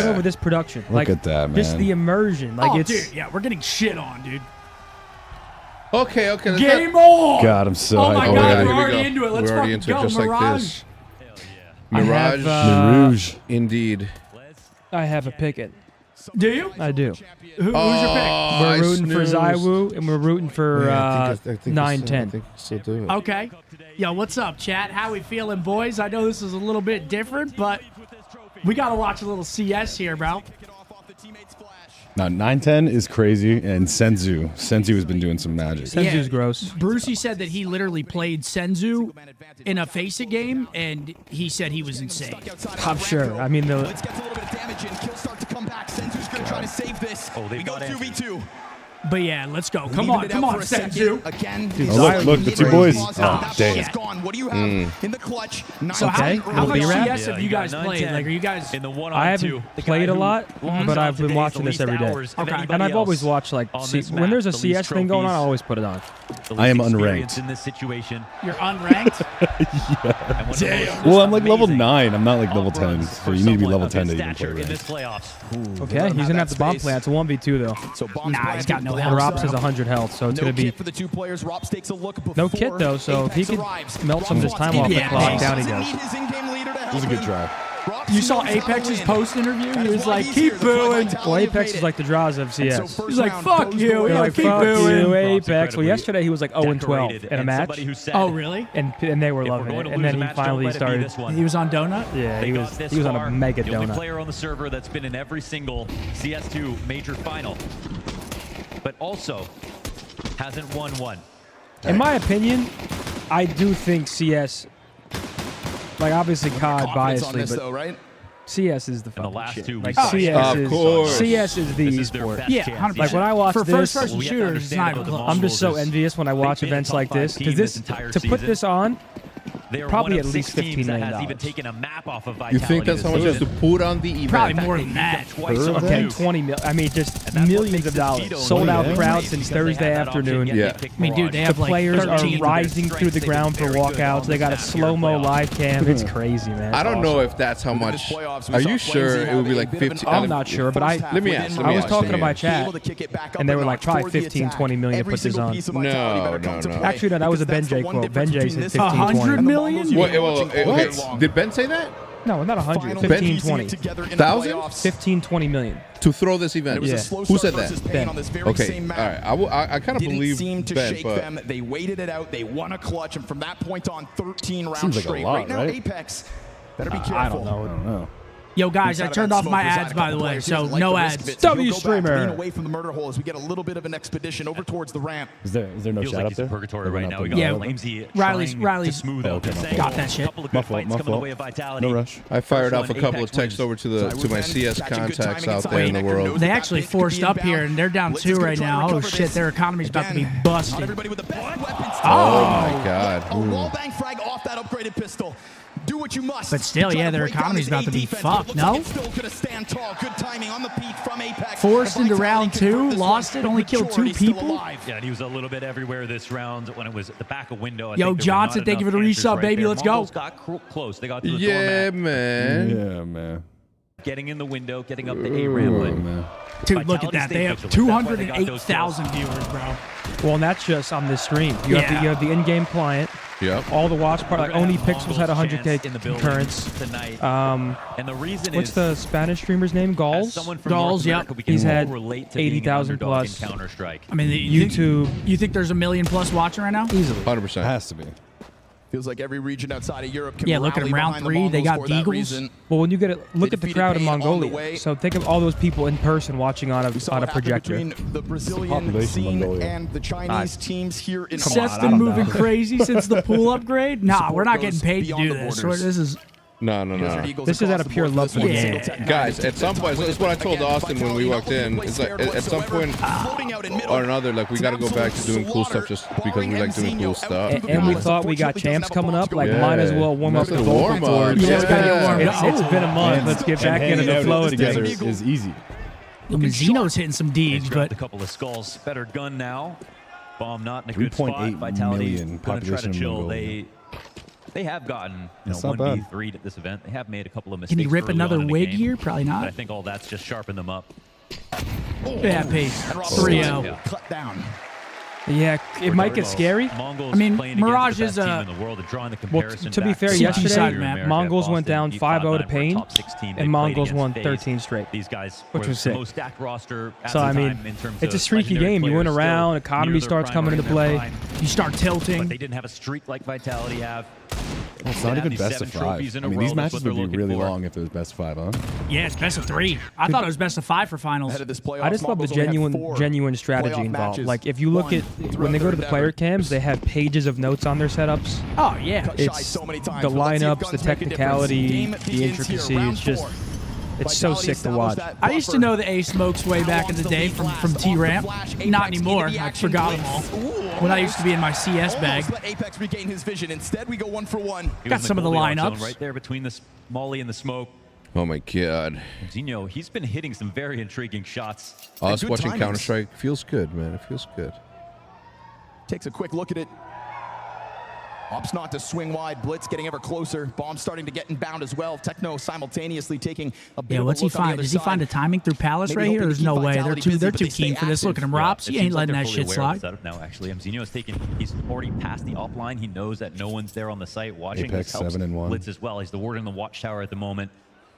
over this production. Look at that, man. Just the immersion. Like dude, yeah, we're getting shit on, dude. Okay. Game on! God, I'm so Oh my hyped. God, here we're we already go. into it. Let's We're already fucking into it go, just like Mirage. this. Mirage. Mirage. Indeed. I have a picket. Do you? I do. Who's your pick? We're rooting for Zywoo, and we're rooting for 9-10. I think still do it. Okay. Yo, what's up, chat? How we feeling, boys? I know this is a little bit different, but we got to watch a little CS here, bro. Now, 9-10 is crazy, and Senzu has been doing some magic. Senzu's gross. Brucey said that he literally played Senzu in a Face-It game, and he said he was insane. I'm sure. I mean, the Oh, they've got 2v2. But yeah, let's go. Come on, Senzu. Again, Look, the two boys. Oh, damn. What do you have in the clutch? So Okay, how much B-Rap? CS have you guys played? Like, are you guys? In the I haven't played a lot, but I've been watching this every day. Okay. And I've always watched, like, when there's a CS thing going on, I always put it on. I am unranked. In this situation. You're unranked? Damn. Well, I'm like level 9. I'm not like level 10. So you need to be level 10 to even play ranked. Okay, he's going to have the bomb plant. It's a 1v2, though. Nah, he's got no And health. Rops has 100 health, so it's going to be for the two players. Rops takes a look no kit, though, so if he could melt some of his time off the clock, down he goes. It was a good try. You saw Apex's post interview? He was like, keep booing. Well, Apex is like the draws of CS. He's like, fuck you. They're Yeah, like, keep fuck booing. you, Apex. Well, yesterday he was like 0-12 in a match, Oh, really? and they were loving it. And then he finally started. He was on Donut? Yeah, he was on a mega The only donut. player on the server that's been in every single CS2 major final, but also hasn't won one. In my opinion, I do think CS, like obviously COD biasly, but right? CS is the In the fucking last shit. two, Like we saw CS Of is course. CS is the This is their esport. best Yeah, chance. 100%. Like when I watch For this, first-person we have to shooters, it's not understand even about the close. I'm just so Mongols is envious when I watch they've been events a top like this 5 because team this this entire to put season. this on. They are Probably one of at least 6 teams $15 that million. has even taken a map off of You Vitality. think that's how much this is to season. put on the event? Probably more than that. Twice Okay, over. 20 mil. I mean, just And that's what millions makes of this dollars. veto Sold really out great crowd because since they have Thursday that option, afternoon. yet Yeah. they pick I mean, dude, Mirage. they The have like players 13 are rising through the ground for walkouts. They got a slow-mo live cam. It's crazy, man. I don't know if that's how much. Are you sure it would be like 15? I'm not sure, but Let me ask. I was talking to my chat, and they were like, probably 15, 20 million to put this on. No. Actually, no, that was a Ben J quote. Ben J said 15, 100 20. million? Okay. Did Ben say that? No, not 100. 15, 20. Thousand? 15, 20 million. To throw this event? Yeah. Who said that? Ben. Okay. All right. I kind of believe seem to Ben, shake but them. They waited it out. They won a clutch, and from that point on, 13 rounds Seems like a straight. lot, right now, right? Apex better be careful. I don't I don't know. Yo, guys, I turned off my ads, by the way, so no ads. W streamer. Away from the murder hole as we get a little bit of an expedition over towards the ramp. Is there no Feels chat like up he's there? in purgatory Or right not now. We there? got Yeah, Lamesy Riley's to smooth out okay, this my thing. Got that shit. Couple of My good fault, fights my coming the fault. way of Vitality. No rush. I fired off a First couple one, of texts over Apex to my CS contacts out there in the world. They actually forced up here, and they're down 2 right now. Oh, shit, their economy's about to be busted. Everybody with the best weapons. Oh my God. A wall bang frag off that upgraded pistol. Do what you must. But still, yeah, their economy's about to be fucked, no? Still could have stand tall. Good timing on the peak from Apex. Forced into round 2, lost it, only killed 2 people. Yeah, and he was a little bit everywhere this round when it was at the back of window. Yo, I think there were Johnson, not thank you for the enough answers resub, right baby. there. Let's go. Mongols got close. They got through the Yeah, doormat. man. Yeah, man. Getting in the window, getting up the A ramp. Oh, but man. Dude, look at that. They have That's why they got those 208,000 viewers, bro. Well, and that's just on this stream. You have the in-game client. Yep. All the watch part, like We're gonna Oni have Pixels had Mongols 100K chance in the building concurrence. tonight. And the reason What's is the Spanish streamer's name? as Galls? someone from Galls, North America, yep. we can He's all had relate to being an 80,000 underdog plus. in Counter-Strike. I mean, YouTube. You think there's a million plus watching right now? Easily. 100%. It has to be. Feels like every region outside of Europe can Yeah, look at rally them, round behind the 3, they got Mongols for that Deagles. reason. Well, when you get it, look They at the defeated crowd in Pain on the Mongolia. way. So think of all those people in person watching on We saw a what happened projector. between the Brazilian population of scene Mongolia. and the Chinese teams here in Come Seth's on, I been don't moving know. crazy since the pool upgrade. Nah, we're not Support getting goes paid to beyond do the this. borders. This is No. This is out of pure love for the game. Guys, at some point, it's what I told Austin when we walked in. It's like at some point or another, like we got to go back to doing cool stuff just because we like doing cool stuff. And we thought we got champs coming up. Like, Yeah. might as well warm up That's the a vocal warm-up. cords. Yeah. It's been a month. Let's get back into the flow together together. is easy. Mazino's hitting some He's deeds, grabbed but a couple of skulls. Better gun now. Bomb not in a good 3.8 spot. Vitality million gonna try to population of chill. Mongolia. They have gotten That's not bad. 1v3'd at this event. They have made a couple of mistakes. Can he rip early another on in the wig game, here? Probably but I not. think all that's just sharpened them up. Yeah, pace. 3-0. Yeah. Cut down. Yeah, it might get scary. Mongols I mean, playing Mirage against the is best team in the world, and drawing the Well, comparison to be back fair, last yesterday, year in America, Mongols Boston went down beat 5-0 to Cloud9, were a Pain, top 16. They and played Mongols against won FaZe. 13 straight. These guys Which were was the sick. most stacked roster at So, the I mean, time in terms it's a of streaky legendary game. You went players around, still economy near their starts prime coming or in into their play. prime, You start tilting. but they didn't have a streak like Vitality have. Well, it's not even best of 5. I mean, these matches would be really long if it was best of 5, huh? Yeah, it's best of 3. I thought it was best of 5 for finals. Ahead of this playoffs, I just love the Mongols only had 4 genuine strategy playoff involved. matches. Like, if you look at when they go to the player cams, they have pages of notes on their setups. Oh, yeah. Cut shy It's so many times, the but let's see if lineups, guns the make a difference. technicality, Game the begins here, intricacy. round It's just, 4. it's so Vitality sick to watch. established that I used to buffer. know the A smokes way back in the day from T-Ramp. Not anymore. I forgot them all. When I used to be in my CS bag. Almost let Apex regain his vision. Instead, we go 1 for 1. He Got was in some of the Goldilocks lineups. zone right there between the Molly and the smoke. Oh my god. Zinho, he's been hitting some very intriguing shots. Us good watching timings. Counter-Strike feels good, man. It feels good. Takes a quick look at it. Opts not to swing wide. Blitz getting ever closer. Bomb starting to get inbound as well. Techno simultaneously taking a bit Yeah, of what's a he look on the find? other Does he side. find a timing through Palace Maybe right here? hoping to There's no keep way. They're Vitality too busy, but they keen stay for this. Look at him, Rops. It He ain't seems like letting they're that fully shit aware of slide. the setup now, actually. Zinho's he's already passed the op line. He knows that no one's there on the site watching. Apex This helps 7-1. Blitz as well. He's the warden in the watchtower at the moment.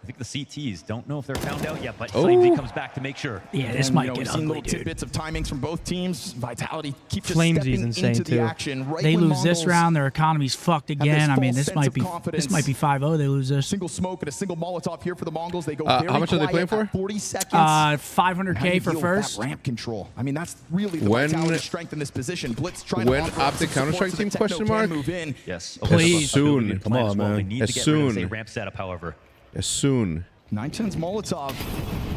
I think the CTs don't know if they're found out yet, but Oh. Flamesy comes back to make sure. Yeah, this And, might we've get seen ugly, little dude. tidbits of timings from both teams. Vitality keeps just Flamesy's stepping insane, into the too. action. Right They when lose this Mongols round, their economy's fucked again. I mean, false this might sense be of confidence. 5-0. They lose this. Single smoke and a single Molotov here for the Mongols. They go How very much are they quiet playing at for? 40 seconds. How 500K do you for deal with that first. ramp control. I mean, that's really the When- Vitality strength in this position. Blitz trying when to offer Optic some support Counter-Strike so that team, Techno question can mark? move in. Yes. Please. Soon. Come on, man. They need As to get rid of soon. a ramp setup, however. As soon. 910's Molotov.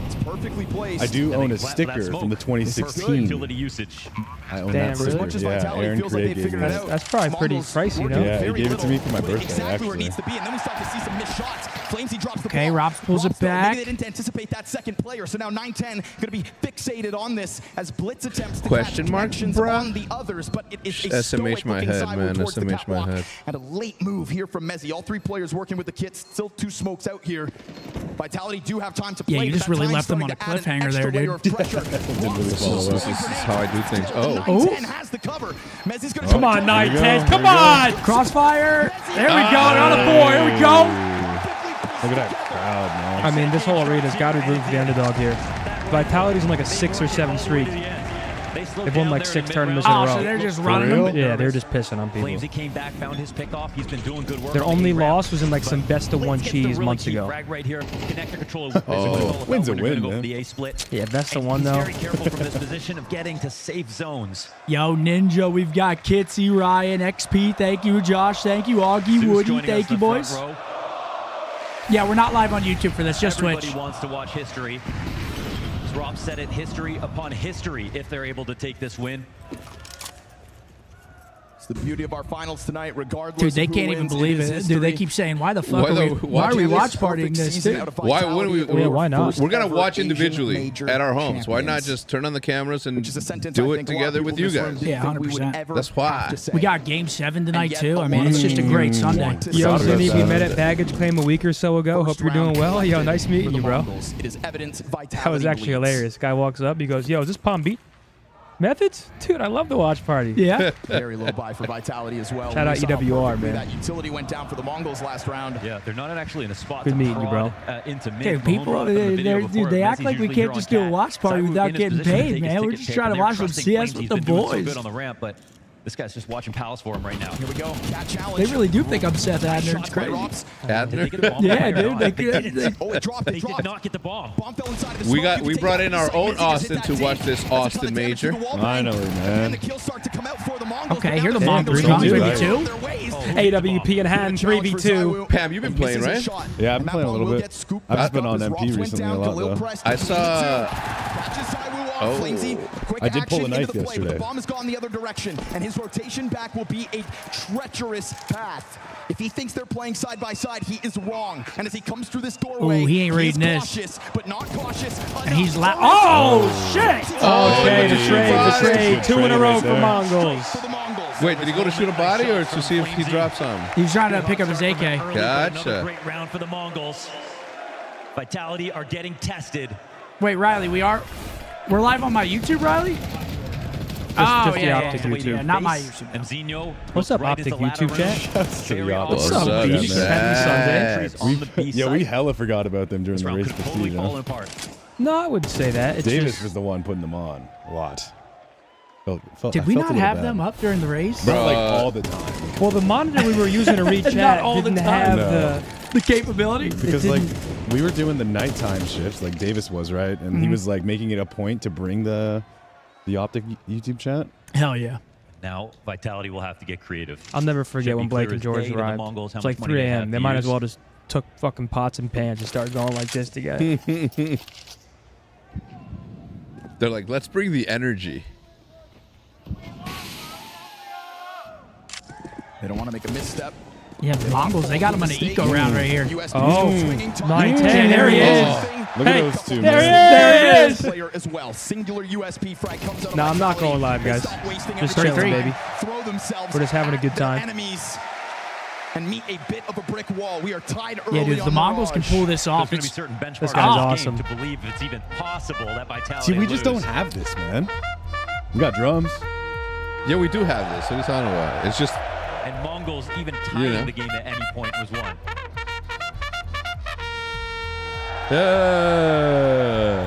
It's perfectly placed. I do own a Flat for that sticker smoke. from the Perfect 2016. utility usage. I own Damn, that really? sticker. As much as Yeah, Vitality Aaron feels like Craig they gave figured me it that. out. That's probably pretty Mongols pricey, working no? Yeah, he very gave it to me for my little. birthday, Exactly where it actually. needs to be, and then we start to see some missed shots. Flamesy drops the Okay, ball. Robs pulls it Robs, though, back. Maybe they didn't anticipate that second player, so now 910 going to be fixated on this as Blitz attempts to Question catch mark, connections bruh? on the others, but it is a SMH my stoic-looking head, sideward man. towards the SMH my catwalk. head. And a late move here from Mezzi. All 3 players working with the kits. Still 2 smokes out here. Vitality do have time to play. Yeah, you but just that really time's left them on a starting to add an cliffhanger there, extra layer dude. of pressure. This is how I do things. Oh. 910 has the cover. Mezzi's gonna Come try to on, cover. 9-10. Come on. Crossfire. There we go. Another 4. Here we go. Look at that crowd, man. I mean, this whole arena's got to be rooting for the underdog here. Vitality's in like a 6 or 7 streak. They've won like 6 tournaments in a Oh, row. so they're just For running real? them. Yeah, they're just pissing on people. Flamesy came back, found his pickoff. He's been doing good work. Their on the only ramp, loss was in like some but best of 1 Blitz gets the cheese really months key ago. frag right here. Connector controller. Win's a When you're win, gonna go for man. the A split. Yeah, best of And 1 he's though. very careful from this position of getting to safe zones. Yo, Ninja, we've got Kitsy, Ryan, XP. Thank you, Josh. Thank you, Augie, Zeus Woody. joining Thank us you, in the front boys. row. Yeah, we're not live on YouTube for this, just Everybody Twitch. wants to watch history. As Rob said it, history upon history if they're able to take this win. It's the beauty of our finals tonight, regardless. Dude, they of who can't even wins, believe is it. history. Dude, they keep saying, why the fuck Why are we the- watch Perfect partying this, season dude? out of Why wouldn't we? Vitality. Yeah, why not? We're gonna Ever watch Asian individually major at our homes. Why not champions. just turn on the cameras and Which is a sentence do I it think a lot together of with people you in this room guys? didn't Yeah, think we would 100%. ever That's why. have to say. We got Game 7 tonight, And yet too. a I mean, lot it's of just a us great Sunday. want to Yo, see Zinni, we this. met at Baggage Claim a week or so ago. Hope you're doing well. Yo, nice meeting For you, the bro. Mongols, it is evidence Vitality That was actually leads. hilarious. Guy walks up, he goes, yo, is this Palm Beach? Methods? Dude, I love the watch party. Yeah. Very low buy for Vitality as well. Shout out We saw EWR, perfectly man. That utility went down for the Mongols last round. Yeah, they're not actually in a spot Good to meeting you, prod, bro. into mid. Dude, Mahone people, brought up in the video before, they Messi's act like we usually can't here just on do a cat. watch party Saiwu without in his getting position to paid, take his man. We're ticket just pick, trying and to they're watch some trusting CS Flamesy. with He's the been doing so boys. good on the ramp, but this guy's just watching Palace for him right now. Here we go. Cat challenge. They really do think I'm Seth Adner. Shots It's by crazy. Rops. Did they get the Adner? bomb? Yeah, Or dude. not? They didn't. Oh, it dropped. They It dropped. did not get the bomb. Bomb fell inside of the We smoke. got You we can brought take in it. our own Mezzi just Austin hit to that watch tape. this That's a ton of Austin damage major. to the wall Finally, bang. man. And the kills start to come out for the Mongols. Okay, but here now the Mongols Mongols come, are 3v2. their ways. AWP in hand, 3v2. Pam, you've been playing, right? Yeah, I've been playing a little bit. I've just been on MP recently a lot, though. I saw. Oh. I did pull a knife yesterday. The bomb has gone the other direction, and his rotation back will be a treacherous path. If he thinks they're playing side by side, he is wrong. And as he comes through this doorway, Ooh, he ain't reading is this. cautious, but not cautious. And he's oh, shit. Okay, the Oh, trade, the nice. trade. 2 in a row Right for there. Mongols. For the Mongols. Wait, did he go to shoot a body or to see if he drops some? He was trying to pick up his AK. Gotcha. Great round for the Mongols. Vitality are getting tested. Wait, Riley, we're live on my YouTube, Riley? Just the Optic yeah, YouTube. not my YouTube. And Zinho What's up, right as Optic the ladder YouTube chat? runs. Very What's awesome. up, Beach? Zach? Happy Sunday. On the B Yeah, we side. hella forgot about them during This the round race could to totally see. fall apart. No, I wouldn't say that. It's Davis just, was the one putting them on a lot. Did we not have them up during the race? Not like all the time. well, the monitor we were using to read chat Not all the didn't time. have No. The capability? Because like we were doing the nighttime shifts, like Davis was, right? And he was like making it a point to bring the Optic YouTube chat. Hell yeah. Now, Vitality will have to get creative. I'll never forget Should when be Blake clear and as George day to the arrived. Mongols how It's much like money 3 they have a.m. to They might as use. well just took fucking pots and pans and started going like this together. They're like, let's bring the energy. They don't want to make a misstep. Yeah, the Mongols, they got him on an eco round right here. USP Oh, swinging to- 9-10, there he is. Look Hey, at those two. there man. There it is. Player as well. Singular USP frag comes out of No, I'm not Vitality. going live, They guys. stop wasting Just every chilling, chance. baby. Throw themselves We're just having a good at their time. enemies and meet a bit of a brick wall. We are tied early Yeah, dude, on the Mongols can Mirage. pull this off. There's going to be It's, certain benchmarks This in guy's this awesome. game to believe it's even possible that Vitality See, we just lose. don't have this, man. We got drums. Yeah, we do have this. What are you talking about? It's just And Mongols even tying know. the game at any point was won.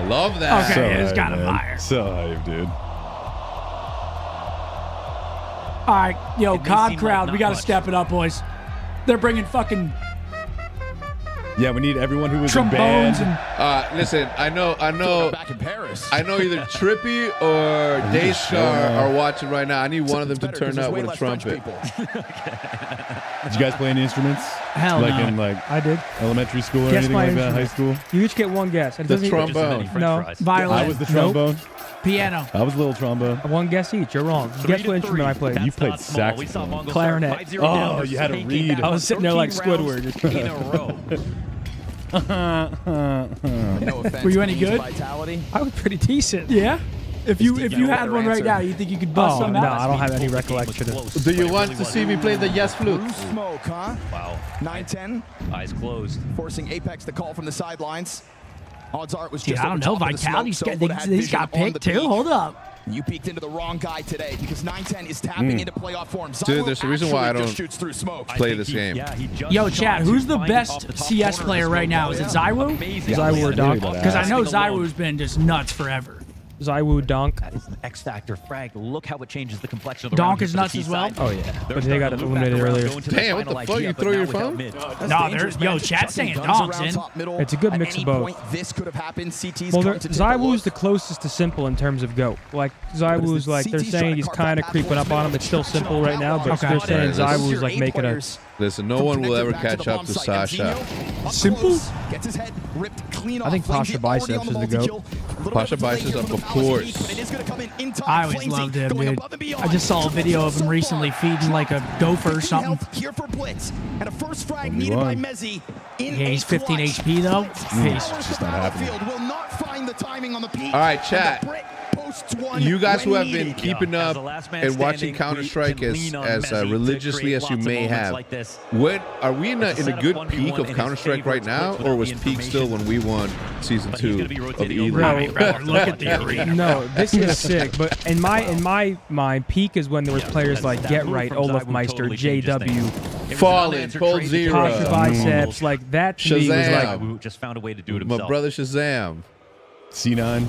love that. Okay. It's hype, got a man. fire. So hype, dude. all right, yo, It may COD seem crowd, like we not got to much. step it up, boys. They're bringing fucking Yeah, we need everyone who was in trombones band. and Listen, I know Back in Paris. either Trippy or just showing Daystar off. are watching right now. I need one of them It's to better 'cause turn there's up way with a less French trumpet. people. Did you guys play any instruments? hell Like no. in like I did. elementary school or Guess anything my like that, high instrument. school? You each get one guess. And it The doesn't even- trombone. Just as many French No. fries. Violin, I was the Nope. trombone. piano. I was a little trombone. One guess each. You're wrong. 3 Guess to what instrument 3. I played. That's You played not small. We saw saxophone. Mongols Clarinet. start 5-0 down. Oh, you had to Taking read. down I was sitting there like 13 rounds Squidward. in a row. No offense. Were you any to Queen's good? Vitality. I was pretty decent. Yeah? If you Just had better one right answer. now, you think you could bust Oh, some no, out? I don't have any The game was recollection of close, Do but you it want really to see me wasn't. play the yes flute? Blue smoke, huh? Wow. 9-10, Eyes closed. forcing Apex to call from the sidelines. Odds are it was Dude, just I don't over know. top of the smoke, Vitality's so got, would've had he's vision got on picked the too. peak. Hold up. You peeked into the wrong guy today because 9-10 is tapping into playoff form. Dude, Zylo there's a reason why I actually don't just shoots through smoke. I play think this he- game. Yeah, he just Yo, shot chat, to who's the find it best off the top CS corner of player the right smoke. now? Is it Zywo? Amazing. Zywo or Dunk? Because I know Zywo Zywo's been just nuts forever. Zywoo Dunk. That is an X Factor frag. Look how it changes the complexion of the Donk round is here for nuts the as well? T-side. Oh, yeah. They're But they got starting to loop back eliminated around, earlier. going to the Damn, what final the fuck? idea, You but throw now your without phone? mid. That's No, dangerous, there- yo, man. chat's saying Chucking guns donks around in. top middle. It's a good At mix of any both. point, this could have happened. CT's Well, come to take a Zywoo's look. the closest to simple in terms of GOAT. Like, Zywoo's like, they're CT's saying trying he's to carve kind of that creeping up on him. It's still simple right now, but Okay. they're saying Right, this is Zywoo's like making a... Listen, no one will ever catch up to Sasha. Simple? Gets his head ripped clean I think off. Pasha Flamesy already Biceps on the is the multi-kill. GOAT. Little bit Pasha of delay Biceps here up, from of the power course. speed, but it is gonna come in time. I always Flamesy loved him, going dude. above and beyond. I just saw a video of him So recently far, feeding like a gopher or Taking something. health here for Blitz, and a first frag needed by 1v1. Mezzi. In Yeah, he's a 15 clutch. HP though. Blitz Peace. powers just the not happening. battlefield, will not find the timing on the peak. All right, And chat. the Brit posts one You guys who when have been needed. keeping As up the last man and watching standing, Counter-Strike we can lean on as Messi to religiously create as you lots of may moments have, like this. when are we in It's a set up good 1v1 peak in of his Counter-Strike right favorite now, splits or was without peak the still when we won season But he's 2 gonna be of rotating Elite? over. Right, brother, look at the arena. No, this is sick. But in my mind, peak is when there was players like that Get move Right, from Olaf Zywo Meister, totally changes JW, things. It was Fallen, an unanswered Cold trade Zero. between Pasha the Biceps. Mongols. Like, that to me was Shazam. like... Zywo just found a way to do it My himself. brother Shazam. C9.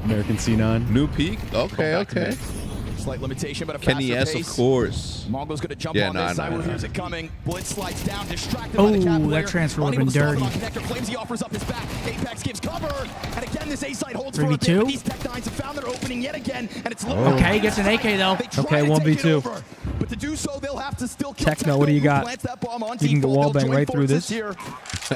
American C9. New peak? Okay, okay. Slight limitation, but a Kenny faster S, pace. of course. Mongo's gonna jump Yeah, on nah, this. nah, Zywo nah. hears it coming. Blitz slides down, distracted Oh, by the cap that player. transfer would've Unable been to start dirty. on connector. Flamesy offers up his back. Apex gives cover. And again, this A-side holds for a 3v2? bit. But these Tech Nines have found their opening yet again. And it's looking Okay, gets an AK though. They try Okay, to 1v2. take it over, but to do so, they'll have to still kill Techno, what do you who got? plants that bomb on You can default. wall They'll bang join right through forces this? here.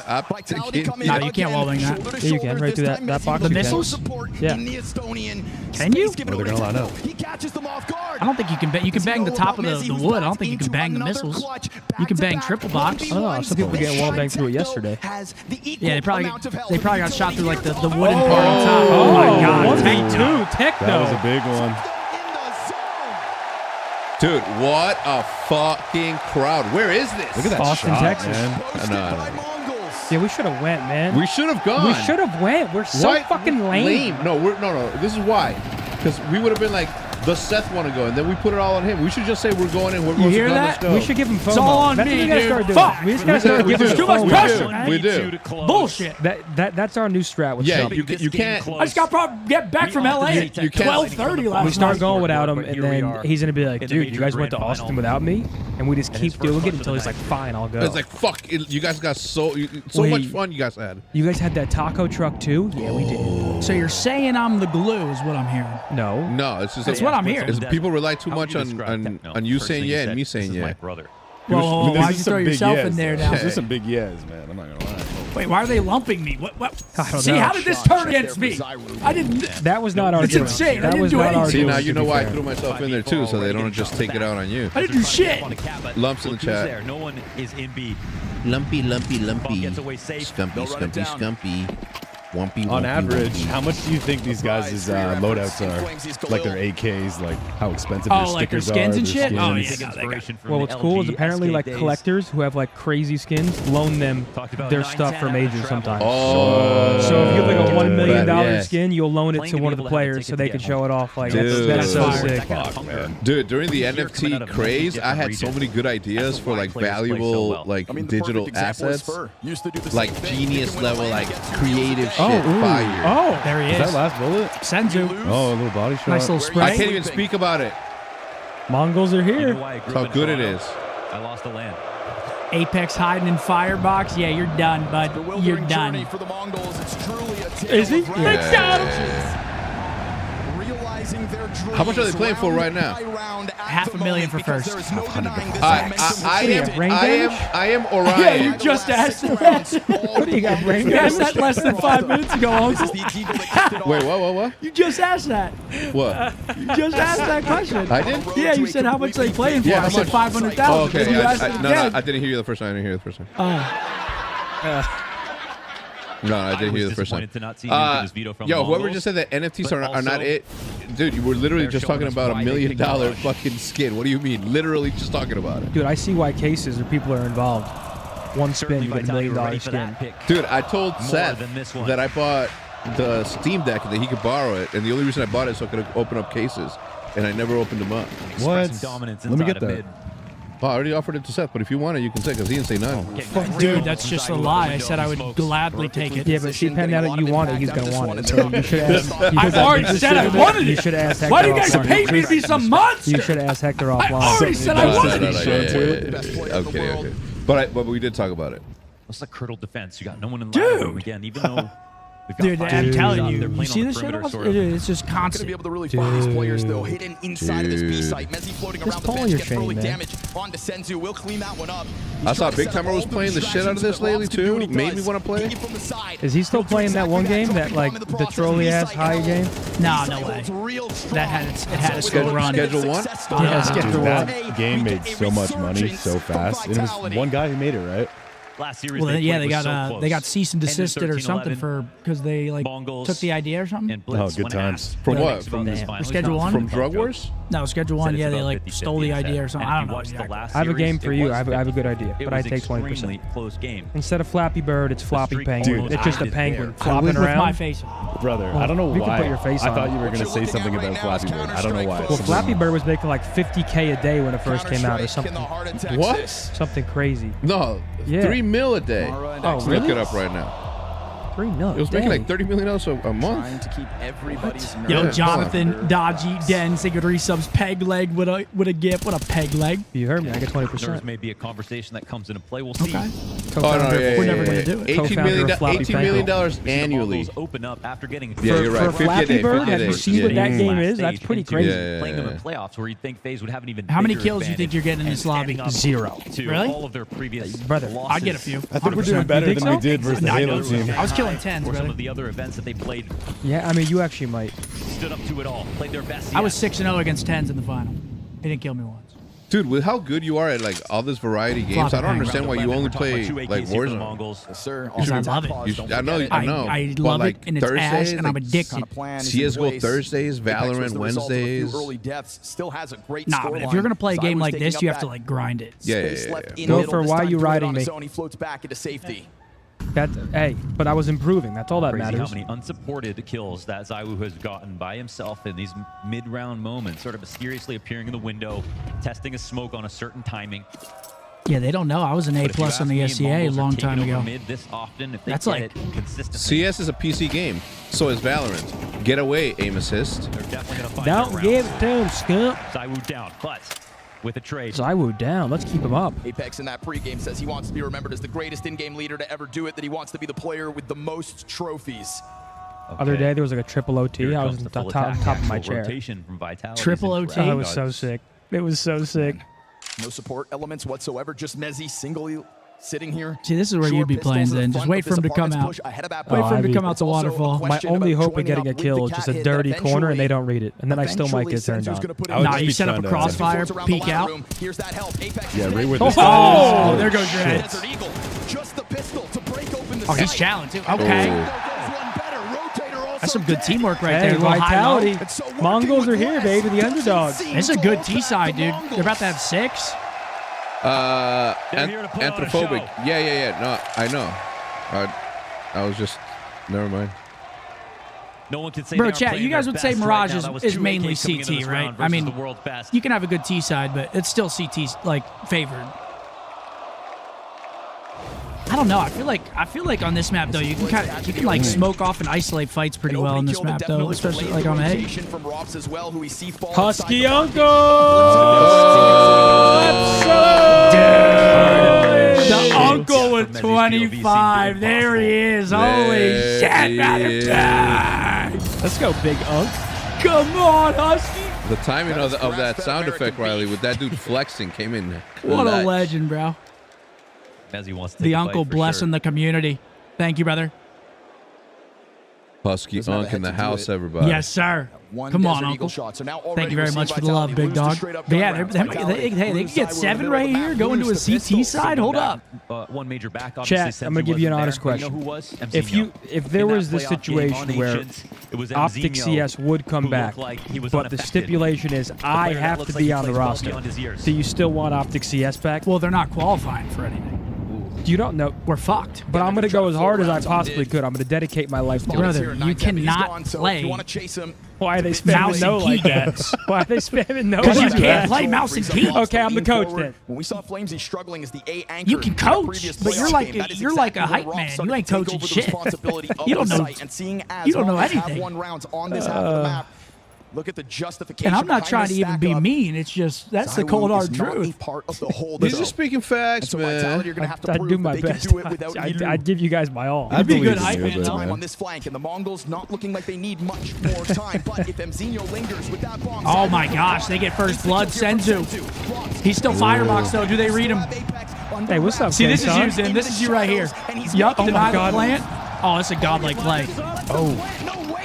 I'm Vitality thinking- come in Nah, you can't wall bang again, that. shoulder to Yeah, you can, shoulder. right through This that- time that Mezzi box with you full can. support Yeah. in the Estonian. Can you? Space given Or they're over gonna to line Techno. up. He catches them off guard. I don't think you can bang. You can bang the top of the wood. I don't think you can bang the missiles. You can bang triple box. I don't know, some people get wall banged through it yesterday. Yeah, they probably got shot through like the wooden part on top. Oh my god, 1v2, Techno. Techno. That was a big one. Dude, what a fucking crowd. Where is this? Look at that Austin, shot, Texas. man. No. Yeah, we should have went, man. We should have gone. We should have went. We're so Why- fucking lame. No, no. This is why. Because we would have been like, does Seth want to go? And then we put it all on him. We should just say we're going in. You hear that? We should give him FOMO. It's all on That's me, what we gotta dude. start doing. Fuck. We just gotta start We giving do. him too much FOMO. pressure, We man. We do. Bullshit. That's our new strat with Yeah, Shelby. you can't. I just got to get back from LA at You can't- 12:30 last We start night. going without him, But and here we then are he's gonna be like, in the "Dude, you major guys went to grand Austin final. without me," and we just And his keep first doing clutch it of until the he's like, night. "Fine, I'll go." It's like, fuck. You guys got so Wait. much fun you guys had. You guys had that taco truck too? Yeah, we did. So you're saying I'm the glue is what I'm hearing. No. No, it's just That's what I'm hearing. It's people rely too How would much you on describe Techno? you First saying thing he yeah said, and me "This saying is yeah. my brother." Whoa, This why'd is you some throw big yourself yes, in there though. now? This is some big yes, man. I'm not gonna lie. Wait, why are they lumping me? What? I don't See, know. how did this turn against me? I didn't. That was not our It's doing. insane. I That didn't was do not our anything. See, doing. now you to know be why I fair. threw myself in there too, so they don't just take it out on you. I didn't do shit. Lumps in the Look who's chat. there. No one is in B. Lumpy, Ball gets away safe. Scumpy, They'll run it down. Wumpy, On wumpy, average, wumpy. how much do you think these guys' loadouts are? Like their AKs, like how expensive their Oh, like their stickers skins are, and their shit? Oh, yeah. skins. Inspiration from Well, the what's cool is LG apparently SK like days. collectors who have like crazy skins loan them Talked about their 9-10 stuff for out of majors travel. sometimes. Oh, So if you have like a $1 million yeah. skin, you'll loan it Playing to to one be of the able to have a players ticket so to they get can home. show it off. Like Dude. that's so That's sick. Fuck, man. Dude, during the Here coming out NFT of a craze, different I had region. so many good ideas That's for why like players play so valuable well. like I mean, the digital perfect example is assets, Spur. Used to do the like same thing. genius You can win level, a like lane against creative Google. shit. Fire. Oh, There he Is that is. last bullet? Senzu. Oh, a little body shot. Nice little Where spray. I can't even speak about it. Mongols are You know here. why I grew How up in good it Toronto? is. I lost a land. Apex hiding in Firebox. Yeah, you're done, bud. You're Bewildering journey done. for the Mongols. It's truly a tale Is he? of They rise got and him. riches. Realizing their How much are they dreams playing for right now? round by round at $500,000 the for moment, because first. there is no denying this I momentum I was am shifted. brain I am damage? I am Yeah, Orion. you just asked Six that. rounds, all What do you got, brain You asked that less than 5 minutes ago, This is Uncle. the eagle that kicked it off. Wait, what? You just asked that. What? You just asked that question. I did? Yeah, you said how much they playing for. Yeah, I how said much? 500,000. Oh, okay. Then you asked it No, again. I didn't hear you the first time. I didn't hear you the first time. Oh. No, I didn't hear you was the first time. disappointed to not see him get his veto from Yo, the whoever Mongols, just said that NFTs but are not also it. Dude, you were literally they're just showing talking us about why $1 they million picked the rush. fucking skin. What do you mean? Literally just talking about it. Dude, I see why cases or people are involved. One spin, Certainly you get $1 Vitality were million ready for skin. that pick. Dude, I told More Seth than this one. that I bought the Steam Deck and that he could borrow it, and the only reason I bought it is so I could open up cases, and I never opened them up. What? Expressing dominance Let me inside get of that. mid. Well, I already offered it to Seth, but if you want it, you can say because he didn't say none. Dude, that's just a lie. I said I would gladly take it. Yeah, but if he penned out that you want it, he's gonna want it. So you should ask. I've already said I wanted You it. should ask Hector Why do you guys offline. pay me to be some monster? You should ask Hector offline. I already said I No, wanted no, it. no, yeah. Okay. But we did talk about it. What's the curdle defense? You got no one in Dude. line room again, even though we've got Dude, five I'm players telling out you, there you playing see on the this shit? perimeter, sort of. It's just Going to be constant. able to really find these players though hidden inside of this B site. Messi floating around the pull bench, your gets chain, early man. damage onto Senzu. Will clean that one up. I saw Big Timer was playing the shit out of this lately too. Made me want to play. Is he still playing that one game, that like the trolley ass high game? Nah, no way. That had it had a slow run. Schedule one? Yeah, Schedule Dude, one. that game made so much money so fast. And it was one guy who made it, right? Last series, Well, they yeah, played they was so got close. they got cease and 10-13, desisted or something 11. for because they like Mongols took the idea or something. And Blitz, good when times. asked From what what? he thinks From about this Damn. final, he Schedule found one? some From Drug jokes. Wars? No, Schedule Said One. it's Yeah, they about like 50-50, stole the he said. idea or something. And I if don't you know watch the exactly. last I have a series, game for it you. was I have a good idea, It but was I take 20%. extremely close game. Instead of Flappy Bird, it's Floppy streak Penguin. almost It's just a ended penguin there. flopping With my around. face on. Brother, Well, I don't know you can why. put your face I on thought it. you were going to say something about Flappy Bird. I don't know why. Well, Flappy Bird was making like 50K a day when it first came out, or something. What? Something crazy. No, Yeah. 3 mil a day. Oh, Look really? it up right now. 3 million. It was making like $30 million a month. Trying to keep everybody's Yo, Yeah, come on. Jonathan, Dodgy, Den, Secret Resubs, Peg Leg with a gift. What a Peg Leg. You heard me. I get There 20%. may be a conversation that comes into play. We'll see. Okay. Oh, no, Co-founder- yeah, We're yeah, never yeah, gonna yeah. do it. $18 million, Co-founder of Floppy $18 million We've seen the annually. Mongols open up after getting Yeah, you're right. For 50 a Flappy day, Bird, 50 a have day. you seen what that Yeah. game is? That's pretty crazy. Yeah. Playing them in playoffs where you'd think FaZe would have an even How many bigger kills do you think advantage you're getting in and this lobby? standing up 0. to Really? all of their previous Brother, losses. I'd get a few. I think we're doing 100%. better You think than we so? did versus the No, I Halo know. team. I was killing tens, Or some brother. of the other events that they played, Yeah, I mean, you actually might. stood up to it all, played their best. I was yet. 6-0 against tens in the final. He didn't kill me once. Dude, with how good you are at like all this variety games, I don't understand why you only play like Warzone. Yes, sir. Because I love it. I know. I But, love like, it, and it's ass, Thursday, and I'm like, addicted. CS:GO Thursdays, Valorant Wednesdays. Early deaths still has a great Nah, but if you're gonna play a game like this, you have to like grind it. Yeah. Go for why you riding me. He floats back into safety. Hey, but I was improving. That's all that Crazy matters. how many unsupported kills that ZywOo has gotten by himself in these mid-round moments, sort of mysteriously appearing in the window, testing a smoke on a certain timing. Yeah, they don't know. I was an A+ on the SCA a long time ago. This often, if they That's get like it consistently, CS is a PC game. So is Valorant. Get away, aim assist. they're definitely going to find Don't their give rounds. it to him, skunk. ZywOo down, but with a trade. ZywOo down. Let's keep him up. Apex in that pregame says he wants to be remembered as the greatest in-game leader to ever do it, that he wants to be the player with the most trophies. Other day there was like a triple OT. Here I comes was the on full top attack. of my Actual chair. rotation from Vitality. Triple OT? Oh, it was so sick. It was so sick. No support elements whatsoever, just Mezzy singly sitting here. See, this is where Short you'd be pistols playing in the then. Just front wait with for him this to come apartment's out. push ahead of that Wait for him to I come mean, out to It's also a waterfall. My question only about hope of joining getting a up with kill the is just cat a hit dirty that corner and they eventually- don't read it. And then I still might get turned on. I would Nah, just you be set up a trying to- crossfire, peek out. Here's that help. Apex Yeah, is right with dead. the Oh, there goes your head. Desert Eagle, just the pistol to break open the Oh, he's sight. challenged too. Oh. Okay. There goes one better. Rotator also That's some good dead. teamwork right Hey, there. A little high-low. Vitality. And so working Mongols with are here, less baby. The doesn't underdog. seem It's a to good hold T back side, the dude. Mongols. They're about to have 6. They're here to put on a Anthrophobic. show. Yeah. No, I know. I was just. Never mind. No one can say Bro, they aren't chat, playing you guys their would say best Mirage right now. That was is 2 mainly AKs coming into CT, this right? round I versus mean, the world's best. you can have a good T side, but it's still CT's like favored. I don't know. I feel like on this map though, you can like smoke off and isolate fights pretty An well on opening this kill that map though, definitely especially delayed like the on A. rotation from Robs as well, who we see fall Husky inside the The uncle with 25. There he is. Holy There shit, he brother. is. Let's go, big unk. Come on, Husky. The timing of that sound effect, Riley, with that dude flexing came in. What a clutch. legend, bro. As he wants to The take a uncle bite for blessing sure. the community. Thank you, brother. Husky Doesn't have a Unk in the head to do house, it. everybody. Yes, sir. One Come on, Desert Eagle uncle. shot. So now Thank you already very we're much seeing for the love, Vitality big lose to dog. straight-up But yeah, gun rounds. they Vitality can lose get side, we're in 7 the right middle of the here, map, going to a lose the CT pistols. side. Hold up. One major back. Chat, Obviously, I'm gonna give you an honest Senzu wasn't there. question. You know who was? If Mzinho. there In that was the playoff game situation on where Ancients, it was Optic Mzinho CS would come who back, looked like he was but the unaffected. stipulation is I player that have looks to like be he on the plays well roster. beyond his years. Do you still want Optic CS back? Well, they're not qualifying for anything. You don't know. We're fucked. But I'm gonna go as hard as I possibly could. I'm gonna dedicate my life to Brother, it. you cannot play You want to chase him? mouse Why are they spamming no and like key that? games. Why are they spamming no Because you like can't that? play mouse and key. Okay, I'm the coach then. When we saw Flamesy struggling as the A anchor, You can in the coach, previous but you're playoff like game, that is you're like a exactly hype when man. Rob started You ain't to take coaching over the shit. responsibility of You don't the know. site, and seeing as You don't know Mongols have anything. won rounds on this half of the map. Look at the justification. And I'm not behind trying to this even stack be up. mean. It's just that's the ZywOo cold hard is not a truth. part of the whole These deal. are speaking And facts, so Vitality, man. you're gonna have to I'd prove do my that they best. can do it without you. I'd give you guys my all. I be a believe good in hype you, man, but, though. Time on this flank, and the Mongols not looking like they need much more time. But if Mzinho lingers with that bomb, Oh my gosh, they get first blood. Senzu. He's still firebox though. Do they read him? Hey, what's up, See, this is Ken, you, son? Zim. This is you right here. Yup, Oh my deny the God. plant. Oh, that's a godlike play. Oh,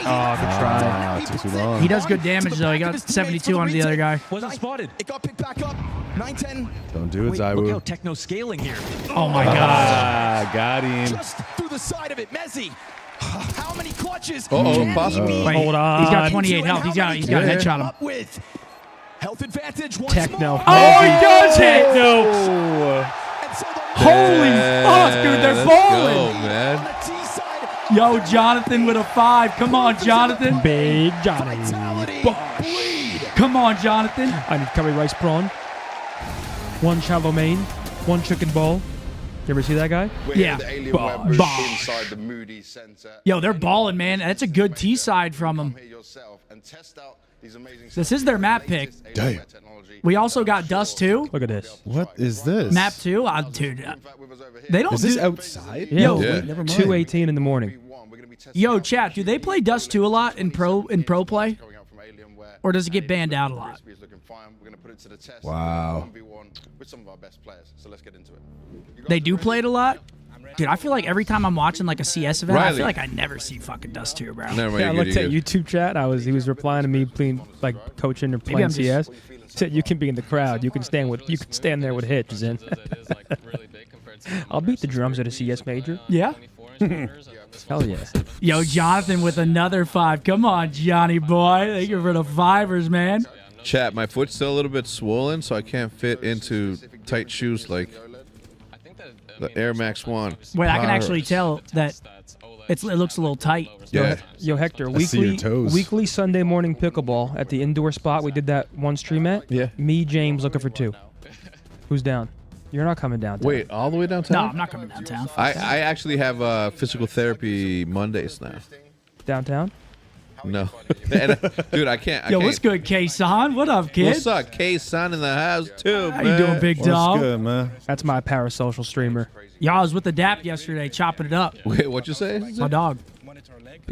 good try. Ah, took too long. He does good damage though. He got 72 on the other guy. Wasn't spotted. It got picked back up. 9-10. Don't do it, Look how ZywOo. techno scaling here. Oh my god. Ah, got him. Just through the side of it, Mezzy. How many clutches? Possible. Wait, Hold He's got on. 28 health. He's got a headshot him. Up with health advantage once Techno. more. Oh, he does hit. No. And so the Holy fuck, dude, they're Let's balling. go, on man. the T side. Yo, Jonathan with a 5. Come on, Jonathan. Big Johnny. Vitality. Bleed. Come on, Jonathan. I need curry rice prawn. One shallow main. One chicken ball. You ever see that guy? Yeah. The alien weapons inside the Moody Center. Yo, they're balling, man. That's a good T side from them. Here yourself and test out these amazing This is their map pick. Damn. We also got Dust 2. Look at this. What is this? Map 2. Dude, they don't Is this do... outside? Yo, Yeah. Never mind. 2:18 in the morning. Yo, chat, do they play Dust 2 a lot in pro play? Or does it get banned out a lot? Wow. With some of our best players. So let's get into it. They do play it a lot? Dude, I feel like every time I'm watching like a CS event, I Riley. feel like I never see fucking Dust 2, bro. Never mind, Yeah, I you're looked at good. YouTube chat. He was replying to me playing like coaching or playing I'm just- CS. Said you can be in the crowd. You can stand there with Hitch, Zen. I'll beat the drums at a CS major. Yeah. Hell yeah. Yo, Jonathan with another 5. Come on, Johnny boy. Thank you for the 5ers, man. Chat, my foot's still a little bit swollen, so I can't fit into tight shoes like the Air Max 1. Wait, I can actually tell that it looks a little tight. Yeah. Yo, Hector, see your toes. weekly Sunday morning pickleball at the indoor spot we did that one stream at. Yeah. Me, James, looking for 2. Who's down? You're not coming down. Wait, all the way downtown? No, I'm not coming downtown. I actually have physical therapy Mondays now. Downtown? No. And, dude, I can't. Yo, what's good, K-San? What up, kid? What's up? K-Son in the house, too, How man. you doing, big What's dog? good, man? That's my parasocial streamer. Yo, I was with the DAP yesterday, chopping it up. Wait, what you say? My dog.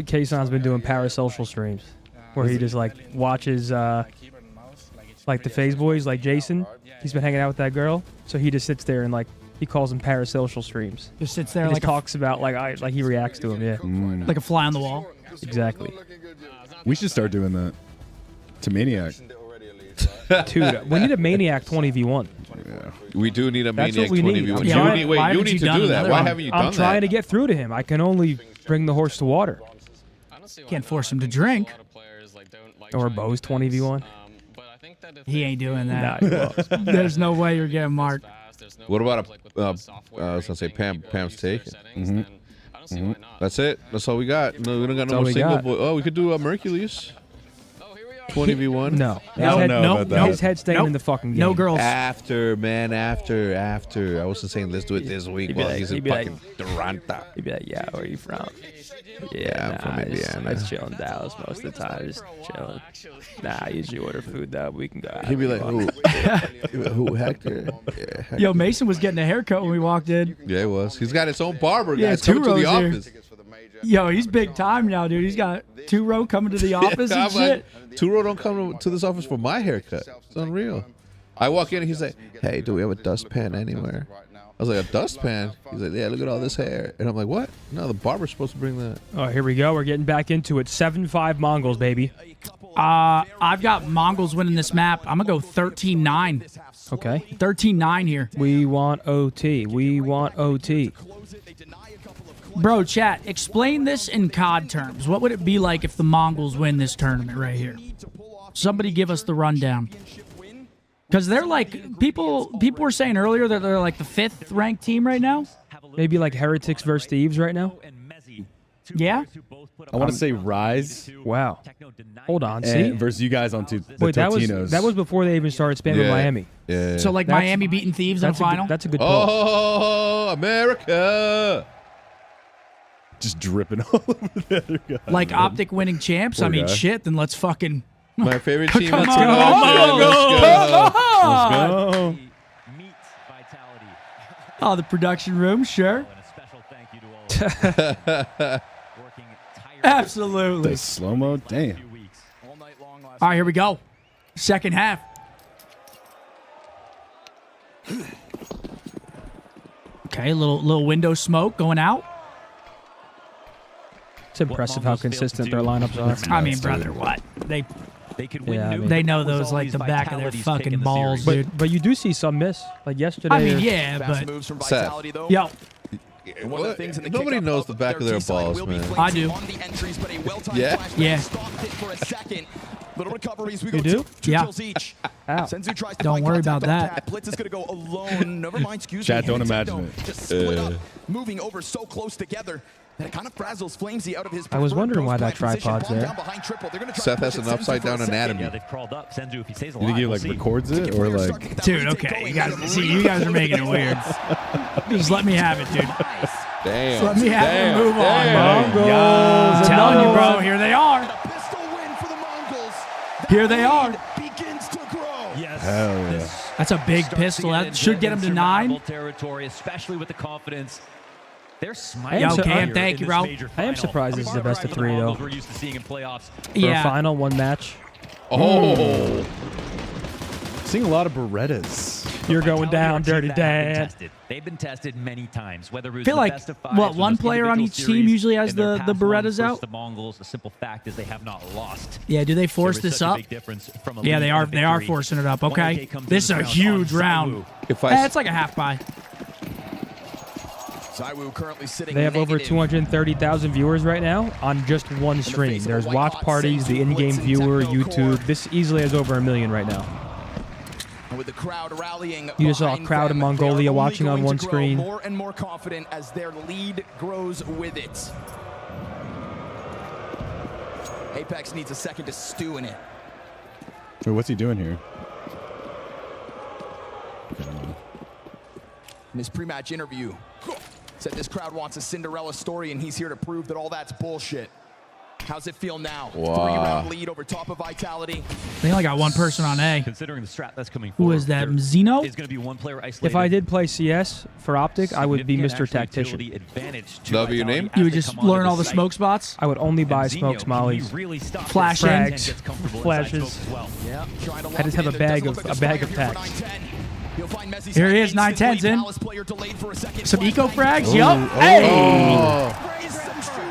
K-San's been doing parasocial streams where he just like watches like the FaZe boys, like Jason. He's been hanging out with that girl, so he just sits there and like he calls them parasocial streams. Just sits there He like just talks about like he reacts to him. Yeah, like a fly on the wall. exactly. We should start doing that. To Maniac. Dude, we need a Maniac 20v1. Yeah. We do need a That's Maniac what we need. 20v1. Yeah, You why haven't need you to done do that. another Why one? haven't you done I'm trying that? to get through to him. I can only bring the horse to water. Can't force him to drink. Or Bo's 20v1. He ain't doing that. Nah, he won't. There's no way you're getting marked. What about I was gonna say Pam's take. That's it. That's all we got. No, we don't got no all more we single got. boy. Oh, we could do Oh, Mercules. 20v1. No. I don't know about that. His head's staying in the fucking game. No girls. After, man, after. I wasn't saying let's do it this week He'd be while like- he's in he'd be like- fucking Duranta. He'd be like, yeah, where are you from? Yeah, I'm from Indiana. I just chill in Dallas most of the time. Just chilling. Nah, I usually order food, though. We can go out. He'd be like, who, Hector? Yeah, Hector. Yo, Mason was getting a haircut when we walked in. Yeah, he was. He's got his own barber, Yeah, guys. Coming to the two rows here. office. Yo, he's big time now, dude. He's got 2-row coming to the office and I'm shit. like, Turo don't come to this office for my haircut. It's unreal. I walk in and he's like, hey, do we have a dustpan anywhere? I was like, a dustpan? He's like, yeah, look at all this hair. And I'm like, what? No, the barber's supposed to bring that. Oh, here we go. We're getting back into it. 7-5 Mongols, baby. I've got Mongols winning this map. I'm going to go 13-9. Okay. 13-9 here. We want OT. We want OT. Bro, chat, explain this in COD terms. What would it be like if the Mongols win this tournament right here? Somebody give us the rundown. Because they're like, people were saying earlier that they're like the 5th ranked team right now. Maybe like Heretics versus Thieves right now? Yeah? I want to say Rise Wow. Hold on. See? versus you guys on the Wait, Totinos. that was before they even started spamming Miami. Yeah. So like That's- Miami beating Thieves in the final? That's a good pull. Oh, America. just dripping all over the other guy. Like Optic winning champs? Poor I mean, guy. shit, then let's fucking... My favorite team. Come is on, Let's go. Go. Meat vitality. Oh, the production room, sure. And a special thank you to all of them. Working tirelessly Absolutely. The slow-mo? Damn. for weeks. All right, here we go. Second half. Okay, a little window smoke going out. It's impressive how consistent their lineups are. I mean, brother, what? They They could win. Yeah, I new mean- they know with those all like these the back of their vitalities fucking picking the balls, series. dude. But you do see some miss. Like yesterday. I mean, or- yeah, Fast but moves from Seth. Vitality, though. yo, And one of the things in the Nobody kickoff knows the back of their T side balls, will be man. placed I do. on the entries, but a well-timed Yeah? flash Yeah. stopped it for a second. Little recoveries. We go You do? two Yeah. kills each. Ow. Senzu tries to Don't find worry contact about on that. tap. Blitz is going to go alone. Never mind, excuse Chat, me. don't Him and imagine Techno it. Just split up, moving over so close together that it kind of frazzles Flamesy out of his I was preferred wondering why post that plant position. tripod's Bomb there. down behind triple. They're gonna try Seth to has push an it. Senzu upside for a down second. anatomy. Yeah, they've crawled up. Senzu, if he stays alive, You think he we'll like see. records it or Players like? start to get that dude, retake okay, going. you guys, He's see, gonna you guys are making it weird. Just let me have it, dude. Damn. Let me have it and move on, Damn. bro. Mongols, I'm telling you, another bro, one. here they are. pistol win for the Mongols. That Here they are. lead begins to grow. Yes. Hell yeah. This That's a big starts to pistol. get That should get him to survivable 9. territory, especially with the confidence. They're smiling. Yo, Cam, here thank in you, this bro. major I am final. surprised this is the best of 3, though. We're used to seeing in playoffs. For a Yeah. final, one match. Oh. Seeing a lot of Berettas. You're going down, Vitality are a Dirty team that have been Dad. tested. They've been tested many times. Whether it was I feel the like, best of fives what, or one those player on individual each team series usually has in their the past run Berettas versus out? The Mongols, the simple fact is they have not lost. Yeah, do they force There is this such a up? big difference from a Yeah, lead they and are. a They are victory. forcing it up. 1AK Okay, comes in this is this a round on huge Zaiwu. round. If It's like a half buy. Zaiwu currently sitting They have over negative. 230,000 viewers right now on just one stream. face of a There's white watch hot parties, the Senzu in-game blitzing viewer, techno YouTube. core. This easily has over 1 million right now. And with the crowd rallying You just saw a behind crowd in them, they are Mongolia only watching on going one to grow screen. More and more confident as their lead grows with it. Apex needs a second to stew in it. Wait, what's he doing here? In his pre-match interview, said this crowd wants a Cinderella story and he's here to prove that all that's bullshit. How's it feel now? Wow. 3-round lead over top of Vitality. They only got one person on A. Considering the strat that's coming Who forward, is that? there Zeno? is going to be one player isolated. If I did play CS for Optic, I would be Significant Mr. actual Tactician. utility advantage to That'll be your Vitality name? as You would they just come onto learn the all the site. smoke spots. I would only buy And smoke Zeno, mollies. can he really stop this Flash and in. gets comfortable Flashes. inside smoke as well? Yeah, trying to I just have a bag of packs. Here he is, 910's in. Some eco frags. Yup. Oh. Hey.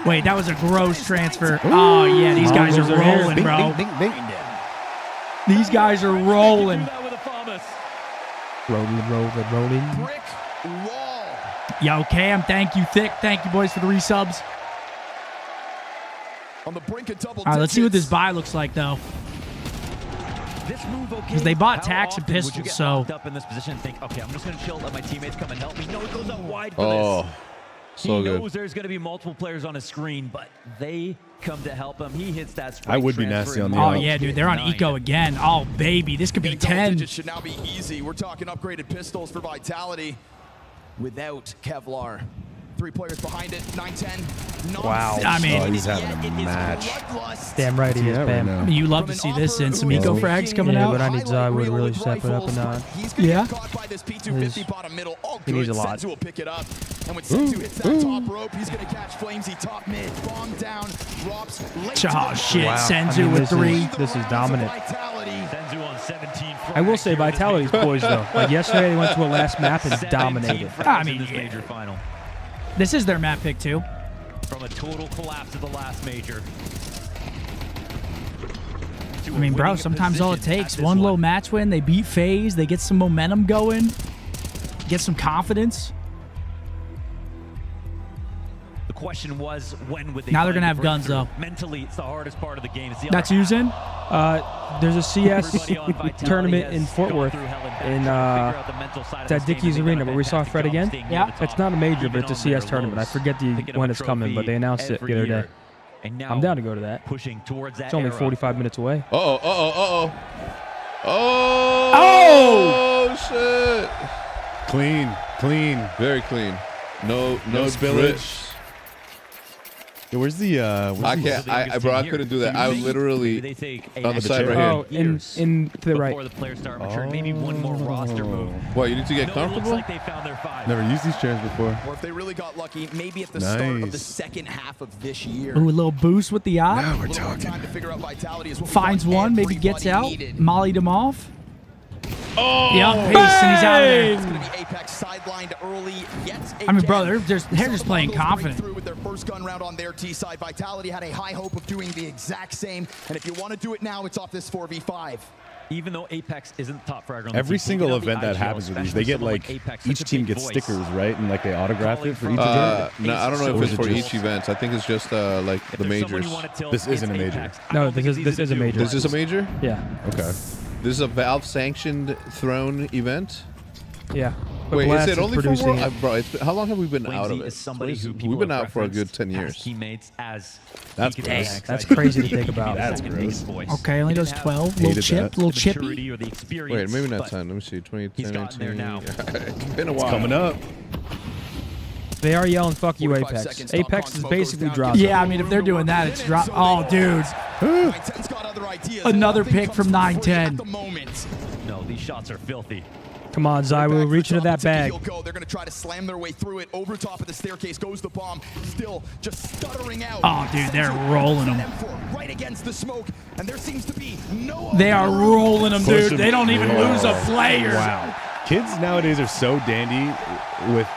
Wait, that was a gross transfer. Oh yeah, these guys are Mongols are here. rolling, bro. Bing, bing, bing. These guys are rolling. Rolling. Brick wall. Yo, Cam, thank you, Thick. Thank you, boys, for the resubs. On the brink of double All right, let's see what this digits. buy looks like, though. This move, okay. 'Cause they bought How tax and often would you pistols, get so- locked up in this position and think, okay, I'm just going to chill, let my teammates come and help me. No, it goes out wide for Oh, this. so He good. knows there's going to be multiple players on his screen, but they come to help him. He hits that. I would be transfer nasty in on the Oh off. March. yeah, dude, they're on 9. eco again. Oh baby, this could be Getting double 10. digits should now be easy. We're talking upgraded pistols for Vitality without Kevlar. 3 players behind it. 910. Wow. I mean- Oh, he's having a match. Damn right he is, Yeah, right Bam. now. You love to see this and some eco frags coming Yeah, out. but I need Zaiwu to really step it up a notch. Yeah. He needs a lot. Senzu will pick it up. And when Senzu hits that top rope, he's going to catch Flamesy top mid. Bomb down. Drops late to Oh the shit, Wow. Senzu I mean, with this 3. is- This is dominant. Vitality. Senzu on 17. I will say Vitality's poised though. Like yesterday, they went to a last map and 17 dominated. frags I in mean, this yeah. major final. This is their map pick too. From a total collapse of the last major. I mean, bro, sometimes all it takes, one low match win, they beat FaZe, they get some momentum going, get some confidence. The question was, when would they Now they're find gonna the have guns, breakthrough? though. Mentally, it's the hardest part of the game. It's the That's other using. There's a CS Everybody on Vitality tournament in has Fort gone Worth through hell and back in trying to figure out the mental side of it's at this game, Dickey's and they've Arena done a where we saw fantastic Fred job again. staying near Yeah. the top, It's not a major, even but it's a on CS their tournament. I lows, forget picking up when a it's coming, but they trophy announced it every the other year. day. And now I'm down to go to that. pushing towards that It's only era. 45 minutes away. Uh-oh, uh-oh, uh-oh. Oh, shit. Clean, clean. Very clean. No spillage. drips. Yeah, where's the? I can't. Bro, I couldn't do that. I Maybe literally they take on the side right Oh, here. in to the right. before the players start maturing. Maybe one more roster move. What, you need to get No, it comfortable? looks like they found their 5. Never used these chairs before. Or if they really got lucky, maybe at the start of the Nice. second half of this year. Ooh, a little boost with the eye. Now we're A little more talking. time to figure out Vitality is what we Finds thought one, maybe gets everybody out, needed. mollied him off. Oh, Yep, peace, and he's out of there. It's going to be Apex sidelined early yet I mean, again. bro, they're just We saw just the playing Mongols break confident. through with their first gun round on their T side. Vitality had a high hope of doing the exact same, and if you want to do it now, it's off this 4v5. Even though Apex isn't the top fragger on the Every team, single taking out the event that IGL, happens with these, especially they get someone like Apex, each such a team big gets voice. stickers, right? And like they autograph it for each Calling event. No, I don't know Or if is it's it for just- each event. I think it's just like If the there's someone majors. you wanna tilt, This isn't it's a major. Apex. I No, don't think this it's easy is to a do. major. This is a major? Yeah, Okay. This is a Valve-sanctioned throne event? yeah. But Wait, Blast is it only for producing World? it. Bro, how long have we been out of Flamesy it? is somebody who We've people been have out for a good referenced 10 past years. teammates as That's he could gross. be an That's outside crazy to voice. think He could be about. the That's second gross. biggest voice. Okay, only He goes didn't have 12. Hated Little chip, that. little the chippy. maturity or the experience, Wait, maybe not but 10. Let me see. 20, he's 10, gotten there 19. now. It's been a while. Coming up. They are yelling "fuck you, 45 Apex." seconds, Apex Top is Con basically goes down. dropped. Yeah, I mean, if they're doing that, it's drop. Oh, dude. 910's got other ideas. Another Nothing pick comes from for free 910. at the moment. no, these shots are filthy. Come on, Zaiwu, reach into that bag. Go. They're going to try to slam their way through it. Over top of the staircase goes the bomb. Still just stuttering out. Oh, dude, they're rolling them. Right against the smoke, and there seems to be no. They are rolling them, Push dude. him. They don't even lose a player. Wow. Kids nowadays are so dandy with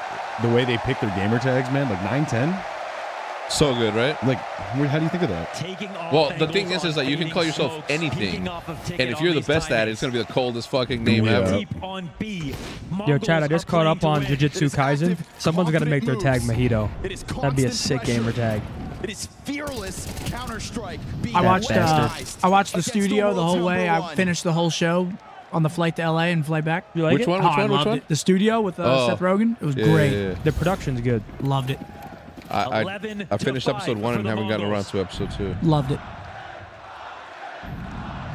the way they pick their gamer tags, man. Like 9, 10. So good, right? Like, how do you think of that? Well, the thing is that you can call yourself anything, and if you're the best at it, it's gonna be the coldest fucking name ever. Yo, Chad, I just caught up on Jujutsu Kaisen. Someone's got to make their tag Mojito. That'd be a sick gamer tag. It is fearless counter-strike. I watched the studio the whole way. I finished the whole show on the flight to LA and flight back. You like Which it? one? Oh, I loved it. The studio with Seth Rogen. It was great. Yeah. The production's good. Loved it. I finished episode 1 and haven't gotten around to episode 2. Loved it.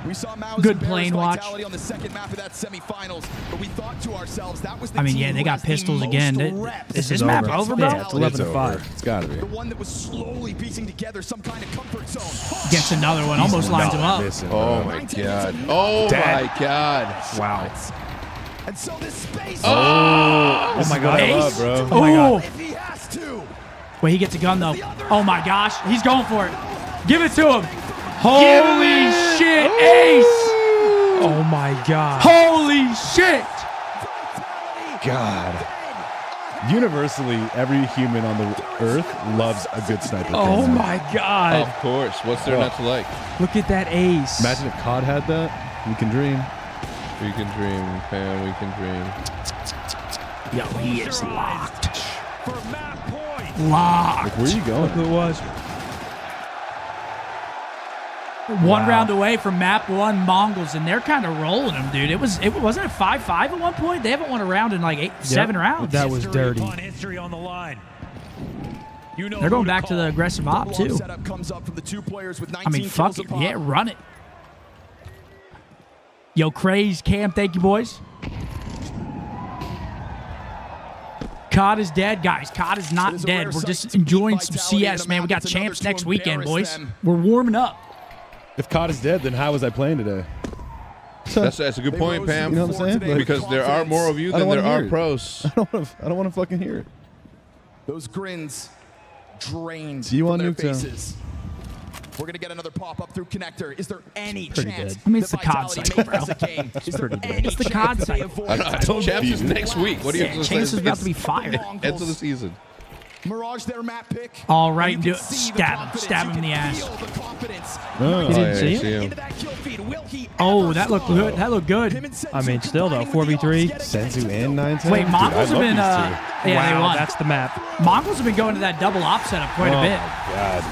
We saw Mao's Good plane watch. vitality on the second map of that semifinals, but we thought to ourselves that was the I mean, team yeah, they who got has the pistols most again. reps. Is this map over, bro? Yeah, it's 11 to 5. It's got to be. The one that was slowly piecing together some kind of comfort zone. Gets another one. Almost lines him up. Missing, Oh bro. my god. Oh my god. Wow. And so this space. Oh my god. I love, bro. Oh my god. If he has to. Wait, he gets a gun though. Oh my gosh, he's going for it. Give it to him. Holy shit, Ace! Oh my god. Holy shit! God. Universally, every human on the earth loves a good sniper. Oh cam. my god. Of course. What's there not to like? Look at that ace. Imagine if COD had that. We can dream. We can dream, fam. We can dream. Yo, he is locked. For map point. Locked. Like, where are you going? Look who it was. One round away from map 1 MongolZ, and they're kind of rolling them, dude. It wasn't it 5-5 at one point. They haven't won a round in like 7 rounds. That was dirty. History on the line. You know They're going who to back to the call. aggressive op too. Setup comes up from the 2 players with 19 I mean, fuck kills it. apart. Yeah, run it. Yo, Craze, Cam, thank you, boys. COD is dead, guys. COD is not dead. We're just enjoying some CS, man. We got champs next weekend, boys. We're warming up. If COD is dead, then how was I playing today? That's a good point, Pam. You know what I'm saying? Like, Because there are more of you I than don't there wanna are hear it. pros. I don't want to fucking hear it. Those grins drained See you from on their Nuketown. faces. We're going to get another pop-up through connector. Is there any pretty chance good. I mean, it's that the COD Vitality cycle, may press bro. a game? Is there pretty good. any It's the chance COD that they cycle. avoid Champs is next week. What do you have to say? Chase is about to be fired. End of the season. Mirage their map pick. All right, And do you it. can see the Stab him. confidence. Stab You him in the can ass. feel the confidence. Oh, You didn't yeah, see I him? see him. Into that kill feed. Will he Oh, ever that looked slow? good. That looked good. Him and Senzu I mean, still though, combining with the 4v3. offs yet Senzu again. and 910. Wait, Mongols have been Yeah, they wow, won. that's the map. Mongols have been going to that double op setup quite a bit. God.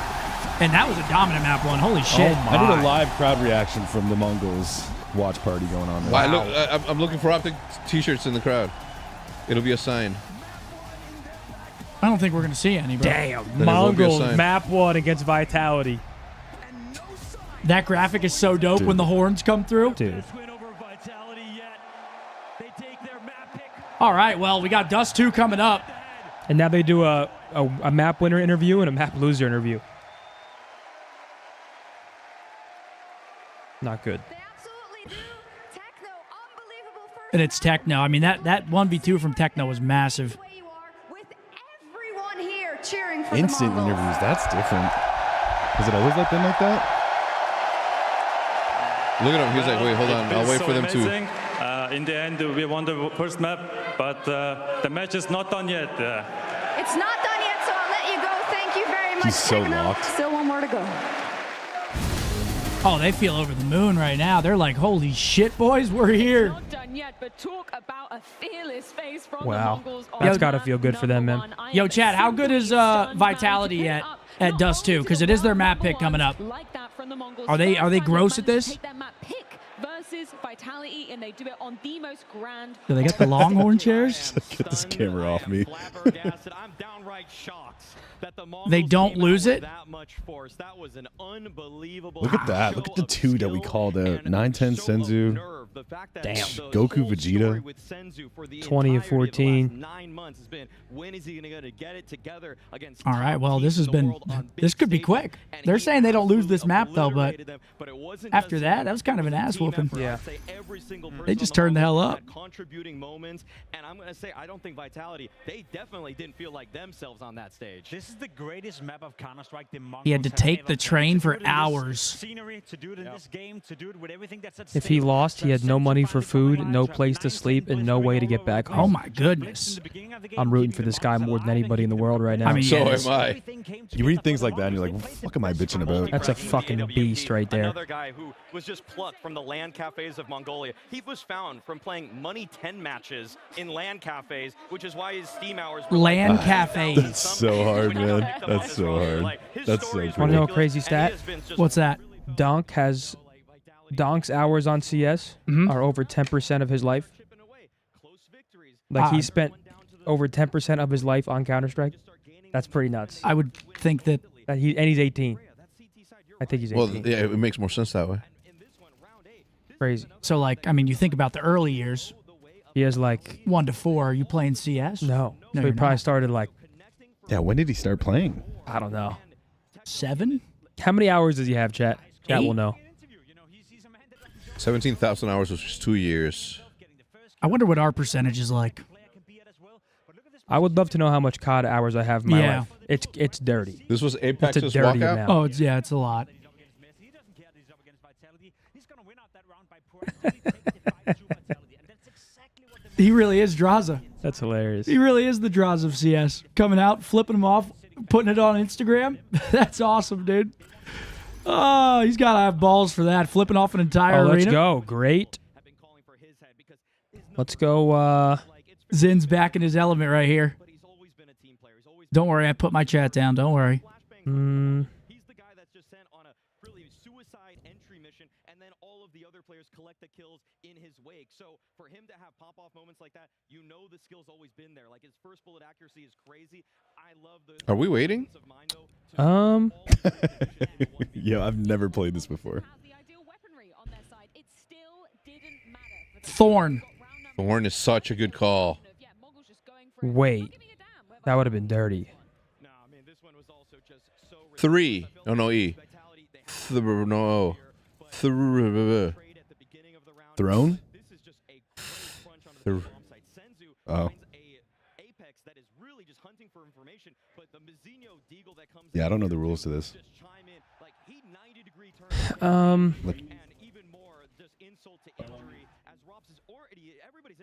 And that was a dominant map one. Holy shit. Oh I did my. a live crowd reaction from the MongolZ watch party going on there. Wow. I'm looking for optic t-shirts in the crowd. It'll be a sign. I don't think we're going to see any, bro. Damn. Then it won't be a Mongols sign. map 1 against Vitality. That graphic is so dope when the horns come through. Dude. Win over Vitality yet. They take their map pick. All right, well, we got Dust 2 coming up. And now they do a map winner interview and a map loser interview. Not good. They absolutely do. Techno, unbelievable first And it's Techno. I mean, that 1v2 from Techno was massive. way you are with everyone here cheering for Instant the Mongols. interviews. That's different. Is it always like been like that? Look at him. He's like, wait, hold on. I'll wait for them to. In the end, we won the first map, but the match is not done yet. It's not done yet, so I'll let you go. Thank you very much, He's so Techno. locked. Still one more to go. Oh, they feel over the moon right now. They're like, holy shit, boys, we're here. Not done yet, but talk about a fearless face from Wow. the Mongols. That's on gotta map feel good for them, man. number 1. I Yo, am Chad, how good is simply stunned, Vitality man, to at pick up not Dust 2? only Because to it is their one map pick performance coming up. like that from the Mongols. Are they First time gross at managed to this? take their map pick versus Vitality, and they do it on the most grand. Do they get the Longhorn chairs? Get this camera off me. I'm downright shocked that the They Mongols don't came lose out with it? that much force. That was an unbelievable Look at that. Look at the show of two that we skill called out. and 910 show of Senzu. nerve. The fact that Damn. the Goku whole Vegeta. story with Senzu for the 20 and entirety of the last 14. 9 months has been, when is he going to get it together against All right, top well, this teams has in the been, world on big this could be stages? quick. And They're he saying they don't lose this absolutely map, though, but obliterated them. But it wasn't after just that, him. that was kind of an It was a ass team whooping. effort. Yeah. I'd say every single person They just on the turned the hell Mongols up. had contributing moments, and I'm going to say I don't think Vitality, they definitely didn't feel like themselves on that stage. This is the greatest map of Counter-Strike the Mongols He had to have take ever the played. train To do for it in this hours. Scenery, to do it in this game, to do it with everything that's at If stake. he lost, he had no money for food, no place to sleep, and no way to get back home. Oh my goodness. I'm rooting for this guy more than anybody in the world right now. I mean, So yes. am I. You read things like that, and you're like, what the fuck am I bitching about? That's a fucking beast right there. Another guy who was just plucked from the LAN cafes of Mongolia. He was found from playing Money 10 matches in LAN cafes, which is why his Steam hours were LAN like cafes. That's so hard, man. That's so hard. That's so Want to know a cool. crazy stat? What's that? Donk's hours on CS are over 10% of his life. Like he spent over 10% of his life on Counter-Strike. That's pretty nuts. I would think that. And he's 18. I think he's 18. Well, yeah, it makes more sense that way. Crazy. So, like, I mean, you think about the early years. He has like 1 to 4. Are you playing CS? no. No, So he you're probably not. started like Yeah, when did he start playing? I don't know. 7? How many hours does he have, chat? Chat 8? will know. 17,000 hours was just 2 years. I wonder what our percentage is like. I would love to know how much COD hours I have in my Yeah. life. It's dirty. This was It's a Apex's dirty walkout. amount. Oh, it's a lot. He really is Draza. That's hilarious. He really is the Draza of CS. Coming out, flipping him off, putting it on Instagram. That's awesome, dude. Oh, he's got to have balls for that. Flipping off an entire Oh, let's arena. go. Great. Let's go. Zin's back in his element right here. Don't worry, I put my chat down. Don't worry. He's the guy that's just sent on a really suicide entry mission, and then all of the other players collect the kills in his wake. So for him to have pop-off moments like that, you know the skill's always been there. Like his first bullet accuracy is crazy. I love the. Are we waiting? Yeah, I've never played this before. Thorn. Thorn is such a good call. Wait. That would have been dirty. 3. Oh, no, E. No. Throne? Oh. Yeah, I don't know the rules to this.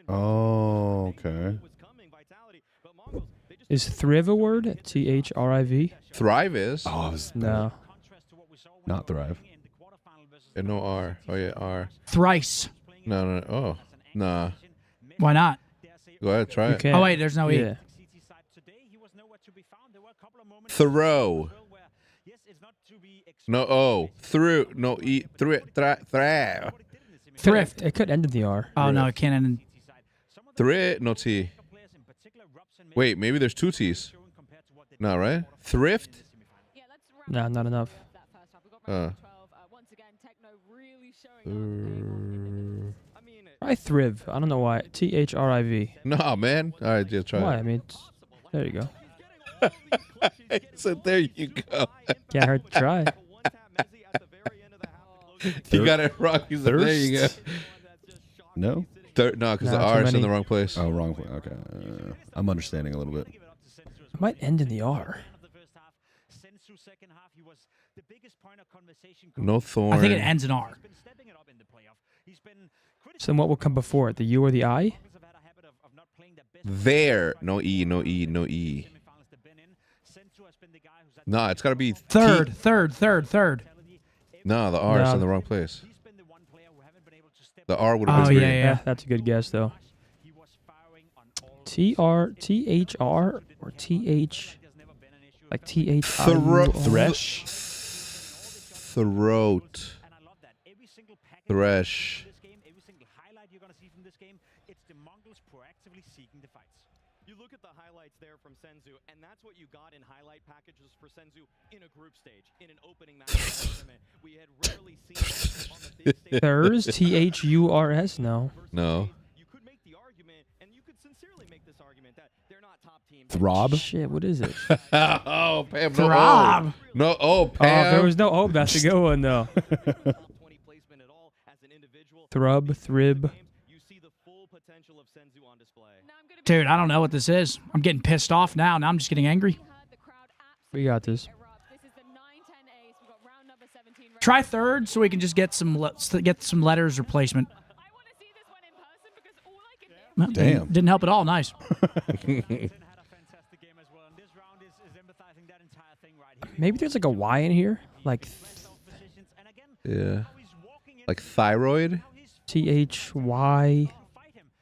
Oh, okay. Is Thriv a word? Thriv? Thrive is. Oh, it was No. not Thrive. And no R. Oh, yeah, R. Thrice. No. Oh, nah. Why not? Go ahead, try You it. can't. Oh, wait, there's no E. Yeah. Throw. No O. Through. No E. Thrift. Thrift. It could end in the R. Oh, no, it can't end in. Thrift. No T. Wait, maybe there's 2 T's. No, right? Thrift? No, not enough. Uh. Try Thriv. I don't know why. Thriv. No, man. All right, just try Why? it. I mean, there you go. So there you go. Can't hurt to try. You got it wrong. He said, there you go. No? No, because the Nah, too R is in many. the wrong place. Oh, wrong place. Okay. I'm understanding a little bit. It might end in the R. No Thorn. I think it ends in R. So what will come before it? The U or the I? There. No E. No E. No E. No, it's got to be Third. T. No, the R is No. in the wrong place. The R would have Oh, been yeah, green. yeah. That's a good guess, though. T-R-T-H-R or T-H? Like T-H-I-U-R? Thresh? Throat. Thresh. You look at the highlights there from Senzu, and that's what you got in highlight packages for Senzu in a group stage, in an opening match of the tournament. We had rarely seen that on the big stage. Thurs? T-H-U-R-S? No. No. You could make the argument, and you could sincerely make this argument that they're not top teams. Throb? Shit, what is it? Oh, Pam. No Throb. O. No O, Oh, Pam. if there was no O, that's a good one, though. Thrub, Thrib. Dude, I don't know what this is. I'm getting pissed off now. Now I'm just getting angry. We got this. Try third so we can just get some letters replacement. Well, Damn. Didn't help at all. Nice. Maybe there's like a Y in here, like Yeah. Like thyroid? THY.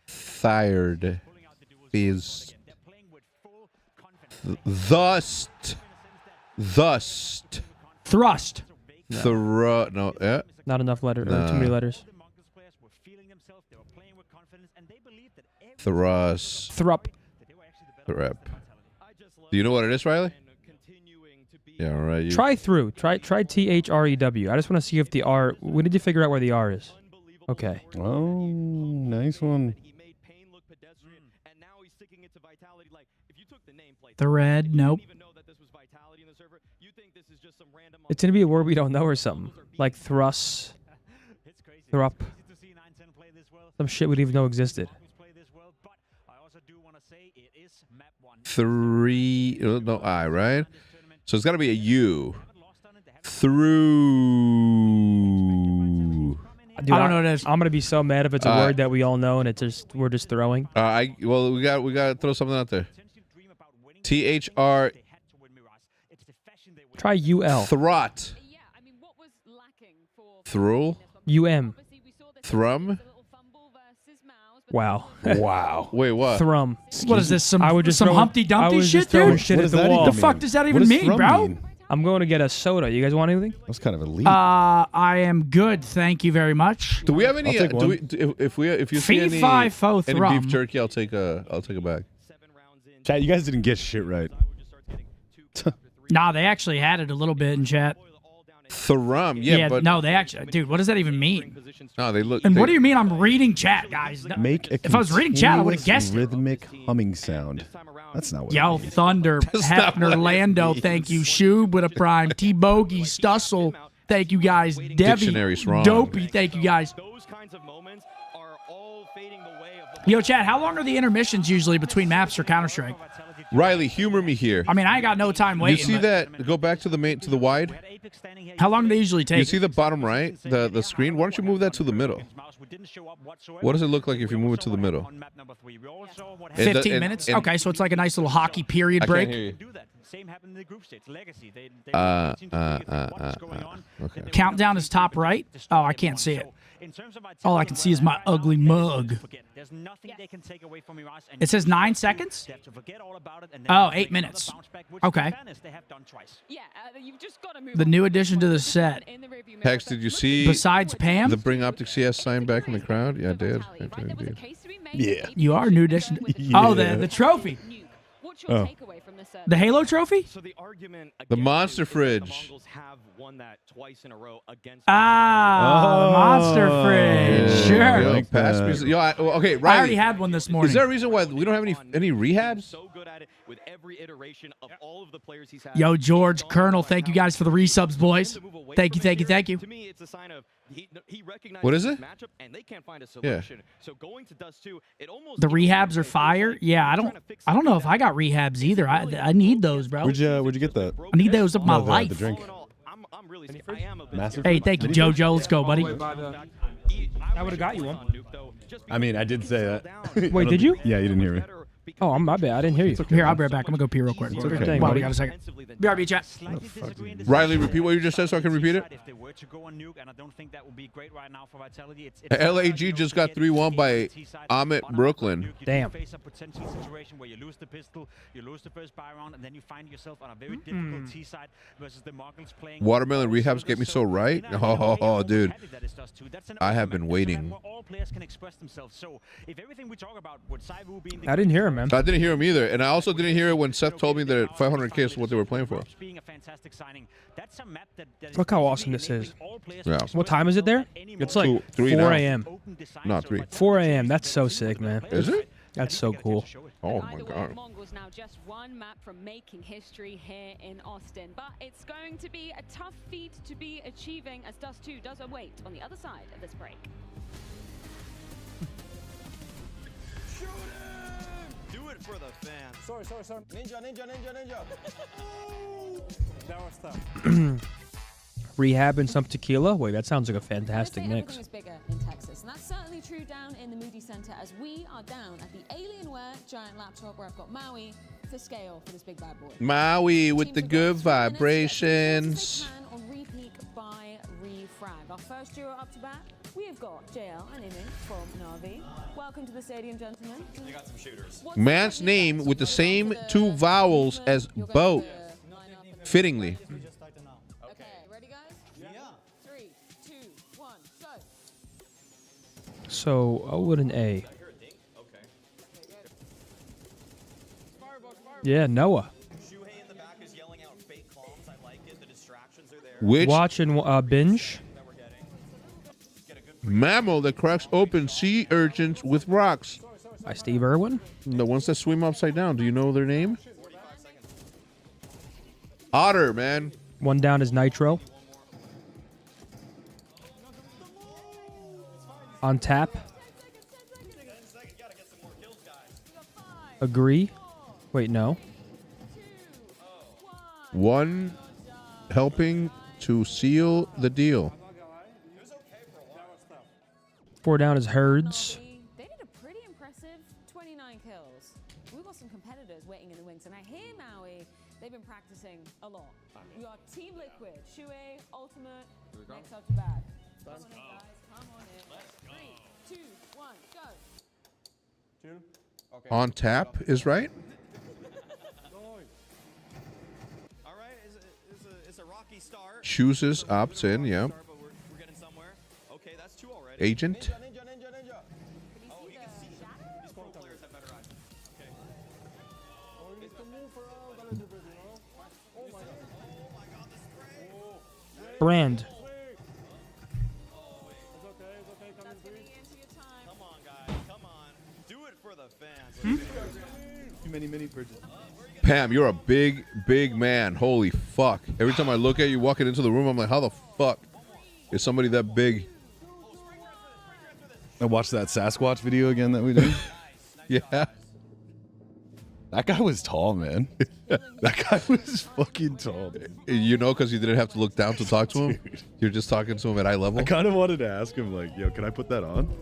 Thired. Is. Thust. Thrust. No, yeah. Not enough letter. Or Nah. too many letters. Thrust. Thrup. Threp. Do you know what it is, Riley? Yeah, all right. Try through. Try THREW. I just want to see if the R. We need to figure out where the R is. Okay. Oh, nice one. The red. Nope. It's gonna be a word we don't know or something. Like thrust. Thrup. Some shit we didn't even know existed. No I, right? So it's got to be a U. Through. Dude, I don't know what it is. I'm gonna be so mad if it's a word that we all know and we're just throwing. Well, we got to throw something out there. THR. Try UL. Throt. Through. UM. Thrum. Wow. Wow. Wait, what? Thrum. What is this? Some I would just some throw- Humpty I Dumpty was shit, just throwing dude? shit What at does the that wall. even The fuck mean? does that What even does mean, thrum bro? mean? I'm going to get a soda. You guys want anything? That's kind of elite. I am good, thank you very much. Do we have any? I'll take Do one. we? If you see Fee, any, fi, fo, any thrum. beef jerky, I'll take a bag. Chat, you guys didn't get shit right. Nah, they actually had it a little bit in chat. Thrum. Yeah, but no, they actually, dude. What does that even mean? no, they look. And what do you mean? I'm reading chat, guys. Make a If I was reading chat, I would've continuous guessed it. rhythmic humming sound. That's not what Yo, it means. Thunder, not Hefner, what it Lando, thank you. Shoob with a prime. T-Bogey, Stussel, thank you guys. Debbie, Dictionary's wrong. Dopey, thank you guys. Those kinds of moments are all fading the way of Yo, chat, how long are the intermissions usually between maps for Counter-Strike? Riley, humor me here. I mean, I ain't got no time You waiting. see but that? Go back to the wide. How long do they usually take? You see the bottom right, the screen? Why don't you move that to the middle? What does it look like if you move it to the middle? 15 minutes? Okay, so it's like a nice little hockey period I break. can't hear you. Same happened in the group stage. Legacy. Okay. Countdown is top right. Oh, I can't see it. All I can see is my ugly mug. It says 9 seconds? Oh, 8 minutes. Okay. You've just got to move The on. new addition to the set. Hex, did you see Besides Pam, the Bring Optics CS sign back in the crowd? Yeah, I did. I did. Yeah. you are a new addition. Oh, the trophy. What's your Oh. takeaway from this? The Halo trophy? So the argument The against Monster is that Fridge. The Mongols have won that twice in a row against Ah, Monster Fridge. Sure. Yeah. Yo, like pass that. music. Yo, okay, I Riley. already had one this morning. Is there a reason why we don't have any rehabs? so good at it with every iteration of all of the players he's had. Yo, George, Colonel, thank you guys for the resubs, boys. Thank you, thank you, thank you. To me, it's a sign of he recognizes What is this it? matchup and they can't find a solution. So going to Dust 2, it almost The rehabs are fire. Yeah, I don't know if I got rehabs either. I need those, bro. Where'd you get that? I need those of my No, the life. drink. I'm really I am a bit Massive. Hey, thank you, JoJo. Let's go, buddy. I would have got you one. I mean, I did say that. Wait, did you? Yeah, you didn't hear me. Oh, my bad. I didn't hear you. Here, I'll be right back. I'm gonna go pee real quick. okay, Wow, buddy. we got a second. BRB chat. Riley, repeat what you just said so I can repeat it. If they were to go on nuke, and I don't think that would be great right now for Vitality. It's LAG just got 3-1 by Amit Brooklyn. Damn. Face a potential situation where you lose the pistol, you lose the first buy round, and then you find yourself on a very difficult T side versus the Mongols playing. Watermelon rehabs get me so right. Oh, dude. I have been waiting. All players can express themselves. So if everything we talk about would Saivu being I didn't hear him, man. I didn't hear him either, and I also didn't hear it when Seth told me that 500K is what they were playing for. being a fantastic signing. That's a map that Look how awesome this is. Yeah. What time is it there? It's like 2, 3 4 now. a.m. Not 3. 4 a.m. That's so sick, man. Is it? That's so cool. Oh my Either way, god. Mongols now just one map from making history here in Austin. But it's going to be a tough feat to be achieving as Dust 2 does await on the other side of this break. do it for the fans. Sorry. Ninja. That was tough. Rehab and some tequila? Wait, that sounds like a fantastic mix. Everything is bigger in Texas, and that's certainly very true down in the Moody Center as we are down at the Alienware giant laptop where I've got Maui to scale for this big bad boy. Maui with the good vibrations. On repeat by refrag. Our first duo up to bat, we have got JL and Imi from Navi. Welcome to the stadium, gentlemen. You got some shooters. Man's name with the same 2 vowels as boat. Fittingly. Okay, ready guys? Yeah. 3, 2, 1, go. So O with an A. Yeah, Noah. Which Watching binge. mammal that cracks open sea urchins with rocks? By Steve Irwin. The ones that swim upside down. Do you know their name? Otter, man. One down is Nitro. On tap. Agree. Wait, no. 1 helping to seal the deal. 4 down is Herds. They did a pretty impressive 29 kills. We've got some competitors waiting in the wings, and I hear Maui, they've been practicing a lot. We are Team Liquid, Shue, Ultimate, next up to bat. Come on in, guys. Come on in. 3, 2, 1, go. On tap is right. All right, it's a rocky start. Chooses opts in, yeah. But we're getting somewhere. Okay, that's 2 already. Agent. Oh, you can see. These pro players have better eyes. Okay. Brand. Come on, guys. Come on. Do it for the fans. Too many mini purchases. Pam, you're a big, big man. Holy fuck. Every time I look at you walking into the room, I'm like, how the fuck is somebody that big? I watched that Sasquatch video again that we did. Yeah. That guy was tall, man. That guy was fucking tall, dude. You know, because you didn't have to look down to talk to him. You're just talking to him at eye level. I kind of wanted to ask him, like, yo, can I put that on?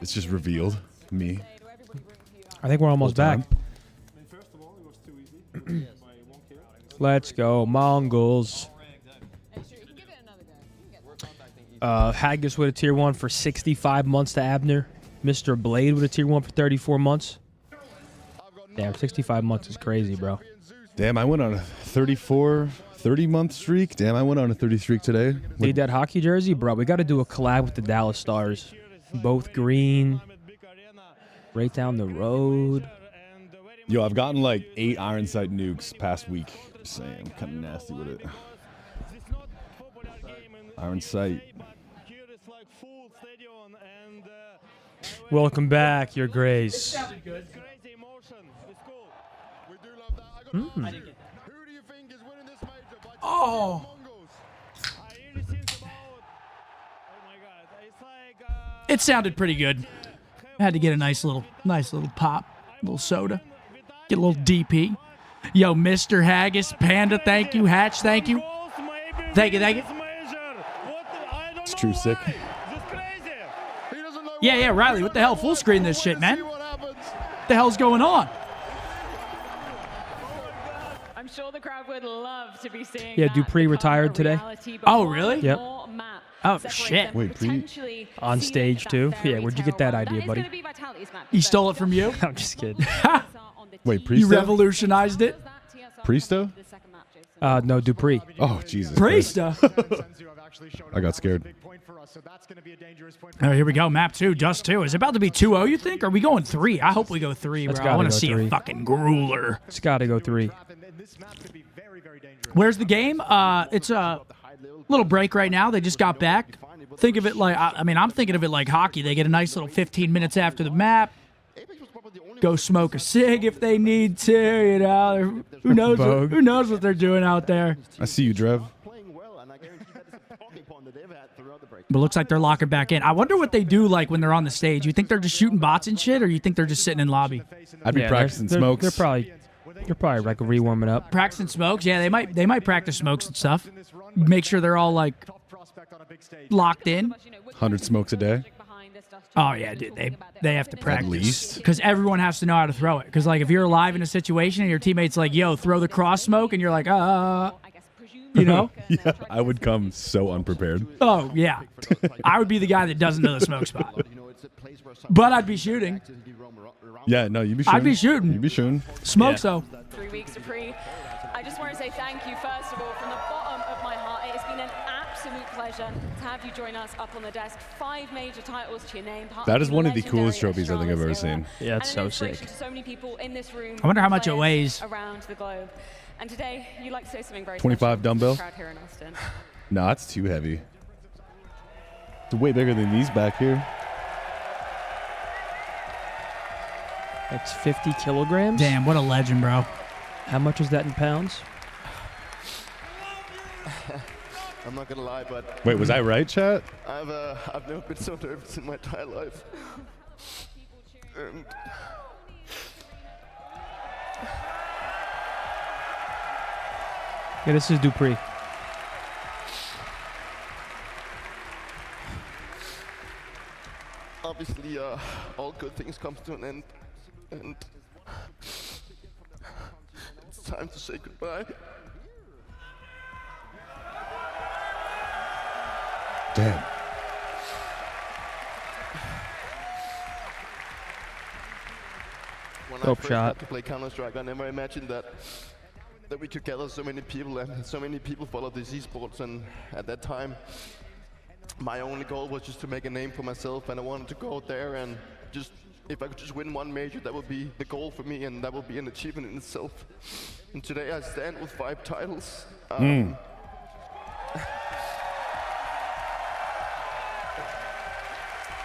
It's just revealed me. I think we're almost back. Let's go, Mongols. Haggis with a tier 1 for 65 months to Abner. Mr. Blade with a tier 1 for 34 months. Damn, 65 months is crazy, bro. Damn, I went on a 30-month streak. Damn, I went on a 30 streak today. Need that hockey jersey? Bro, we got to do a collab with the Dallas Stars. Both green. Right down the road. Yo, I've gotten like 8 Iron Sight nukes past week. Just saying, I'm kind of nasty with it. Iron Sight. Welcome back, Your Grace. Oh. It sounded pretty good. I had to get a nice little pop, a little soda, get a little DP. Yo, Mr. Haggis, Panda, thank you. Hatch, thank you. Thank you. It's true sick. Yeah, Riley, what the hell? Full screen this shit, man. What the hell's going on? I'm sure the crowd would love to be seeing Yeah, that Dupree retired today. Oh, really? Yep. Oh, shit. Wait, On stage, too? Yeah, where'd you get that idea, buddy? He stole it from you? I'm just kidding. Wait, You Priesto? revolutionized it? Priesto? No, Dupree. Oh, Jesus Christ. Priesto. I got scared. Oh, here we go. Map 2, Dust 2. Is it about to be 2-0, you think? Or are we going 3? I hope we go 3, It's bro. I gotta want to go see 3. a fucking grueler. It's got to go 3. Where's the game? It's a little break right now. They just got back. Think of it like, I'm thinking of it like hockey. They get a nice little 15 minutes after the map. Go smoke a cig if they need to, you know. Who knows what they're doing out there. I see you, Drev. But it looks like they're locking back in. I wonder what they do like when they're on the stage. You think they're just shooting bots and shit, or you think they're just sitting in lobby? I'd be practicing smokes. They're probably like re-warming up. Practicing smokes? Yeah, they might practice smokes and stuff. Make sure they're all like locked in. 100 smokes a day. Oh yeah, dude. They have to practice. least. Because everyone has to know how to throw it. Because like if you're alive in a situation and your teammate's like, "Yo, throw the cross smoke," and you're like, you know? Yeah, I would come so unprepared. Oh yeah. I would be the guy that doesn't know the smoke spot. But I'd be shooting. Yeah, no, you'd be shooting. I'd be shooting. You'd be shooting. Smoke so. 3 weeks to pre. I just want to say thank you, first of all, from the bottom of my heart. It has been an absolute pleasure to have you join us up on the desk. 5 major titles to your name. That is one of the coolest trophies I think I've ever seen. Yeah, it's so sick. To so many people in this room, I wonder how much it weighs. around the globe. And today, you'd like to say something very 25 special dumbbell? to the crowd here in Austin. Nah, it's too heavy. It's way bigger than these back here. That's 50 kilograms. Damn, what a legend, bro. How much is that in pounds? I'm not gonna lie, but Wait, was I right, chat? I've never been so nervous in my entire life. And Yeah, this is Dupree. obviously, all good things come to an end, and it's time to say goodbye. Damn. When Dope I first shot. had to play Counter-Strike, I never imagined that we could gather so many people, and so many people follow these esports. And at that time, my only goal was just to make a name for myself, and I wanted to go out there and just, if I could just win one major, that would be the goal for me, and that would be an achievement in itself. And today I stand with 5 titles.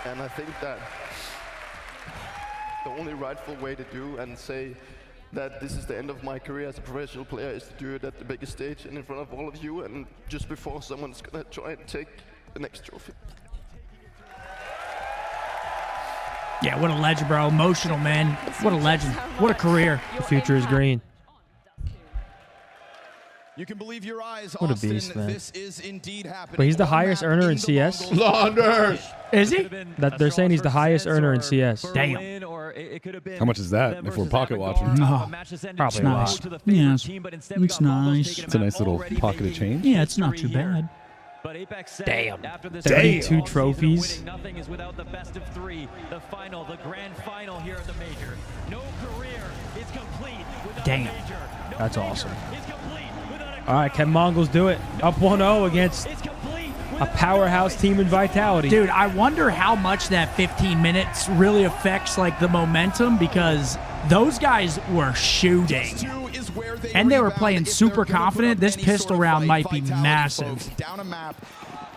And I think that the only rightful way to do and say that this is the end of my career as a professional player is to do it at the biggest stage and in front of all of you, and just before someone's gonna try and take the next trophy. Yeah, what a legend, bro. Emotional, man. What a legend. What a career. The future is green. You can believe your eyes, What a Austin. beast, man. This is indeed happening. But he's the One highest map earner in the CS. MongolZ. Launders! Is he? That they're saying he's the highest earner in CS. Damn. How much is that if we're pocket watching? Oh, probably a nice. lot. Yes, it's nice. It's a nice little pocket of change. Yeah, it's not too bad. But Apex said Damn. after this 32 all season trophies. winning, nothing is without the best of 3. The final, the grand final here at the major. No career is complete without Damn. a major. No That's major awesome. is complete without a All right, can Mongols do it? Up 1-0 against It's complete a without powerhouse team in Vitality. Dude, I wonder how much that 15 minutes really affects like the momentum, because those guys were shooting. And they were playing super confident. This pistol round might be massive. Down a map.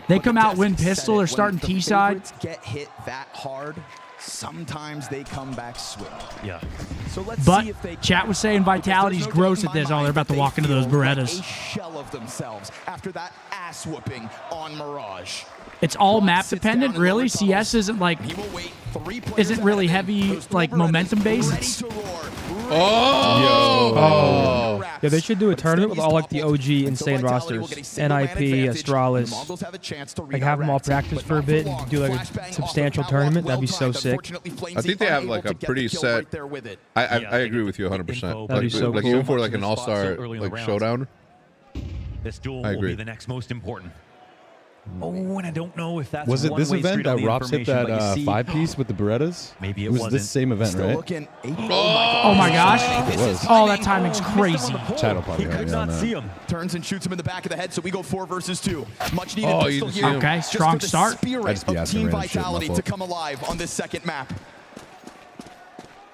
They come out, win Destin said pistol, it, they're starting when the T-side. favorites get hit that hard, sometimes they come back swift. Yeah. So let's But see if they chat was saying Vitality's Because there's no gross doubt at in this. my Oh, they're about to mind walk that into they those feel like Berettas. a shell of themselves after that ass whooping on Mirage. It's all map Sits dependent, down in the really. lower tunnels. CS isn't like He will wait 3 players isn't ahead really of him. heavy Those 2 like Berettas momentum based. ready to roar. Oh. Yeah, they should do a tournament with all like the OG insane rosters. NIP, Astralis. Like have them all practice for a bit and do like a substantial tournament. That'd be so sick. I think they have like a pretty set. I agree with you 100%. That'd be so like cool. even for like an all-star early in the like round. showdown. This duel I will agree. be the next most important. Oh, and I don't know if that's Was it this one-way event street on that the Rops hit information, that but you see- 5-piece with the Berettas? Maybe it was wasn't. this same event, Still right? looking 8. Oh my gosh. It was. Oh, that timing's crazy. Chad will probably He have could me on not that. see him. Turns and shoots him in the back of the head, so we go 4 versus 2. Much needed Oh, pistol you didn't see here. him. Okay, Just strong for the start. I spirit just be of asking Team random shit, my Vitality to fault. come alive on this second map.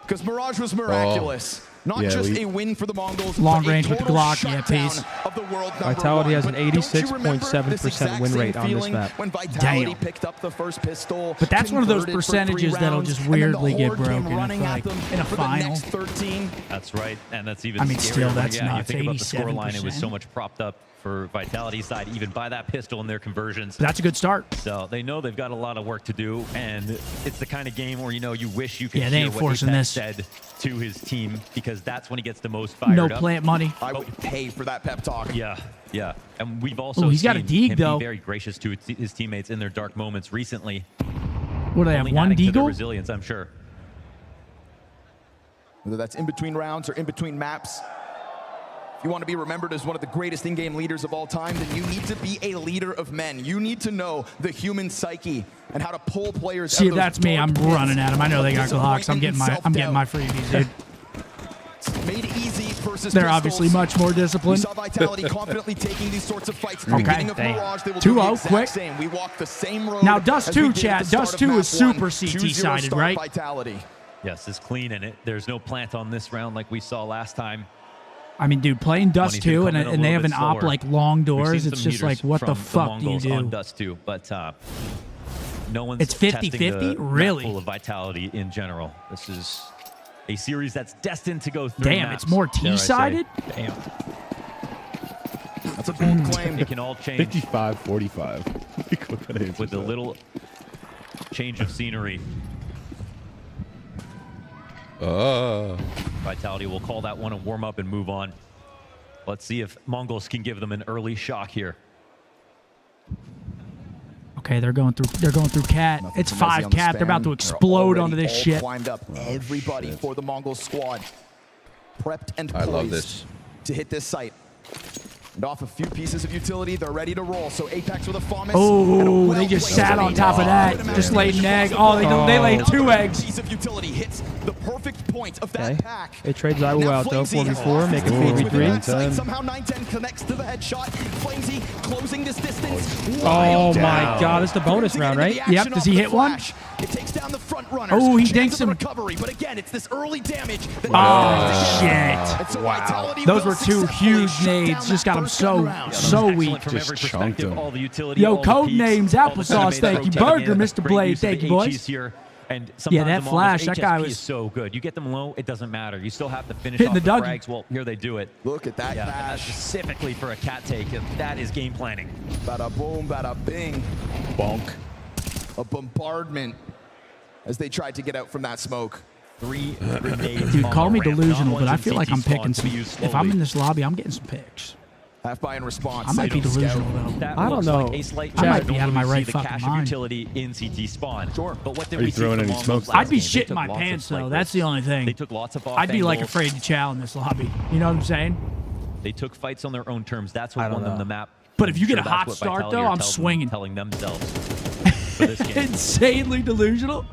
Because Mirage was miraculous. Not Yeah, just we- a win for the Mongols, Long but a range with the total Glock, yeah, shutdown peace. of the world number Vitality 1. has an But don't you remember 86.7% this exact win same rate on this feeling map. When Vitality Damn. picked up the first pistol, But that's one of those converted for 3 percentages that'll rounds, just and then the weirdly get Horde came broken if, running like, at them in a for final. The next 13. That's right, and that's even I mean, scarier. still, that's yeah, you nuts, think about the scoreline, it was 87%. so much propped up for Vitality's side, even by that pistol and their conversions. But that's a good start. So they know they've got a lot of work to do, and it's the kind of game where, you know, you wish you could Yeah, they hear ain't what forcing Apex this. said to his team, because that's when he gets the most fired No up. plant money. I would pay for that pep talk. Yeah, yeah. And we've also Ooh, he's got a seen dig, him though. be very gracious to his teammates in their dark moments recently. What do they have? Only One adding to their deagle? resilience, I'm sure. Whether that's in between rounds or in between maps. If you want to be remembered as one of the greatest in-game leaders of all time, then you need to be a leader of men. You need to know the human psyche and how to pull players. See, if that's me, I'm running at him. I know they got Glocks. I'm getting my freebies, dude. Made easy versus They're pistols. obviously much more We disciplined. saw Vitality confidently taking these sorts of fights. At the Okay, beginning of dang. Mirage, they will do the 2-0, exact quick. same. We walk the same road. Now, Dust as we 2, did at chat. the start Dust of 2 map is super 1. CT 2-0 sided, start right? Vitality. Yes, it's clean in it. There's no plant on this round like we saw last time. I mean, dude, playing Dust 22 2 coming in a and they have little an bit op slower. like long We've doors, seen it's some just like, heaters what the from fuck do you Mongols do? on Dust 2, but no one's It's testing 50-50? the Really? map full of Vitality in general. This is a series that's destined to go through Damn, maps, it's more dare I say. T-sided? Damn. That's a bold claim. It can all change 55-45. with a little change of scenery. Vitality will call that one a warm-up and move on. Let's see if Mongols can give them an early shock here. Okay, they're going through cat. Nothing It's from Mezzi 5 on the cat. They're about to span. explode They're onto this already shit. all climbed up. Everybody for the Mongol squad. Prepped and I poised love this. to hit this site. And off a few pieces of utility, they're ready to roll. So Apex with a FAMAS. Oh, they just sat on top of that. Just laid an egg. Oh, they laid 2 eggs. Piece of utility hits the perfect point of that Okay. pack. They trade Zywu Now out though, Flamesy 4v4, make it off the edge with 4v3. the backside. Somehow 910 connects to the headshot. Flamesy closing this distance. Oh my god, it's the bonus round, right? Yep, does he hit one? It takes down the front runners. Oh, he Chance dinks of the him. recovery, but again, it's this early damage. That Oh, shit. And so Vitality Those will were 2 successfully huge shut nades. down Just that got him first gun so round. weak. From every Just chunked perspective, him. all the utility, Yo, all the code peaks, names, all the applesauce, centimeters thank you. rotating Burger, in, Mr. great Blade, use of thank the you, boys. HEs here. And Yeah, sometimes that the flash, Mongols' that guy HSP was is so good. You get them low, it doesn't matter. You still have to finish hitting off the the Dougie. frags. Well, here they do it. Look at that Yeah, and that's cash. specifically for a cat take. That is game planning. Bada boom, bada bing. Bonk. A bombardment as they tried to get out from that smoke. 3 grenades. Dude, on call the me ramp. delusional, Not but I ones feel in like CT I'm picking spawn to some. be used If I'm slowly. in this lobby, I'm getting some picks. Half buy in response. I might be Scout. delusional though. That I don't looks know. Like a slight I might jab. be out of my Normally we right see the fucking cache of mind. utility in CT spawn. Sure. But what did Are we you see throwing from any Mongols smokes? last I'd be game? They shitting took my lots of pants though. snipers. That's the only thing. They took lots of off I'd be like angles. afraid to chow in this lobby. You know what I'm saying? They took fights on their own terms. That's I what don't won them know. the map. But if you I'm get a sure hot that's what start, Vitality though, are I'm swinging. telling themselves for this game. Insanely delusional.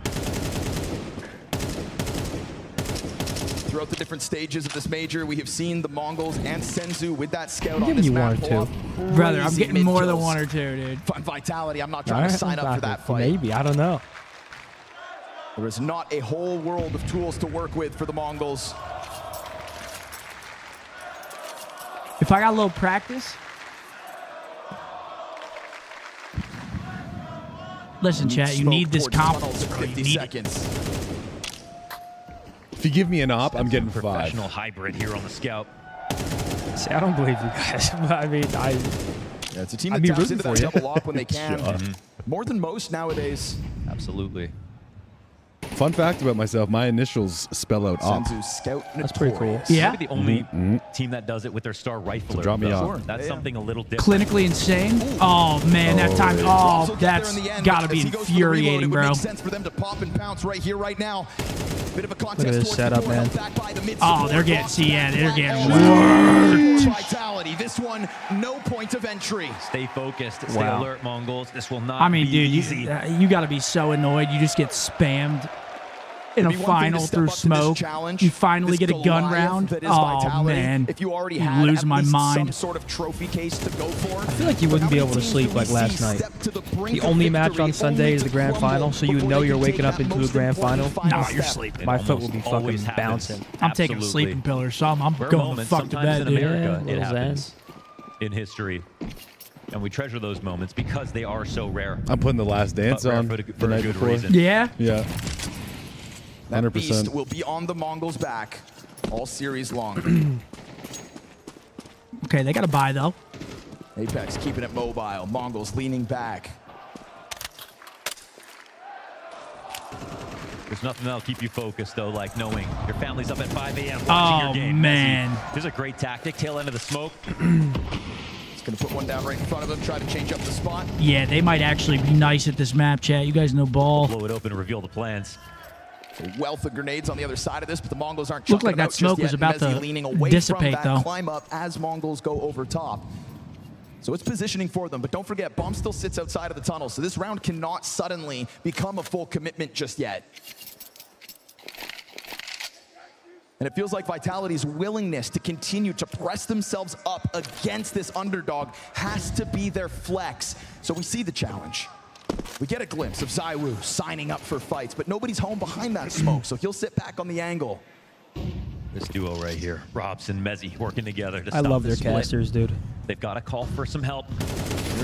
Throughout the different stages of this major, we have seen the Mongols and Senzu with that scout I'm on giving this you map. 1 or pull 2. off Brother, I'm crazy getting more than mid-kills. 1 or 2, dude. Fun Vitality. I'm not trying to sign up for that fight. Maybe, I don't know. There is not a whole world of tools to work with for the Mongols. If I got a little practice. Listen, chat, you Smoke need this towards confidence, tunnels bro. at You 50 need it. seconds. If you give me an op, I'm getting 5. Professional hybrid here on the scout. See, I don't believe you guys. I mean, Yeah, it's a team I'd that be taps rooting into for that you. double op when they can. Sure. More than most nowadays. Absolutely. Fun fact about myself, my initials spell out op. Senzu scout. That's pretty cool. notorious. Yeah. Maybe the only team that does it with their star rifler. drop me though. off. Sure. That's Yeah. something a little different. Clinically insane. Oh man, that time. Also Oh, gets there that's in the end, gotta but be as he goes for the reload, infuriating, it would bro. make sense for them to pop and pounce right here, right now. Bit of a context Look at this towards the setup, door, man. held back by the mid Oh, support. they're getting. Lost See, yeah, back they're line. getting Oh, worked. Vitality. This one, no point of entry. Stay focused. Stay Wow. alert, Mongols. This will not I mean, be dude, easy. you got to be so annoyed. You just get spammed in a It'd be one thing to final step through up to this smoke. challenge, You finally this get a gun Goliath round. that is Oh Vitality. man, If you already I'm had losing at my least some mind. sort of trophy case to go for. I feel like you wouldn't be able to sleep like last night. The only match on Sunday is the grand final, so you know you're waking up into a grand final. No, you're sleeping. My foot will be Always fucking happens. bouncing. I'm taking a Absolutely. sleeping pill or something. I'm Rare going the moments, fuck to sometimes bed, in dude. America, Yeah, it little happens in history. And we treasure those moments because they are so rare. I'm putting the last dance But rare on for the a night good before. reason. Yeah. Yeah. That beast 100%. will be on the Mongols' back all series long. Okay, they got to buy though. Apex keeping it mobile. Mongols leaning back. There's nothing that'll keep you focused, though, like knowing your family's up at 5 a.m. watching Oh, your game. man. There's a great tactic. Tail end of the smoke. It's going to Gonna put one down right in front of him, try to change up the spot. Yeah, they might actually be nice at this map, chat. You guys know ball. Blow it open and reveal the plans. A wealth of grenades on the other side of this, but the Mongols aren't Looked chucking like them that out smoke just was yet. about Mezzi to leaning away dissipate, from that though. climb up as Mongols go over top. So it's positioning for them, but don't forget, Bomb still sits outside of the tunnel, so this round cannot suddenly become a full commitment just yet. And it feels like Vitality's willingness to continue to press themselves up against this underdog has to be their flex. So we see the challenge. We get a glimpse of Zaiwu signing up for fights, but nobody's home behind that smoke, so he'll sit back on the angle. This duo right here, Robs and Mezzi working together to I stop love the their split. casters, dude. They've got to call for some help.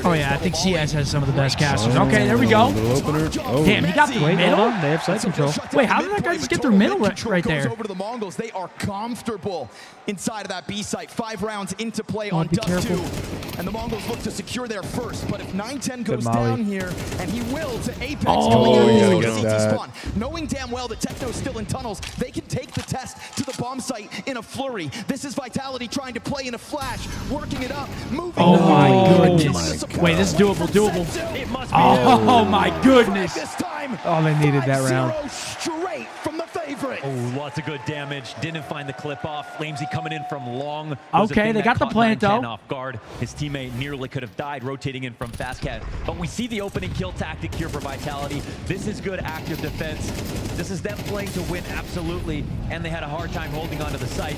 Oh, yeah, I think CS has some of the best casters. Okay, there we go. Little opener. Oh. Damn, he got through Wait, middle? hold on. They have side control. Wait, how did that guy just get through middle right there? Over to the Mongols. They are comfortable inside of that B site. 5 rounds into play Oh, on be Dust 2. careful. And the Mongols look to secure their first. But if 9-10 Good goes molly. down here, and he will to Apex Oh, coming out you of gotta this get CT that. spawn. Knowing damn well that Techno's still in tunnels, they can take the test to the bomb site in a flurry. This is Vitality trying to play in a flash, working it up, moving. Oh, my killing goodness. the support Wait, this is doable, doable. It must be Oh, my goodness. this time. Oh, they needed that 5-0 round. straight from the favorite. Oh, lots of good damage. Didn't find the clip off. Flamesy coming in from long. Was a Okay, thing they that got the caught plant, 9-10 though. off guard. His teammate nearly could have died rotating in from Fastcat. But we see the opening kill tactic here for Vitality. This is good active defense. This is them playing to win, absolutely. And they had a hard time holding onto the site.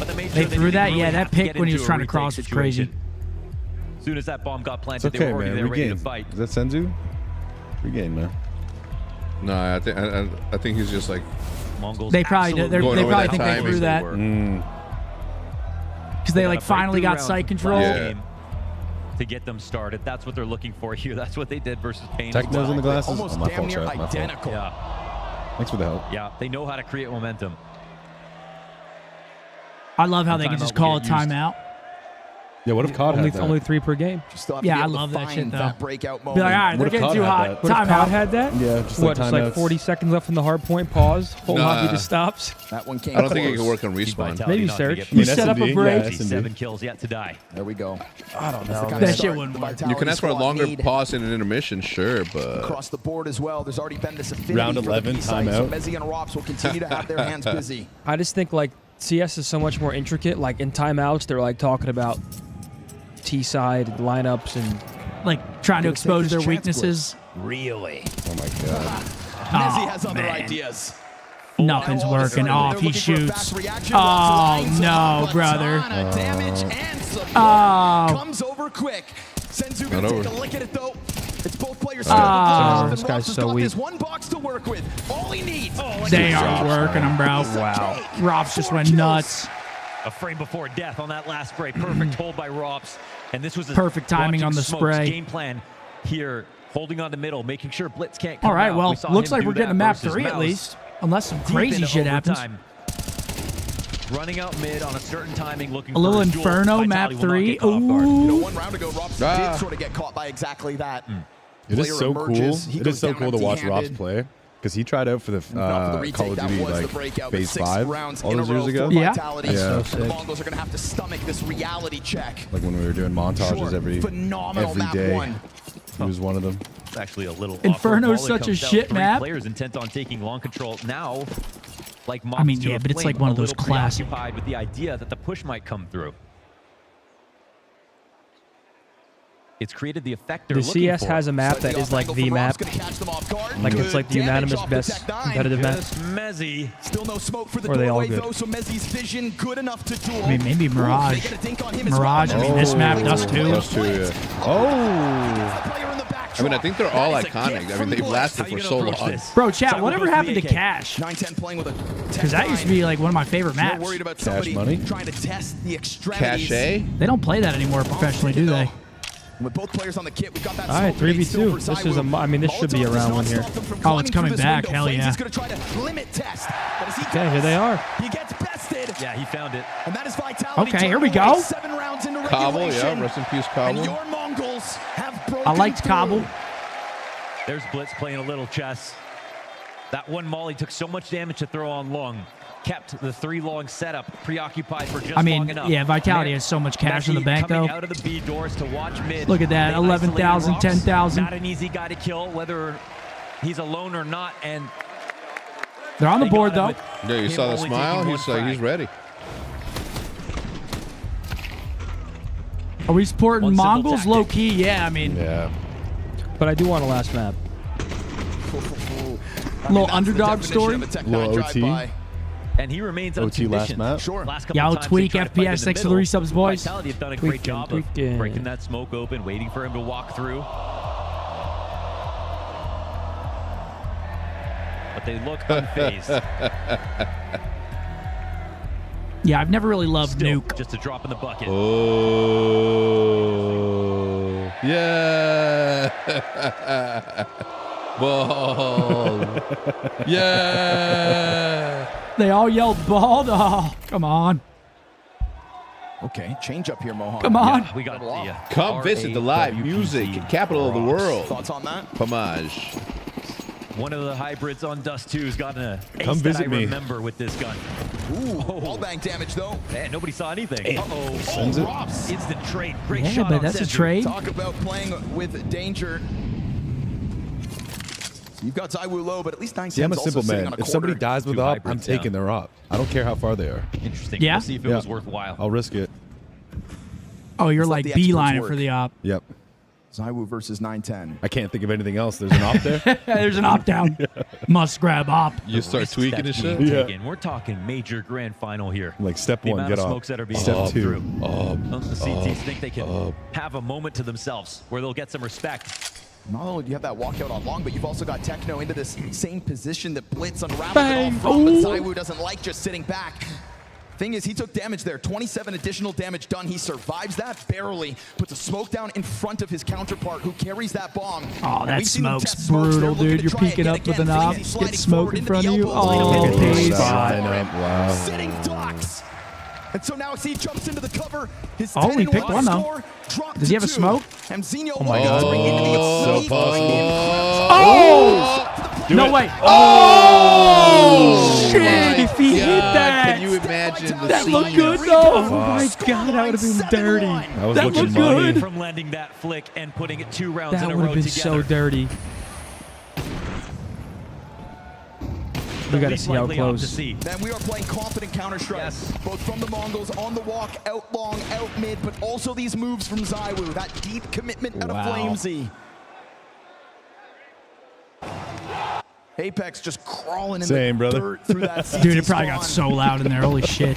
But they made They sure threw didn't that? really Yeah, that have to pick get when he into was a trying to retake cross was crazy. situation. As soon as that bomb got It's planted, okay, they were already man. there ready to Regain. fight. Is that Senzu? Regain, man. No, I think he's just like Mongols They probably absolutely they Going over probably that think they timing. threw that Mm. because they like got a finally got breakthrough sight round control. last Yeah. game to get them started. That's what they're looking for here. That's what they did versus Pain. Techno's in the glasses. Almost Oh, my damn fault, near chat. My fault. identical. Yeah, Thanks for the help. yeah. They know how to create momentum. I love how they Timeout can just will call a get used. timeout. Yeah, what if COD Only, had that? only 3 per game. Just still have to Yeah, be I able to love that shit, find though. that breakout Be moment. like, all right, they're What if getting COD too had hot. that? What if COD Timeout. had that? Yeah, just What, like just like timeouts. 40 seconds left in the hard point, pause, whole Nah. hobby just stops. That one came I don't think it close. can work on Keep respawn. Vitality Maybe not gonna Serge. get You pushed. set up a S&D, break. yeah, S&D. 7 kills yet to die. There we go. I don't know. That man. shit wouldn't work. You can ask for a longer pause in an intermission, sure, but Across the board as well. There's already been this affinity Round for the 11, B-side, so timeout. Mezzi and Rops will continue to have their hands busy. I just think like CS is so much more intricate. Like in timeouts, they're like talking about T side lineups and Like trying to Gonna take expose his their chance, weaknesses. Really? Oh my god. Mezzi has other man. ideas. Nothing's Now all of a working. sudden, Off. they're He looking for a shoots. fast reaction. Oh, Lines no, up, a brother. ton of damage and support Oh. comes over quick. Senzu Not gonna take over. a lick at it though. It's both players. Oh. This guy's so got weak. this one box to work with. All he needs. They are working them, bro. Wow. Robs just went nuts. A frame before death on that last spray. Perfect hold by Rops. And this was a Perfect timing watching on the Smoke's spray. game plan here, holding on the middle, making sure Blitz can't come All right, out. well, We saw looks him like do we're getting that a map versus 3 at Mouse least. Unless some deep crazy into shit happens. overtime. Running out mid on a certain timing, looking A little for a duel. Inferno, Vitality map will not 3. get caught off guard. You know, Ooh. one round ago, Rops Ah. did sort of get caught by exactly that. It is Player so cool. emerges, he It goes is so down cool to watch Robs empty-handed. play because he tried out for the Not for the retake, Call of that Duty was the like breakout, but Phase 6 5 rounds all in a those years row ago. for Yeah. Vitality. Yeah. So The sick. Mongols are going to have to stomach this reality check. Like when we were doing montages Sure, every phenomenal map day. one. He was one of them. It's actually a little Inferno's awkward. Molly such a comes out, shit 3 map. Players intent on taking long control now. Like I mean, Mops to yeah, a but it's Flame, like one of a those little classic- preoccupied with the idea that the push might come through. It's created the effect they're The looking CS for. has a map that is like the map. Like it's like the unanimous best competitive map. Yes, Mezzi. Still no smoke for the Or are they all doorway good? though, so Mezzi's vision good enough to duel. I mean, maybe Mirage. They get a dink on him as Mirage, well. I mean, this map does too. Does too, yeah. Oh. Player in the back I mean, I think they're all That is a iconic. gift I from mean, they've Blitz. lasted How you for gonna so approach long. this? Bro, chat, Cyber whatever goes happened to the AK. Cash? 9-10 playing with a Because that used to be like one of my favorite More maps. worried about Cash somebody money? trying to test the extremities. Cachet? They don't play that anymore professionally, do they? With both players on the kit, we've got that All right, smoke grenade 3v2. still for This is a Zaiwu. I mean, this should be a Molotov does round not one here. stop them from Oh, climbing it's through coming this back. window. Hell Flames yeah. is gonna try to limit test. But as he Okay, here they are. He gets bested. Yeah, he found it. And that is Vitality. Okay, here we turning away go. 7 rounds into Cobble, regulation. yeah. Rest in peace, And Cobble. your Mongols have broken I liked through. Cobble. There's Blitz playing a little chess. That one Molly took so much damage to throw on long. kept the 3-long setup preoccupied for just I mean, long enough. yeah, Vitality has so much cash in the bank, coming though. out of the B doors to watch mid. Look at that, They 11,000, isolated Rox. 10,000. Not an easy guy to kill, whether he's alone or not. And they're on the they board, got him though. Yeah, you him saw the only smile. taking He's one like, he's frag. ready. Are we supporting One simple Mongols? tactic. Low key, yeah. I mean, Yeah. But I do want a last map. little underdog story. Little OT. And he remains OT last unconditioned. map. Sure. Last couple Y'all times they tweak tried to fight in FPS the next to the middle, resubs, boys. Vitality have done a great job of tweaking. breaking that smoke open, waiting for him to walk through. But they look unfazed. Yeah, I've never really loved Still, Nuke. just a drop in the bucket. Oh, yeah. Ball. Yeah. They all yelled bald. Oh, come on. Okay, change up here, Mohan. Come on. Yeah, we got the Come visit the live RAWPC music capital of the world. Thoughts on that? Pomage. One of the hybrids on Dust 2's got an Come ace visit that I me. remember with this gun. Ooh, wall bang damage though. Man, nobody saw anything. Uh-oh. Sends it. Rops. Instant trade. Great Yeah, shot but on that's a Senzu. trade. Talk about playing with danger. So you've got Zaiwu low, but at least 9 See, I'm a also simple sitting man. on a If somebody quarter. dies with Two op, I'm hybrids, taking their op. I don't care how far they are. Interesting. Yeah? We'll see if it Yeah. was worthwhile. I'll risk it. Oh, you're Let's let like the experts beelining work. for the op. Yep. Zaiwu versus 910. I can't think of anything else. There's an op there. There's an op down. Must grab op. You start Risks tweaking that's and being shit. taken. We're talking major grand final here. Like step The one, amount get of off. smokes that are being Step pulled two, through. up. The CTs think they can have a moment to themselves where they'll get some respect. Not only do you have that walkout on long, but you've also got Techno into this same position that Blitz unraveled Bang. it all from, but Ooh. Zaiwu doesn't like just sitting back. Thing is, he took damage there. 27 additional damage done. He survives that barely. Puts a smoke down in front of his counterpart who carries that bomb. Oh, And that we've seen them smoke's test smokes. They're brutal, looking dude. to You're try it peeking yet up with again. an op. Things he's Get sliding smoke forward in into front the of you. elbows. Oh, Look at peace. this. Wow. Sitting ducks. And so now he jumps into the cover. His Oh, he 10-1 picked one, though. score dropped Does he to have a 2. smoke? And Xeno Oh my wants God. to bring into the So elite possible. Oh! No way. Oh, shit. If he hit that. Can you imagine the That scene? looked good, though. Oh, my God. That would have been dirty. That was That looking looked money. good. From landing that flick and putting it 2 rounds That in a would row have been together. so dirty. We got to see how Least likely off to close. see. Then we are playing confident Counter-Strike. Yes. Both from the Mongols, on the walk, out long, out mid, but also these moves from Zaiwu. That deep commitment out of Wow. Flamesy. Apex just crawling in Same, the brother. dirt through that CT Dude, it probably got spawn. so loud in there. Holy shit.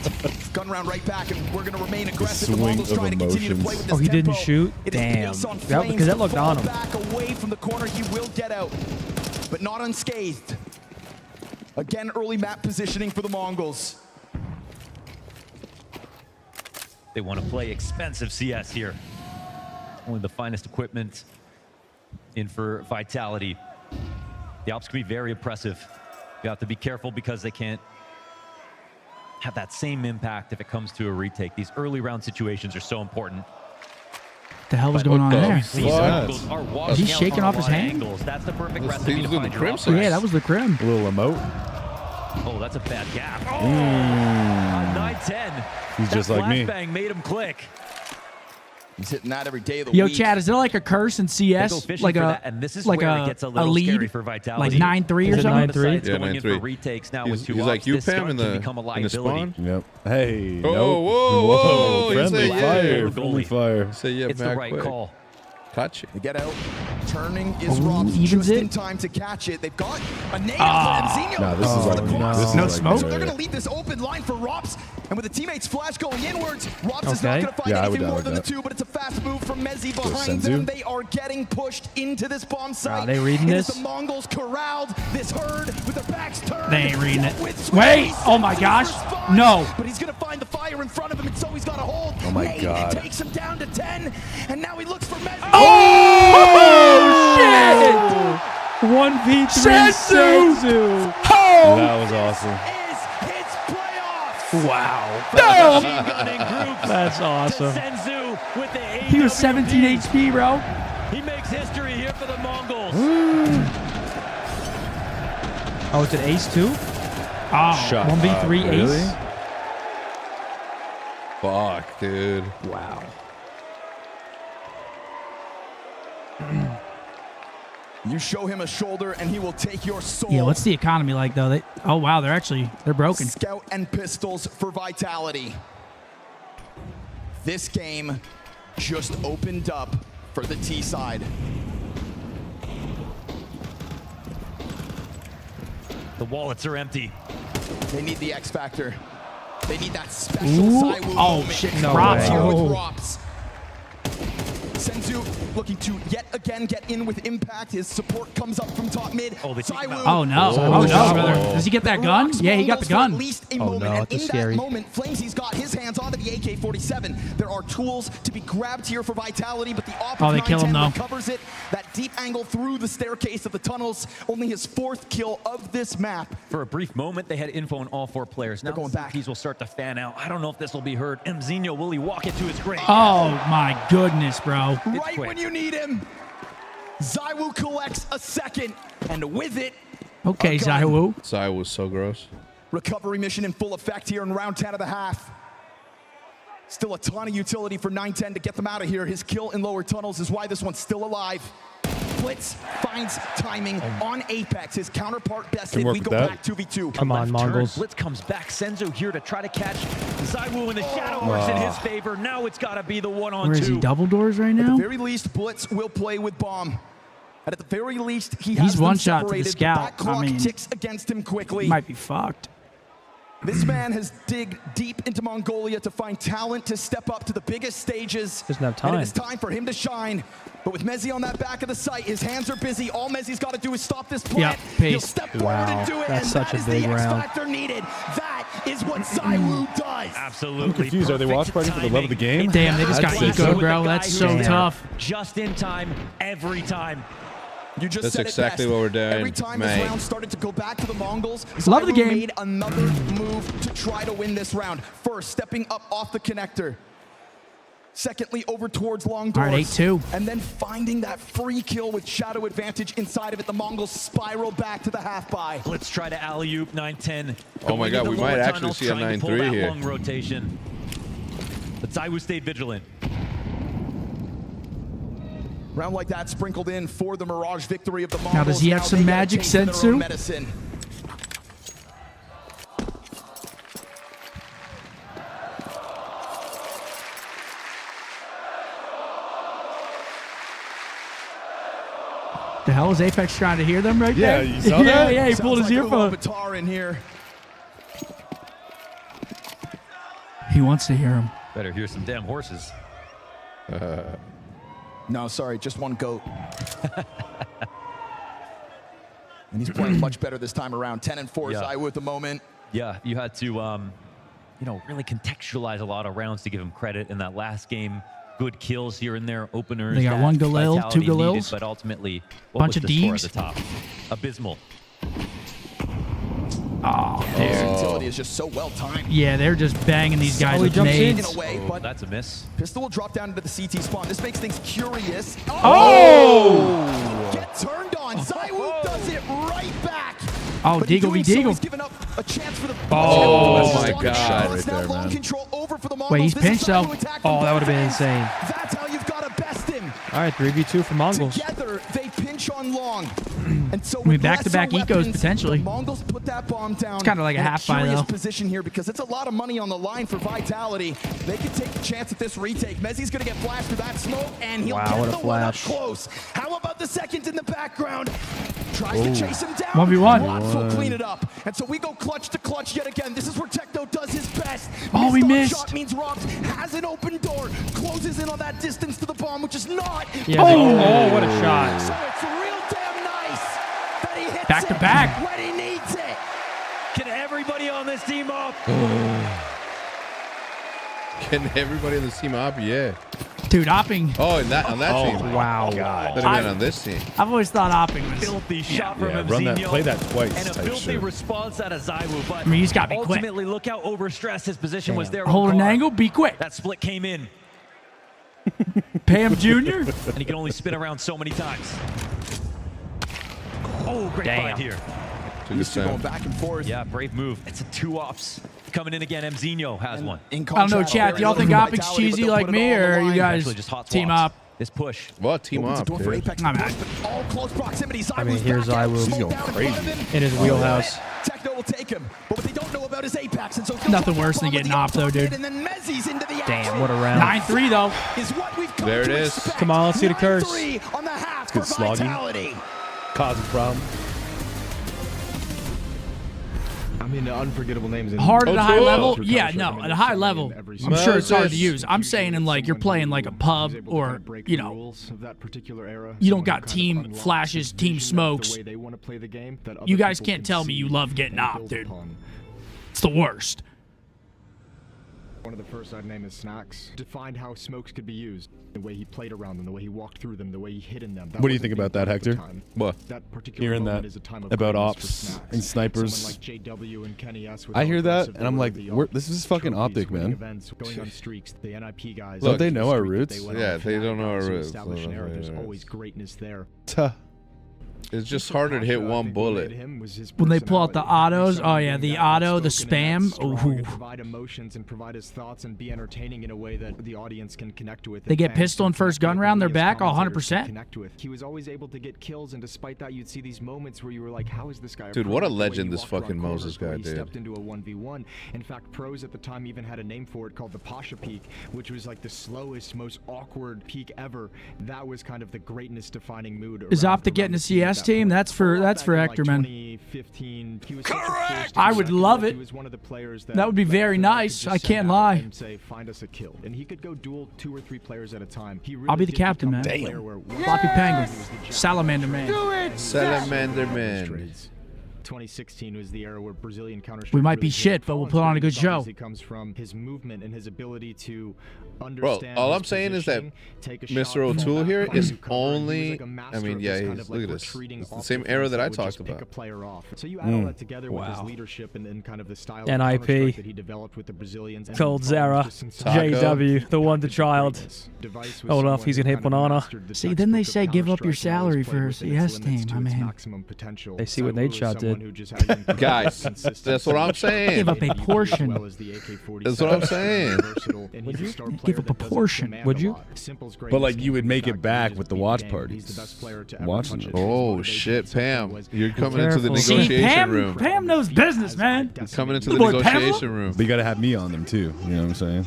Gun round right back, and we're going to remain aggressive. The swing Mongols of trying to continue to play with emotions. this Oh, he didn't tempo. shoot? It is Damn. pace on That- Flames because that to looked fall on him. back away from the corner. He will get out, but not unscathed. Again, early map positioning for the Mongols. They want to play expensive CS here. Only the finest equipment in for Vitality. The ops can be very impressive. You have to be careful because they can't have that same impact if it comes to a retake. These early round situations are so important. The hell was going on there? These Mongols are walking He's out shaking on off a his lot of hand? angles. That's the perfect He recipe was to doing find the your crim op. search. Yeah, that was the crim. A little emote. Oh, that's a bad gap. Oh, 9-10. He's just like me. Flashbang made him click. He's hitting that every day of the Yo, week. Chad, is there like a curse in They go CS? fishing Like for a that, and this is like where a, it gets a a little scary lead? for Like Vitality. 9-3 or Is it something? 9-3? Besides Yeah, going in 9-3. for retakes now with 2 He's ops, like, you, this Pam, gun in can the become a in the liability. spawn. Yep. Hey. Oh, nope. whoa, whoa, you Friendly say fire. yeah. Friendly fire. Say yeah, It's the back right quick. call. Catch it. They get out. Turning is Ooh, Robs evens just it. in time to catch it. They've got a nade up for Xeno. Nah, this is like no. this is No like smoke? So they're good. going to leave this open line for Robs. And with the teammates' flash going inwards, Robs is not Okay. going to find Yeah, I would anything die more with than that. the 2, but it's a fast move from Mezzi behind Senzu. them. They are getting pushed into this bomb site. Are they reading It is this? the Mongols corralled this herd with their backs turned. They ain't reading it. With Wait! Squeeze, Oh my Senzu gosh! responds, No! But he's going to find the fire in front of him, and so he's got a hold. Oh my Nade God. takes him down to 10, and now he looks for Mezzi. Oh, shit! 1v3 Senzu! Senzu. Oh! That was awesome. Is his playoff. Wow. Machine gunning groups That's to awesome. Senzu with the He was 17 AWP. HP, bro. He makes history here for the Mongols. Oh, it's an ace too? Oh, Shut 1v3 up, really? ace. Fuck, dude. Wow. You show him a shoulder and he will take your soul. Yeah, what's the economy like though? Oh wow, they're broken. Scout and pistols for Vitality. This game just opened up for the T side. The wallets are empty. They need the X factor. They need that special Ooh. Zywoo Oh moment. shit, No props. way. Here with Oh. Rops. Senzu looking to yet again get in with impact. His support comes up from top mid. Oh, they take him Zywoo. out. Oh no. Oh, Oh no, no. brother. Does he get that gun? Rocks Yeah, he got the Mongols for gun. At least a Oh, moment. no, And that's in scary. that moment, Flamesy's got his hands onto the AK-47. There are tools to be grabbed here for Vitality, but the Op Oh, they kill him, 910 though. recovers it. That deep angle through the staircase of the tunnels. Only his 4th kill of this map. For a brief moment, they had info on all 4 players. Now They're going the back. CPs will start to fan out. I don't know if this will be heard. Mzinho, will he walk it to his grave? Oh my goodness, bro. Right quick. when you need him. Zywoo collects a second, and with it, Okay, a gun. Zywoo. Zai was so gross. Recovery mission in full effect here in round 10 of the half. Still a ton of utility for 910 to get them out of here. His kill in lower tunnels is why this one's still alive. Blitz finds timing on Apex. His counterpart bested. work We with go that. back 2v2. Come on, Left turn. Mongols. Blitz comes back. Senzu here to try to catch Zywoo, and the shadow works in his favor. Now it's got to be the 1-on-2. Where is he? Double doors right At now? the very least, Blitz will play with bomb. And at the very least, he He's has them one shot to the separated. scout. That clock I mean, ticks against him quickly. Might be fucked. This man has digged deep into Mongolia to find talent to step up to the biggest stages. Doesn't have And time. it is time for him to shine. But with Mezzi on that back of the site, his hands are busy. All Mezzi's got to do is stop this plant. Yep, He'll pace. step forward Wow, and do it. that's and such that a is big the X round. factor needed. That is what Zywoo does. Absolutely. I'm confused. Are they watch party for the love of the game? Damn, they just got That's eco, sick. bro. That's so Damn. tough. Just in time, every time. You just That's said exactly it best. what we're doing, Every time mate. this round started to go back to the Mongols, Love the Zywoo game. made another move to try to win this round. First, stepping up off the connector. Secondly, over towards long doors. All right, 8-2. And then finding that free kill with shadow advantage inside of it. The Mongols spiral back to the half-buy. Let's try to alley-oop 9-10. Oh my God, we might actually see a 9-3 here. Long rotation. But Zywoo stayed vigilant. Round like that sprinkled in for the Mirage victory of the Mongols. Now, does he have some they get a magic taste of their own sensu? medicine. The hell is Apex trying to hear them right Yeah, there? you saw yeah, that? yeah, he Sounds pulled his like a little earphone. Avatar in here. He wants to hear him. Better hear some damn horses. No, sorry, just one goat. And he's playing much better this time around. 10-4 Yeah. Zywoo at the moment. Yeah, you had to, really contextualize a lot of rounds to give him credit in that last game. Good kills here and there, openers. They got that one Galil, Vitality two Galils. needed, but ultimately, what Bunch was of the score at Deebs. the top? Abysmal. Oh, His dude. utility is just so well timed. Yeah, they're just banging these guys he with jumps in. nades. In a way, Oh, but that's a miss. Pistol will drop down into the CT spawn. This makes things curious. Oh! Get turned on. Zywoo does it right back. Oh, But in Deagle doing v. so, Deagle. he's given up a chance for the Oh, my Spawn God. shots. Right Now there, long man. control over for the Mongols. Wait, he's This is pinched, though. Zywoo attack from Oh, that would have been both insane. ends. That's how you've got to best him. All right, 3v2 for Mongols. Together, they pinch on long. And so mean, with back-to-back lesser ecos, weapons, potentially. The Mongols put that bomb down. It's kinda like a in half buy, curious though. position here because it's a lot of money on the line for Vitality. They could take the chance at this retake. Mezzi's going to get flashed through that smoke, and he'll Wow, get what a the one up flash. close. How about the second in the background? Tries to chase him down. 1v1. Rops will clean it up. And so we go clutch to clutch yet again. This is where Techno does his best. Oh, he on missed. Shot means Robs has an open door, closes in on that distance to the bomb, which is not. Yeah, oh, what a shot. So it's real damn nice that he hits Back to it back. when he needs it. Can everybody on this team up? Can everybody on this team up? Yeah. Dude, opping. Oh, and that on that team. Wow. Could have been on this team. I've always thought opping was. Filthy shot from Yeah, run that, Mzinho. play that twice And a type filthy shit. response out of Zywoo, but I mean, he's gotta be quick. ultimately, look how overstressed his position was there. Hold on an Carr. angle, be quick. That split came in, Pay him junior. and he can only spin around so many times. Oh, great Damn. find here. These two going back and forth. Yeah, brave move. It's a 2-ops. Coming in again, Mzinho has one. I don't know, chat. Do y'all think Optic's cheesy like me, or you guys team up? This push. What? Team up, dude. All close proximity. I mean, here's Iwu. He's going crazy. In his wheelhouse. Techno will take him, but what they don't know about his apex, and so Nothing worse than getting off, though, dude. And then Mezzi's into the Damn, what a round. 9-3, though. Is what we've come There it to is. expect. Come on, let's see the curse. 9-3 on the half Good for slogging. Vitality. Causing problem. I mean, the unforgettable names. Hard at a high level? Through Yeah, Counter-Strike, no, I at mean, a high it's level, every I'm sure it's hard to Moses. use. I'm saying in like you're playing like a pub or, you know, you don't got team flashes, team smokes. You guys can't tell me you love getting op, dude. It's the worst. One of the first I'd name is Snacks. Defined how smokes could be used. The way he played around them, the way he walked through them, the way he hid in them. What do you think about that, Hector? What? Hearing that about ops and snipers. I hear that, and I'm like, this is fucking Optic, man. Don't they know our roots? Yeah, they don't know our roots. There's always greatness there. It's just harder to hit one bullet. When they pull out the autos, oh yeah, the auto, the spam. Ooh. Provide emotions and provide his thoughts and be entertaining in a way that the audience can connect with. They get pistol in first gun round, they're back 100%. Connect with. He was always able to get kills, and despite that, you'd see these moments where you were like, "How is this guy?" Dude, what a legend this fucking Moses guy, He dude. stepped into a 1v1. In fact, pros at the time even had a name for it called the Pasha Peak, which was like the slowest, most awkward peak ever. That was kind of the greatness-defining mood. Is Optic getting a CS team? That's for Hector, man. Correct. I would love it. That would be very nice. I can't lie. And say, find us a kill. And he could go duel 2 or 3 players at a time. He really I'll be the did captain, become man. a player where- Floppy Penguin. Salamander Man. Salamander Man. 2016 was the era where Brazilian Counter-Strike We might be really shit, but we'll put on a good show. It comes from his movement and his ability to Bro, understand. all his I'm saying is that positioning, take a Mr. shot, O'Toole fall here back, is find cover, and he was only, like a master I mean, of yeah, this kind he's, of, like, look at this. retreating It's the off same defense era that I would just talked pick about. a player off. So you add all that together with his leadership and kind of the style of NIP. Counter-Strike that he developed with the Brazilians. and Cold the Zera. just inside JW, the wonder child. Device was Hold off, someone he's who gonna hit kind of banana. mastered the See, then they textbook say of give up your Counter-Strike and always salary played for a within its CS limits team. to I its mean, maximum potential. They see what Sabu Nate was Shot someone did. who just had incredible Guys, consistency, that's what I'm saying. Give up a portion. as well as the AK-47. That's what I'm saying. Versatile, and he's a star Give player up a that doesn't portion. command Would a you? lot. Simple's But greatness like you would came make from it the fact back that with he the just watch beat the game. parties. He's the best player to ever Watching touch it. it. His Oh motivation shit, is simple Pam. was- You're coming into the Careful. See, negotiation room. Pam knows business, man. You're coming into The the boy negotiation room. But you gotta have me on them too. You know what I'm saying?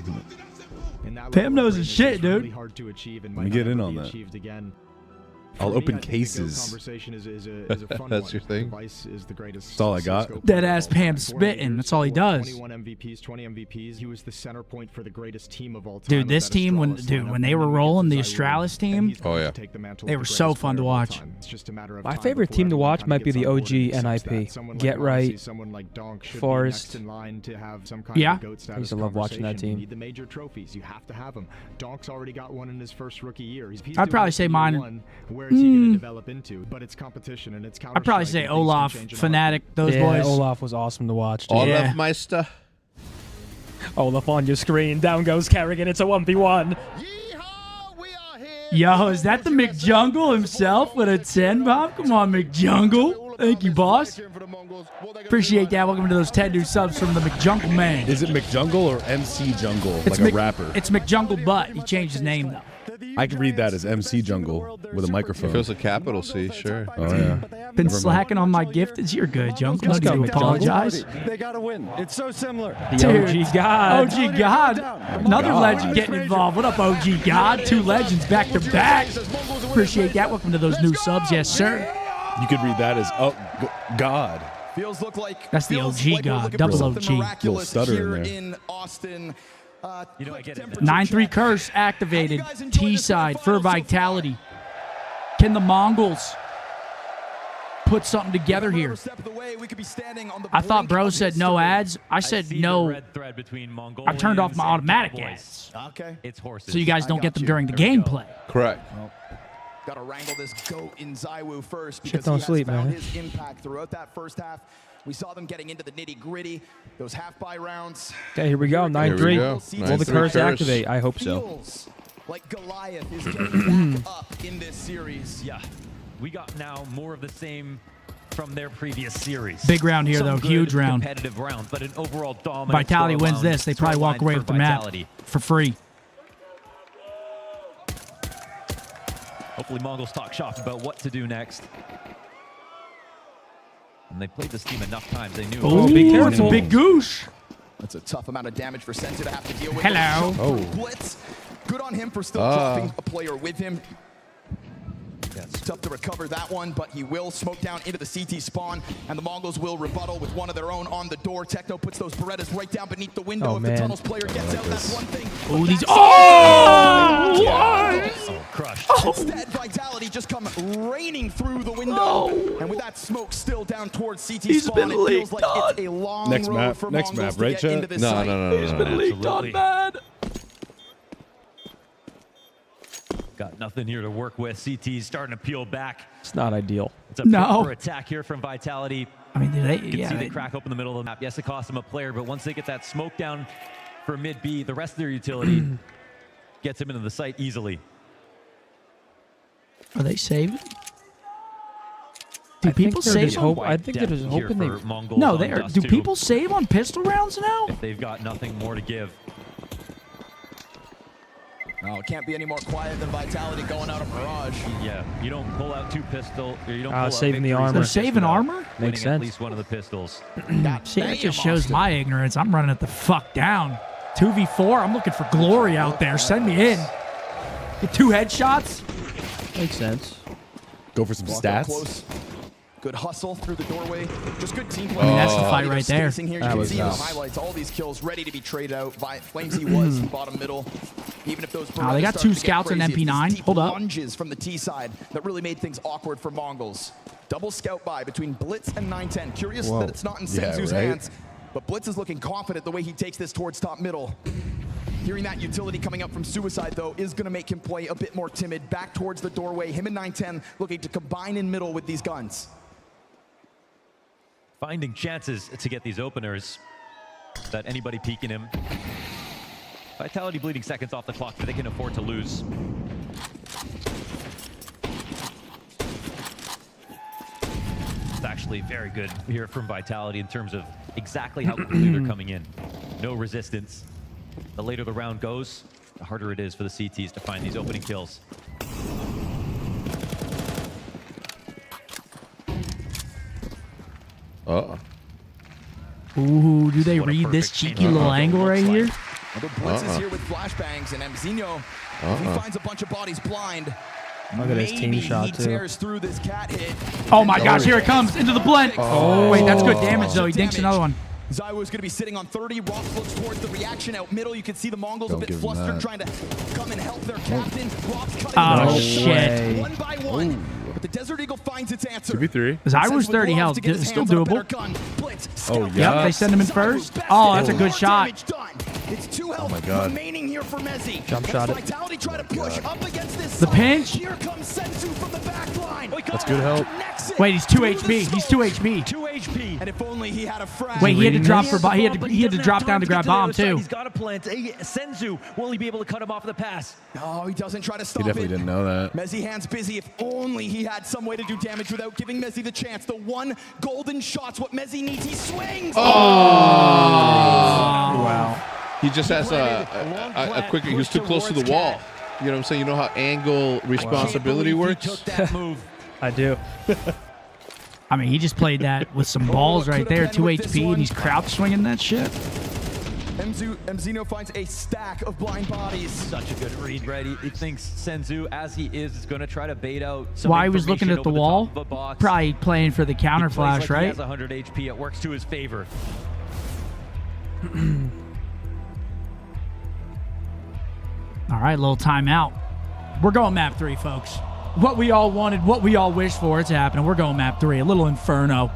and that Pam level knows of his greatness shit, is really dude. hard to achieve and Let me might get not in ever on be that. achieved again. I'll For me, open I think the GOAT cases. conversation is a fun That's one. your thing? Device is the greatest. That's all I got. scope Dead of ass all Pam time. spitting. That's all he does. 21 MVPs, 20 MVPs. He was the center point for the greatest team of all time. Dude, of this that team, when Astralis dude, lineup, when they and were then we get rolling to the Zywoo, Astralis and team, he's going Oh, to yeah. take the mantle they of were the so greatest fun to player of all watch. time. It's just a matter of My time favorite before team to everyone watch kind of might be gets the on board OG and accepts NIP. that. Someone Get like Right, Monzi, someone like Donk should be Forrest. next in line to have some kind Yeah. of GOAT status I used to love watching that conversation. You team. need the major trophies. You have to have them. Donk's already got one in his first rookie year. He's I'd doing probably this say in year mine. one. Where is he going to develop into? But it's competition and it's Counter-Strike. I'd probably say and things can Olaf, change in a Fnatic, those yeah, boys. Olaf was awesome to watch. Dude. All Yeah. of my stuff. Olaf on your screen. Down goes Kerrigan. It's a 1v1. Yo, is that the McJungle himself with a 10 bomb? Come on, McJungle. Thank you, boss. Appreciate that. Welcome to those 10 new subs from the McJungle man. Is it McJungle or MC Jungle? It's Like a rapper? It's McJungle, but he changed his name, though. I can read that as MC Jungle with a microphone. If it was a capital C, sure. Oh yeah. Been slacking on my gifted. You're good, Jungle. No Let's need go, to McJungle. apologize. They got to win. It's so similar. The Dude. OG God. OG God. Another legend getting involved. What up, OG God? 2 legends back to back. Appreciate that. Welcome to those new subs. Yes, sir. You could read that as God. Feels look like That's the feels OG like we're God, looking double for something OG. miraculous Little stutter here in there. in Austin. You know, I get it. 9-3 curse activated. T side for Vitality. Can the Mongols put something together here? I thought bro said no ads. I said no. I've turned off my automatic ads. Okay. It's horses. So you guys don't get them during the gameplay. Correct. Got to wrangle this GOAT in Zywoo first Shit because don't he has sleep, found man. his impact throughout that first half. We saw them getting into the nitty-gritty, those half-buy rounds. Okay, here we go. 9-3. Here we go. Will the 9-3 curse curse. activate? I hope so. Feels like Goliath is getting back up in this series. Yeah. We got now more of the same from their previous series. Big round here, Some though. good Huge round. Competitive round, but an overall dominant. Vitality wins scoreline- this. They probably walk scoreline away for with the map Vitality. for free. Hopefully, Mongols talk shop about what to do next. And they played this team enough times. They knew. Oh, be careful. Big goosh. That's a tough amount of damage for Senzu to have to deal with. Hello. Oh. Blitz. Good on him for still dropping a player with him. It's tough to recover that one, but he will smoke down into the CT spawn, and the Mongols will rebuttal with one of their own on the door. Techno puts those Berettas right down beneath the window. If the Tunnels player gets out, that's one thing. Oh, these. Crushed. Instead, Vitality just come raining through the window, and with that smoke still down towards CT spawn, it feels like it's a long road for Mongols to get into this site. He's been leaked on bad. Got nothing here to work with. CT's starting to peel back. It's not ideal. It's a proper attack here from Vitality. I mean, You can see the crack open the middle of the map. Yes, it cost them a player, but once they get that smoke down for mid B, the rest of their utility gets him into the site easily. Are they saving? Do people save on? I think they're just hoping they. No, they are. Do people save on pistol rounds now? If they've got nothing more to give. No, it can't be any more quiet than Vitality going out of Mirage. Yeah, you don't pull out two pistols. Or you don't pull out saving the victories armor. They're saving armor? Winning Makes at sense. least one of the pistols. See, that just shows my ignorance. I'm running it the fuck down. 2v4. I'm looking for glory out there. Send me in. Get 2 headshots. Makes sense. Go for some Walk up stats. close. Good hustle through the doorway. Just good team play. I mean, that's the fight right there. Here. You can see in the highlights all these kills ready to be traded out. Flamesy was bottom middle. Even if those they got 2 scouts and MP9. Hold up. Lunges from the T side that really made things awkward for Mongols. Double scout buy between Blitz and 910. Curious that it's not in Senzu's hands, but Blitz is looking confident the way he takes this towards top middle. Hearing that utility coming up from Suicide, though, is going to make him play a bit more timid. Back towards the doorway. Him and 910 looking to combine in middle with these guns. Finding chances to get these openers that anybody peeking him. Vitality bleeding seconds off the clock that they can afford to lose. It's actually very good here from Vitality in terms of exactly how quickly they're coming in. No resistance. The later the round goes, the harder it is for the CTs to find these opening kills. Ooh, do they read this cheeky little angle right here? The Blitz is here with flashbangs, and Mzinho, if he finds a bunch of bodies blind, Look at his team shot, he too. tears through this cat hit. Oh my gosh, here it comes into the blend. Oh. Wait, that's good damage though. He dinks another one. Zywo is going to be sitting on 30. Rox looks towards the reaction out middle. You can see the Mongols a bit flustered, trying to come and help their captain. Rox cutting Oh, the shit. one by one. But the Desert Eagle finds its answer. 2v3. Zywo's 30 health. It's still doable. Oh, yeah. Yep, they send him in first. Oh, that's a good shot. It's 2 health God. remaining here for Mezzi. Jump shot it. Vitality try to push up against this The side. pinch. Here comes Senzu from the back line. That's good help. Wait, he's 2 HP. He's 2 HP. 2 HP. And if only he had a frag. Wait, he had to reading drop this? for he had to drop down to grab bomb too. He's got a plant. Senzu, will he be able to cut him off the pass? No, he doesn't try to He stop definitely it. didn't know that. Mezzi hands busy. If only he had some way to do damage without giving Mezzi the chance. The one golden shot's what Mezzi needs. He swings. Wow. He just has a quick. He was too close to the wall. You know what I'm saying? You know how angle responsibility works? Took that move. I do. I mean, he just played that with some balls right there. 2 HP, and he's crouch swinging that shit. Mzino finds a stack of blind bodies. Such a good read, right? He thinks Senzu, as he is going to try to bait out some Why he was looking at the information over wall? top of a box. Probably playing for the counter He plays flash, like right? He has 100 HP. It works to his favor. All right, little timeout. We're going map 3, folks. What we all wanted, what we all wished for, it's happening. We're going map 3, a little inferno.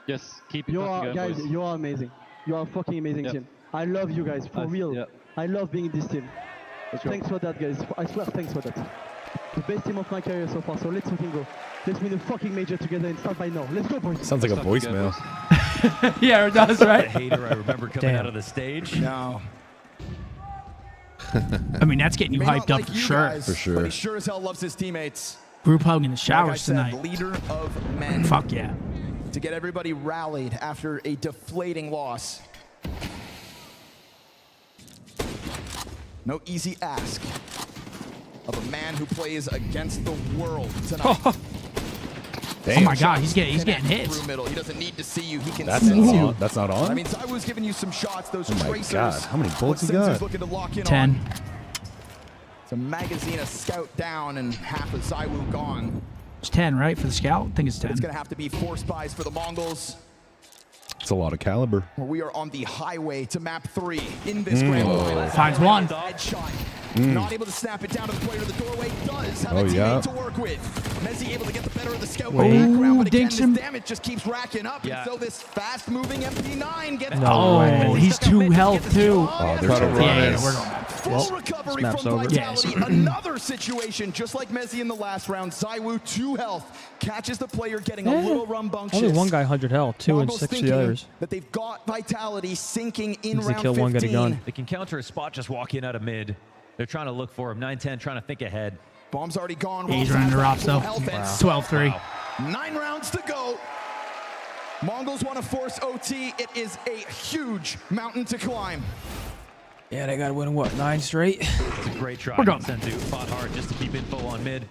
Yes, keep it You fucking are, going, guys, boys. you are amazing. You are a fucking amazing team. I love you guys, for real. Yeah. I love being in this team. Let's go. Thanks for that, guys. I swear, thanks for that. The best team of my career so far, so let's fucking go. Let's win a fucking major together and start by now. Let's go, boys. Sounds like a Let's fucking go, voicemail. boys. Yeah, it does, right? The hater I remember coming out of the stage. No. I mean, that's getting you May hyped not up like for you sure. guys, For sure. But he sure as hell loves his teammates. Group hug in the Like I showers said, tonight. leader of men. Fuck yeah. To get everybody rallied after a deflating loss. No easy ask of a man who plays against the world tonight. Oh my God, he's getting hits. Through middle. He doesn't need to see you. He can That's sense not you. on. That's not on? I mean, Zywoo's giving you some shots. Those Oh my tracers. God, how many bullets he What Sinzu's got? looking to lock in 10. on. It's a magazine, a scout down, and half of Zywoo gone. It's 10, right, for the scout? I think it's 10. It's going to have to be 4 spies for the Mongols. It's a lot of caliber. Where we are on the highway to map 3 in this grand final. Finds one. Headshot. Not able to snap it down to the player to the doorway. Does have a teammate yeah. to work with. Mezzi able to get the better of the scout Wait. background, but again, Dinks this him. damage just keeps racking up. Yeah. And so this fast-moving MP9 gets No way. He's 2 health, too. Oh, Try to there's run. Yeah, we're going. Full recovery Snap's from over. Vitality. Yes. Another situation, just like Mezzi in the last round. Zywoo, 2 health. Catches the player getting a little rambunctious. Only one guy 100 health, 2 and Mongols 6 the thinking others. that they've got Vitality sinking in Needs to round kill 15. one, get a gun. They can counter a spot, just walk in out of mid. They're trying to look for him. 9-10, trying to think ahead. Bomb's already gone. He's Rob's running the at Robs, full though. health and 12-3. 9 rounds to go. Mongols want to force OT. It is a huge mountain to climb. Yeah, they got to win, what, 9 straight? It's a great try. We're going. Senzu fought hard just to keep info on mid.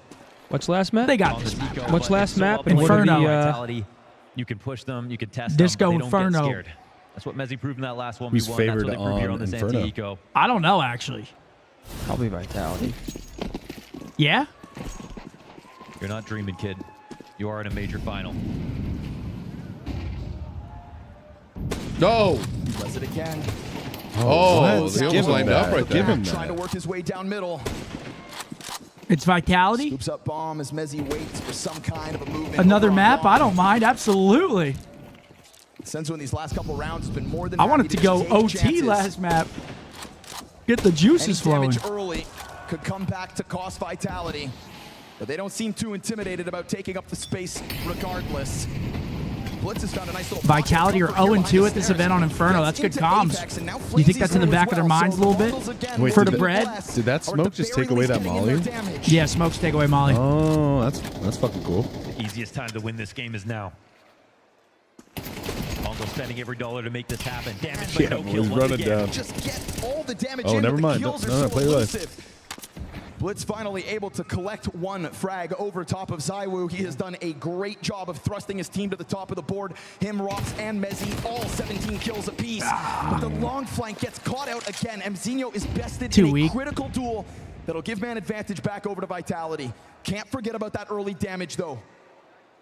What's last map? They got On this the map. Zico, What's but last it's so map? up And and what are Inferno. the, Vitality. You can push them, you can test Disco them, but they don't Inferno. get scared. That's what Mezzi proved in that last 1v1. Who's That's what favored they proved here on on this Inferno? anti-eco. I don't know, actually. Probably Vitality. Yeah? You're not dreaming, kid. You are in a major final. No. Does it again. Oh, Let's he give almost him lined that. up right there. Give him Trying to that. work his way down middle. It's Vitality? Scoops up bomb as Mezzi waits for some kind of a movement. Another over on map? bomb. I don't mind. Absolutely. Senzu in these last couple rounds has been more than I wanted happy to go just OT take chances. last map. Get the juices Any flowing. damage early could come back to cost Vitality. But they don't seem too intimidated about taking up the space regardless. Blitz has found a nice little Vitality are pocket of 0-2 comfort at this here event on behind the Inferno. stairs. That's good Gets into comms. Apex, and now You think that's in the Flazy's back of their as well. minds So a little the bit? Mongols again Wait, For with the bread? less, Did that or at smoke the just very take away least that getting in their molly? damage. Yeah, smokes take away Molly. Oh, that's fucking cool. The easiest time to win this game is now. Mongols spending every dollar to make this happen. Damage, but Yeah, no well, kill he's once running again. down. Just get all the damage Oh, in, never but mind. the kills No, are no, so play live. elusive. Blitz finally able to collect 1 frag over top of Zywoo. He has done a great job of thrusting his team to the top of the board. Him, Rops, and Mezzi, all 17 kills apiece. But the long flank gets caught out again. Mzinho is bested Too in a weak. critical duel that'll give man advantage back over to Vitality. Can't forget about that early damage, though.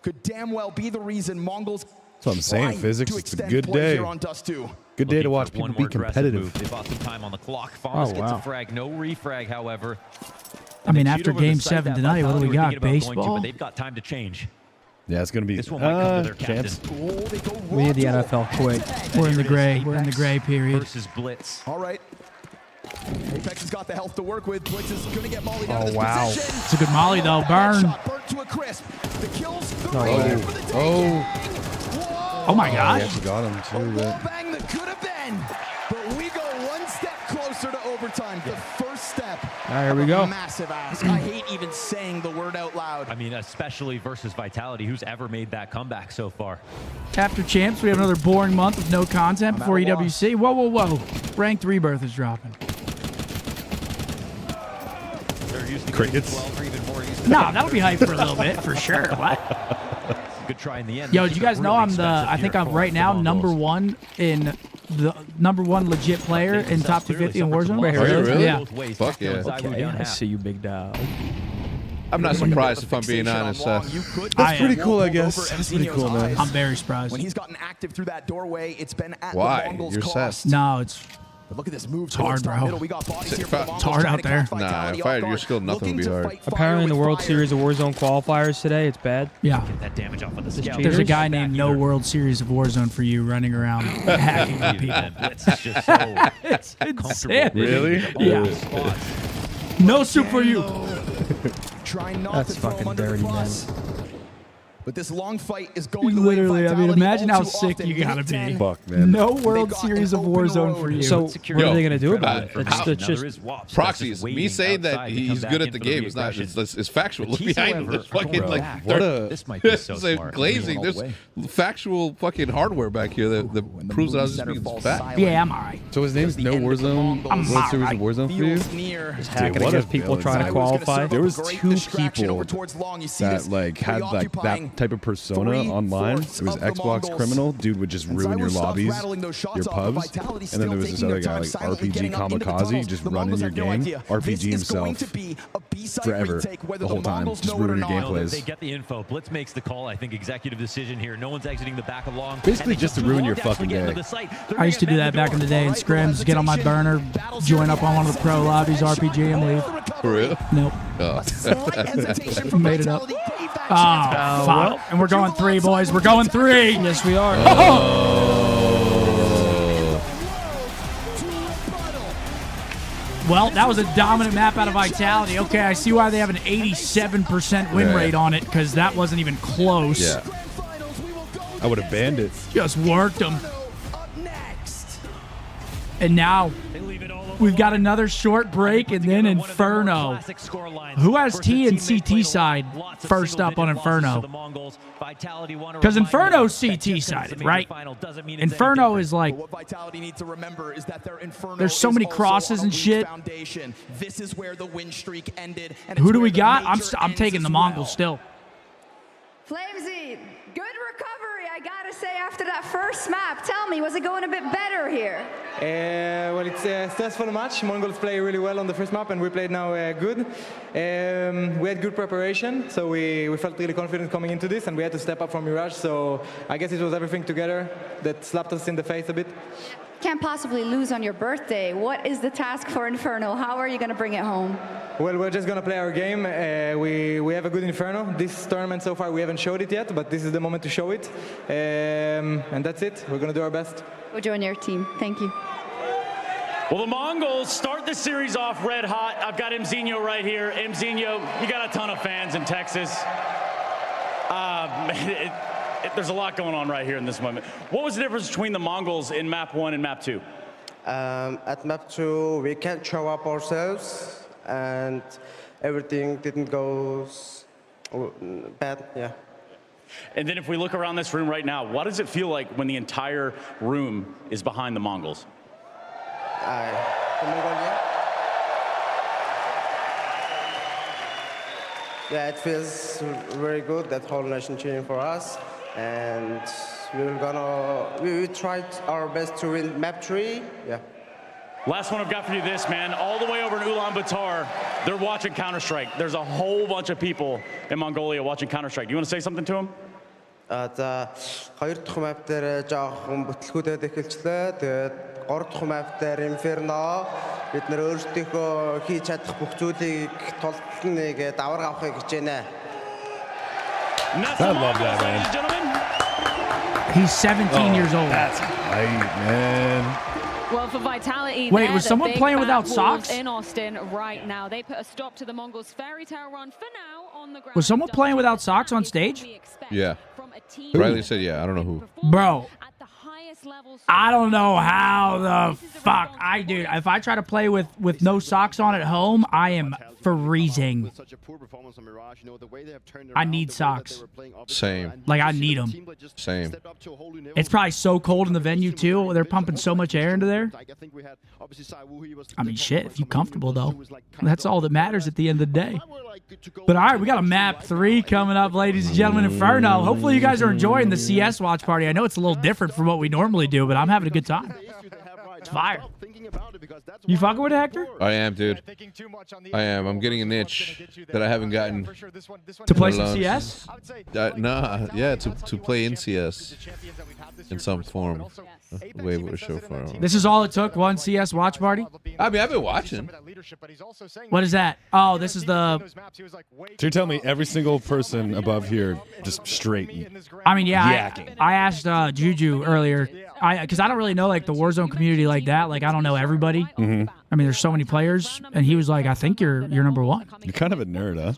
Could damn well be the reason Mongols That's what I'm saying. trying Physics, to it's a extend good play day. here on Dust 2. Good day Looking to watch for one people be more aggressive competitive. move. They bought some time on the clock. Famas Oh, gets wow. a frag. No refrag, however. I mean, They after shoot over the Game site 7 that tonight, what do we Vitality were got? thinking about going to, Baseball? but they've got time to change. Yeah, it's gonna be. This one might come to their captain. chance. Oh, they go We need the raw duel. NFL quick. We're in the gray. We're in the gray period. Versus Blitz. All right. Apex has got the health to work with. Blitz is going to get Molly down to this wow. position. It's a good Molly, though. Burn. Headshot, burnt to a crisp. The kills, the No rating way. for the Oh. Whoa. Oh, my He gosh. actually got him A too. wall But bang that could have been. But we go one step closer to overtime. The first step. All right, here we of a go. Massive ask. I hate even saying the word out loud. I mean, especially versus Vitality, who's ever made that comeback so far. After champs, we have another boring month of no content before at a EWC. Whoa, whoa, whoa. Ranked Rebirth is dropping. They're used to Crickets. 12 or even more used to No, that'll be hype for a little bit, for sure. What? good try in the end. Yo, This did is you a guys know really I'm the, expensive I think year I'm for right the now Mongols. #1 in the #1 legit player in top 250 in Warzone? Wait, Are you really? Yeah. Both ways. Fuck yeah. Zywoo Okay, down I half. see you, big dog. I'm not surprised if I'm being Fixation on honest. Long, you could That's get pretty cool, I pulled guess. over That's pretty Mzinho's cool, man. eyes. I'm very surprised. When he's gotten active through that doorway, it's been at Why? the Mongols' You're cost. set. No, it's But look at this move. It's hard, bro. Middle. We got bodies here for the It's Mongols hard trying out to there. catch Nah, Vitality if I off had your guard. skill, nothing would Looking be to hard. fight fire Apparently in the with World fire. Series of Warzone qualifiers today, it's bad. yeah. Get that damage off of the scout. There's a cheaters. guy named No World Series of Warzone for you running around hacking on people. Blitz is just so It's comfortable. insane. Really? Yeah. Spots. No soup for you. Trying not That's to throw him fucking under dirty, the bus. But this long fight is going the way of Literally, I mean, Vitality imagine all how too sick often. you gotta Week 10, be. Fuck, man. No World got Series an of open Warzone road. for you. So what are they going to do about it? It's just Proxies. Me saying that he's good at the game is not. It's factual. Look behind him. There's fucking like this might be so there's smart. glazing. There's factual fucking hardware back here that proves that I was just being fat. Yeah, I'm alright. So his name's No Warzone. I'm World Series of Warzone for you? Near. hacking what a against people villain. trying to qualify. There was Great 2 distraction people over towards long. You see that this like had like preoccupying that type of persona online. It was 3/4 of the Xbox Mongols. criminal. Dude would just And ruin your Cyrus stops lobbies, rattling those shots your off, but pubs. Vitality And then there still was this taking other their guy time, like silently RPG getting up into the Kamikaze, tunnels. just The running Mongols your have no game, idea. RPG This is going himself to be a B-side forever, retake, whether the whole time, Mongols just know it or ruining your not. gameplays. They get the info. Blitz makes the call. I think executive decision here. No one's exiting the back of long. Basically And they just to took ruin too your long to fucking actually get day. into the site. They're I used to gonna do bend that back the in the door. day in scrims, get on my burner, join up on one of the pro lobbies, RPG, and leave. For real? Nope. Oh. Slight hesitation from Made it up. Vitality gave that Oh, chance. fuck. And we're going 3, boys. We're going 3. Yes, we are. Well, that was a dominant map out of Vitality. Okay, I see why they have an 87% win Yeah. rate on it, because that wasn't even close. Yeah. I would have banned it. Just worked them. And now we've got another short break and then Inferno. Who has T and CT side first up on Inferno? Because Inferno's CT sided, right? Inferno is like, What Vitality need to remember is that their Inferno there's so is many also crosses on a and weak shit. foundation. This is where the win streak ended. And who it's do where we the got? major I'm ends taking as the Mongols well. still. Flamesy, good recovery, I gotta say, after that first map. Tell me, was it going a bit better here? Well, it's a stressful match. Mongols play really well on the first map, and we played now good. We had good preparation, so we felt really confident coming into this, and we had to step up from Mirage. So I guess it was everything together that slapped us in the face a bit. Can't possibly lose on your birthday. What is the task for Inferno? How are you gonna bring it home? Well, we're just gonna play our game. We have a good Inferno. This tournament so far we haven't showed it yet, but this is the moment to show it. And that's it. We're gonna do our best. Go join your team. Thank you. Well, the Mongols start the series off red hot. I've got Mzinho right here. Mzinho, you got a ton of fans in Texas. There's a lot going on right here in this moment. What was the difference between the Mongols in map 1 and map 2? At map 2, we can't show up ourselves, and everything didn't go bad, yeah. And then if we look around this room right now, what does it feel like when the entire room is behind the Mongols? Yeah, it feels very good, that whole nation cheering for us. And we tried our best to win map 3, yeah. Last one I've got for you this, man. All the way over in Ulaanbaatar, they're watching Counter-Strike. There's a whole bunch of people in Mongolia watching Counter-Strike. You want to say something to them? За хоёр дахь map дээр жоохон бүтлгүүдэд эхэлчлээ. Тэгээд гурав дахь map дээр Inferno бид нэр өөрсдийнхөө хийж чадах бүх зүйлийг тулд нэг давар авахыг хичээнэ. I love that, man. He's 17 years old. That's right, man. Well, for Vitality, Wait, they're was the someone big playing bad without wolves socks? in Austin right now? They put a stop to the Mongols' fairy tale run for now on the ground. Was someone playing without socks on stage? Yeah. Riley said, yeah, I don't know who. Bro, I don't know how the fuck dude. If I try to play with no socks on at home, I am freezing. I need socks. Same. Like, I need them. Same. It's probably so cold in the venue too. They're pumping so much air into there. I mean, shit, if you're comfortable though, that's all that matters at the end of the day. But all right, we got a map 3 coming up, ladies and gentlemen. Inferno. Hopefully you guys are enjoying the CS watch party. I know it's a little different from what we normally do, but I'm having a good time. It's fire. You fucking with it, Hector? I am, dude. I am. I'm getting an itch that I haven't gotten. To play some CS? Nah, yeah, to play in CS in some form. Way would show for. This is all it took, one CS watch party? I mean, I've been watching. What is that? Oh, this is the... So you're telling me every single person above here just straight. I mean, yeah, yakking. I asked Juju earlier, because I don't really know like the Warzone community like that. Like, I don't know everybody. I mean, there's so many players, and he was like, "I think you're number one." You're kind of a nerd, huh?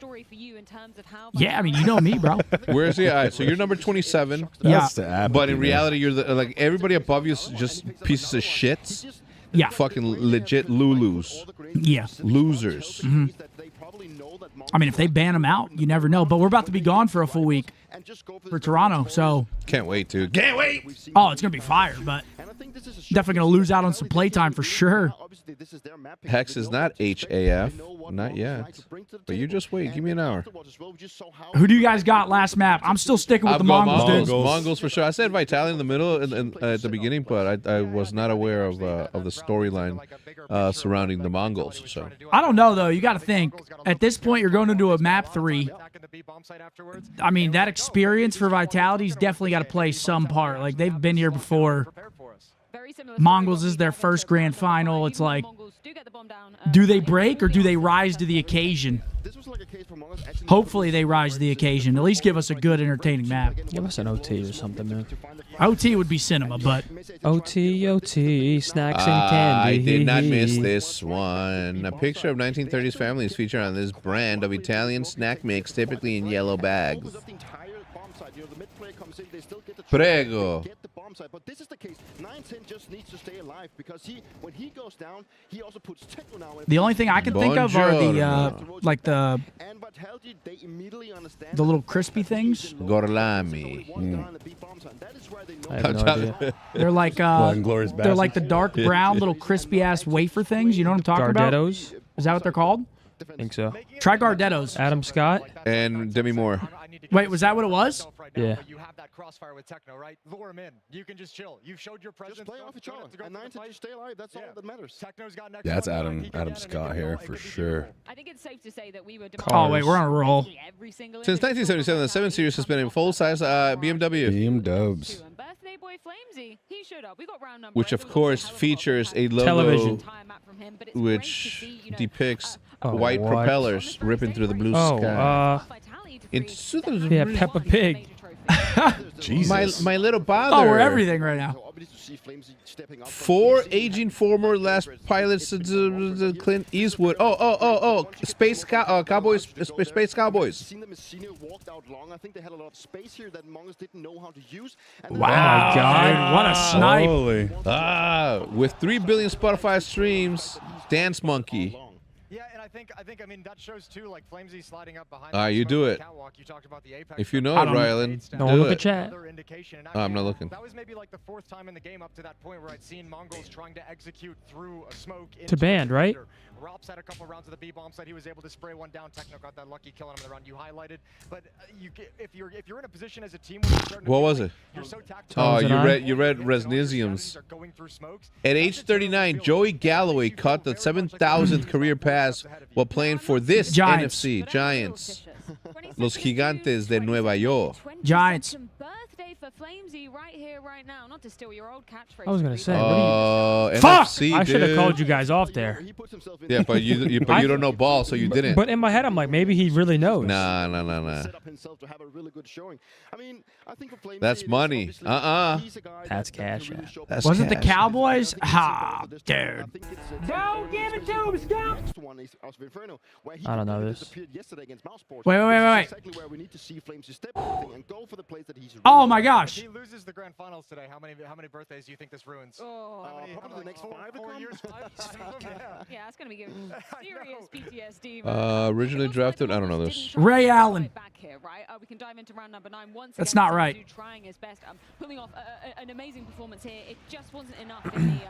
Yeah, I mean, you know me, bro. Where is he? All right, so you're number 27. Yeah. But in reality, you're like everybody above you is just pieces of shits. Yeah. Fucking legit Lulus. Yeah. Losers. Mhm. I mean, if they ban them out, you never know. But we're about to be gone for a full week for Toronto, so. Can't wait, dude. Can't wait. Oh, it's going to be fire, but definitely going to lose out on some playtime for sure. Hex is not HAF. Not yet. But you just wait. Give me an hour. Who do you guys got last map? I'm still sticking with the Mongols, dude. Mongols for sure. I said Vitaly in the middle and at the beginning, but I was not aware of the storyline surrounding the Mongols. So I don't know, though. You got to think. At this point, you're going into a map 3. I mean, that experience for Vitality's definitely got to play some part. Like, they've been here before. Mongols is their first grand final. It's like, do they break or do they rise to the occasion? Hopefully they rise to the occasion. At least give us a good, entertaining map. Give us an OT or something, man. OT would be cinema, but... OT, snacks and candy. I did not miss this one. A picture of 1930s families featured on this brand of Italian snack mix, typically in yellow bags. Prego. But this is the case. 910 just needs to stay alive because when he goes down, he also puts Techno now. The only thing I can think of are the, like the little crispy things. Gorlami. I have no idea. They're like they're like the dark brown little crispy ass wafer things. You know what I'm talking about? Gardettos? Is that what they're called? I think so. Try Gardettos. Adam Scott and Demi Moore. Wait, was that what it was? Yeah. You have that crossfire with Techno, right? Lure him in. You can just chill. You've showed your presence. Just play off each other. And 910 just stay alive. That's all that matters. Techno's got next. Yeah, that's Adam Scott here for sure. I think it's safe to say that we were Oh wait, we're on a roll. Since 1977, the 7 Series has been in full-size BMW. BMWs. Birthday boy Flamesy, he showed up. We got round number. Which, of course, features a logo Television. which depicts white what? propellers ripping through the blue sky. Yeah, Peppa Pig. Jesus. My little bother. Oh, we're everything right now. 4 aging former last pilots, Clint Eastwood. Space Cowboys. Space Cowboys. Wow, God, what a snipe! Holy. With 3 billion Spotify streams, Dance Monkey. Yeah, and I mean that shows too, like Flamesy sliding up behind. You do it. You talked about the Apex. If you know it, Rylan, Don't look at chat. I'm not looking. That was maybe like the 4th time in the game up to that point where I'd seen Mongols trying to execute through a smoke. To band, right? Rops had a couple rounds of the B-bomb side. He was able to spray one down. Techno got that lucky kill on him in the round you highlighted. But if you're in a position as a team, what was it? You're so tactical. You read Resnisiums. At age 39, Joey Galloway caught the 7,000th career pass while playing for this Giants. NFC Giants. Los Gigantes de Nueva York. Giants. Birthday for Flamesy right here, right now. Not to steal your old catchphrase. I was gonna say. Fuck! NFC, I should have dude. called you guys off there. Yeah, but you don't know ball, so you didn't. But in my head, I'm like, maybe he really knows. Nah. That's money. That's cash. That's Was it the cash. Cowboys? Ha, dude. Don't give it to him, Scott. I don't know this. Wait. Oh my gosh. He loses the grand finals today. How many birthdays do you think this ruins? Probably the next 5 4 years. Yeah, it's gonna be giving serious PTSD. Originally drafted. I don't know this. Ray Allen. Back here, right? We can dive into round number 9 once. That's again, not right. Senzu trying his best, pulling off an amazing performance here. It just wasn't enough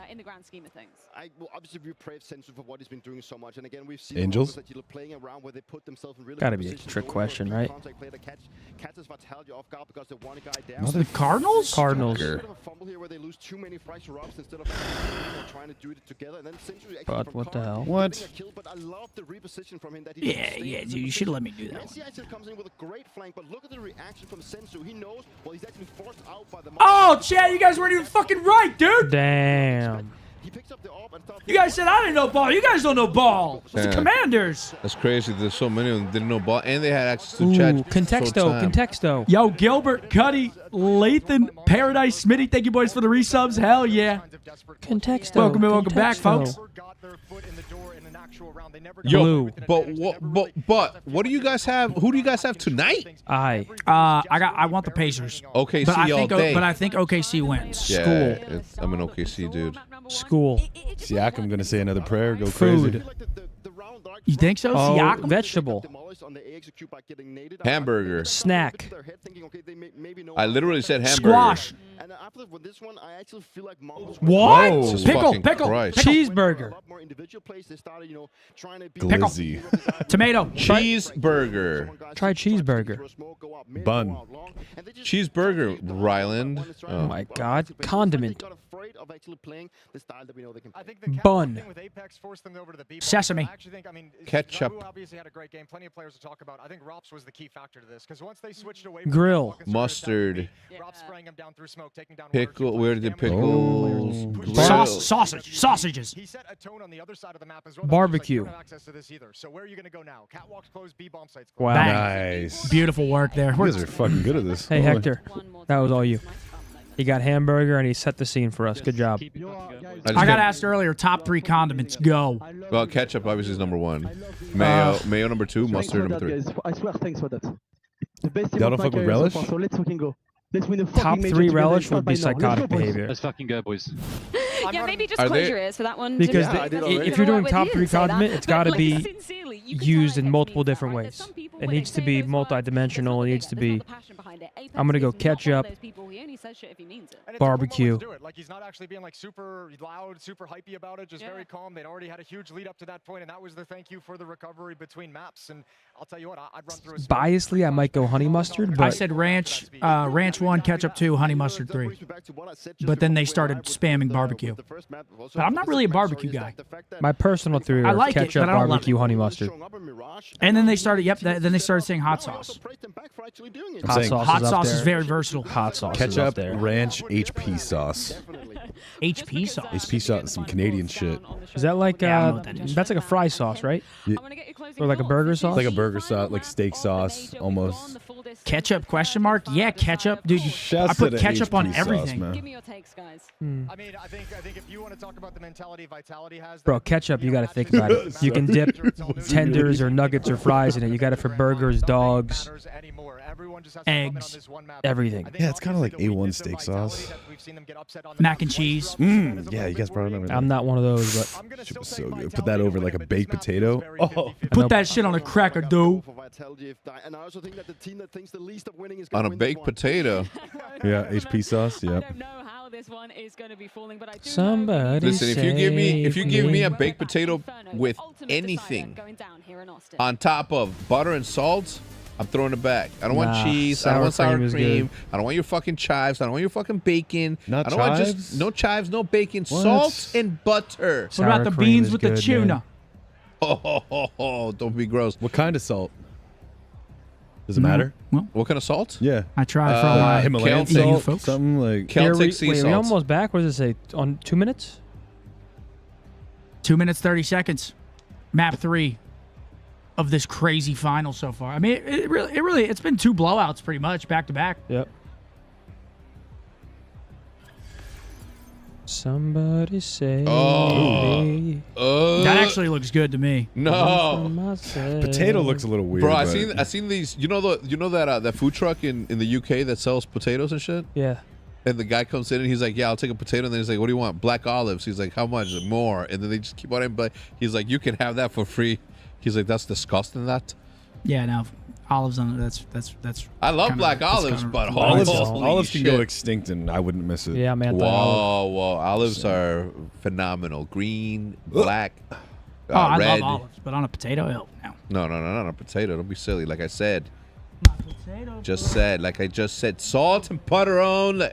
in the grand scheme of things. Obviously we praise Senzu for what he's been doing so much, and again we've seen Angels? that playing around where they put themselves in really Gotta good be a positions, trick going for question, deep right? contact play that catches Vitaly off guard because they want a guy down. The Cardinals? Cardinals. A bit of a fumble here where they lose too many fracture ups instead of trying to do it together, and then Senzu actually But from what the Card hell? What? getting a kill, but I love the reposition from him that he Yeah, dude, you should have let me do that. NC actually comes in with a great flank, but look at the reaction from Senzu. He knows, well, he's actually forced out by the Oh, Chad, you guys weren't even fucking right, dude. Damn. You guys said I didn't know ball. You guys don't know ball. It's the Yeah. Commanders. That's crazy. There's so many of them didn't know ball, and they had access to Ooh, chat. Contexto. Yo, Gilbert, Cuddy, Lathan, Paradise, Smitty, thank you boys for the resubs. Hell yeah. Contexto. Welcome in, welcome back, folks. Yo, but what do you guys have? Who do you guys have tonight? I want the Pacers. OKC but I all think, day. But I think OKC wins. Yeah, I'm an OKC dude. School. Siakam gonna say another prayer. Go Food. crazy. You think so? Oh, Siakam? vegetable. Hamburger. Snack. I literally said hamburger. Squash. What? Whoa. Jesus Pickle, fucking pickle, Christ. Cheeseburger. Glizzy. Tomato. Cheeseburger. Try cheeseburger. Bun. Cheeseburger, Ryland. Oh my God. Condiment. Bun. Sesame. Ketchup. Obviously had a great game. Plenty of players to talk about. I think Rops was the key factor to this because once they switched away from Grill. Mustard. Rops spraying him down through smoke, taking down Pickle. Where did the pickles? Grill. Sausage. Sausages. He set a tone on the other side of the map as well. Barbecue. You don't have access to this either. So where are you going to go now? Catwalks closed, B-bomb sites closed. Wow. Nice. Beautiful work there. You guys are fucking good at this. Hey, Holy. Hector. That was all you. He got hamburger and he set the scene for us. Good job. I got asked earlier, top 3 condiments. Go. Well, ketchup obviously is number 1. Mayo number 2. Mustard number 3. I swear, thanks for that. The best team Y'all of don't my fuck with career so relish? far, so let's fucking go. Let's win the Top fucking major 3 together. relish Start would by be now. Let's psychotic go, boys. behavior. Let's fucking go, boys. Yeah, maybe just Are close they- your ears for that one. Because Jimmy. if you're doing Well, top you 3 didn't say that, condiment, it's but, got to like, be sincerely, you can used tell in it multiple means that, different right? There's ways. some people It when needs they to say be those words, multi-dimensional. It there's needs to not be. the passion behind it. Apex I'm gonna go is not one of ketchup, those people. He only says shit if he means it. And it's a barbecue. normal way to do it. Like he's not actually being like super loud, super hypey about it. Just very calm. They'd already had a huge lead up to that point, and that was the thank you for the recovery between maps. And I'll tell you what, I'd run through a Biasly, I might go honey mustard, but I said ranch 1, ketchup 2, honey mustard 3. But then they started spamming barbecue. But I'm not really a barbecue guy. my personal 3 I are like it, ketchup, but I don't love barbecue, it. honey mustard. And then they started, then they started saying hot sauce. Hot saying sauce, Hot is up sauce there. is very versatile. Hot sauce is up Ketchup, there. ranch, HP sauce. HP sauce. HP sauce, some Canadian shit. Is that like Yeah, I don't know what that is. that's like a fry sauce, right? Yeah. Or like a burger sauce? Like a burger sauce, like steak sauce, almost. Ketchup question mark? Yeah, ketchup. Dude, Shouts I put to the ketchup on HP sauce, everything. man. Give me your takes, guys. I mean, I think if you want to talk about the mentality Vitality has, Bro, ketchup, you got to think about it. You can dip tenders or nuggets or fries in it. You got it for burgers, dogs, eggs, everything. Yeah, it's kind of like A1 steak sauce. mac and cheese. Yeah, you guys brought it over. I'm not one of those, but Shit was so good. Put that over like a baked potato. Oh, Put that shit on a cracker, dude. On a baked potato. yeah, HP sauce. I Yeah. don't know how this one is going to be falling, but I do somebody Listen, if you give me a know baked that potato Inferno, with ultimate anything decider going down here in Austin. on top of butter and salt, I'm throwing it back. I don't want Nah, cheese. I don't want sour sour cream is cream. good. I don't want your fucking chives. I don't want your fucking bacon. Not I don't want chives? just no chives, no bacon, What? salt and butter. What about the cream beans is with the good, tuna? man. Oh, don't be gross. What kind of salt? Does it matter? Well, What kind of salt? Yeah. I tried for all my Himalayan EU salt, folks. something like. Here, Celtic sea wait, we salt. almost back. What does it say? On 2 minutes? 2 minutes, 30 seconds. Map 3 of this crazy final so far. I mean, it's been 2 blowouts pretty much back to back. Yep. Somebody say. That actually looks good to me. No. Potato looks a little weird. Bro, I but- seen these. You know that food truck in the UK that sells potatoes and shit. Yeah. And the guy comes in and he's like, "Yeah, I'll take a potato." And then he's like, "What do you want?" Black olives. He's like, "How much?" More. And then they just keep on him. But he's like, "You can have that for free." He's like, "That's disgusting." That. Yeah, no, olives on it. That's. I love kinda- black that's olives, kinda- but Olives, holy olives can shit. go extinct, and I wouldn't miss it. Yeah, man. Whoa, olives are phenomenal. Green, black, Oh, I red. love olives, but on a potato, hell no. No, not a potato. Don't be silly. Like I said. Like I just said, salt and butter only.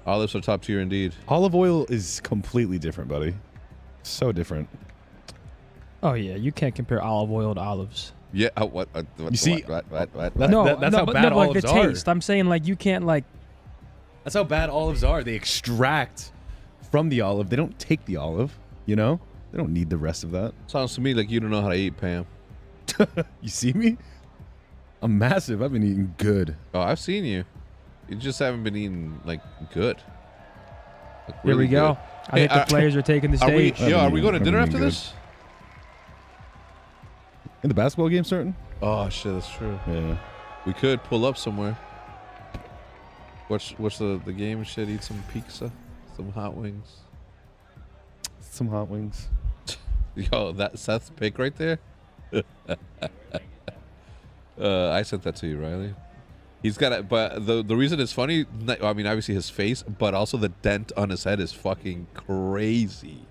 Olives are top tier indeed. Olive oil is completely different, buddy. So different. Oh yeah, you can't compare olive oil to olives. Yeah. What? You see, what? That's how bad like olives the are. taste. I'm saying like you can't like. That's how bad olives are. They extract from the olive. They don't take the olive, you know? They don't need the rest of that. Sounds to me like you don't know how to eat, Pam. You see me? I'm massive. I've been eating good. Oh, I've seen you. You just haven't been eating, like, good. Like, Here we go. good. I think the players are taking the stage. Are we going to dinner after this? In the basketball game starting? Oh, shit, that's true. Yeah. We could pull up somewhere. Watch the game and shit. Eat some pizza. Some hot wings. Some hot wings. Yo, that's Seth's pick right there? I sent that to you, Riley. He's got it, but the reason it's funny, I mean, obviously his face, but also the dent on his head is fucking crazy.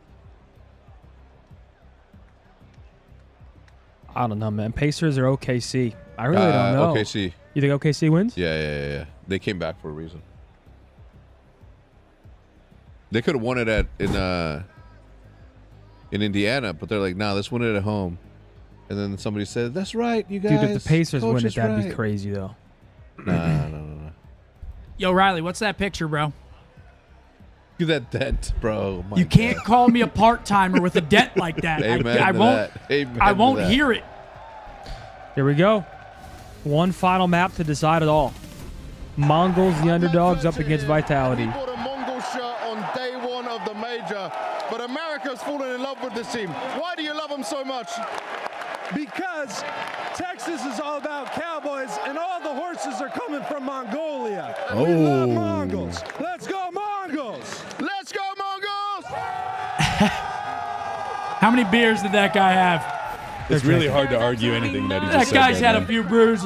I don't know, man. Pacers or OKC? I really don't know. OKC. You think OKC wins? Yeah. They came back for a reason. They could have won it in Indiana, but they're like, nah, let's win it at home. And then somebody said, that's right, you guys. Dude, if the Pacers win it, that'd be right. crazy, though. Nah. Yo, Riley, what's that picture, bro? Look at that dent, bro. My You can't call me a part-timer with a dent like that. I won't. I won't hear it. Here we go. One final map to decide it all. Mongols, the underdogs, up against Vitality. Bought a Mongol shirt on day one of the major, but America's fallen in love with this team. Why do you love them so much? Because Texas is all about cowboys, and all the horses are coming from Mongolia. We love Mongols. Let's go Mongols! Let's go Mongols! How many beers did that guy have? It's really hard to argue anything that he just said. That guy's had a few brews.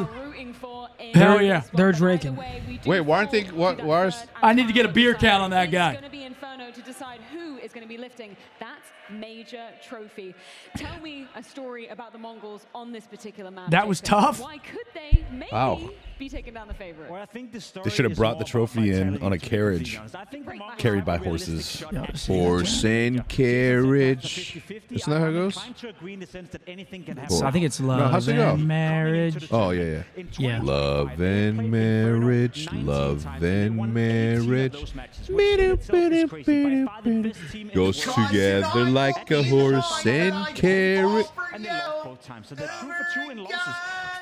Hell yeah. They're drinking. Wait, why aren't they? Why is? I need to get a beer count on that guy. To decide who is going to be lifting that major trophy. Tell me a story about the Mongols on this particular match. That was tough. Why could they maybe be taking down the favorite? Well, I think the story They should have is brought more the trophy about in vitality, on a to be carriage, completely honest. I think the Mongols carried have by a realistic horses. shot at Horse and carriage. Isn't that how it goes? inclined to agree in the sense that anything can So I think it's love how's it go? and marriage. Oh, yeah. Yeah. Love and marriage. Love and marriage. Goes together like a horse and carriage. And they lost both times. So they're 2 for 2 in losses.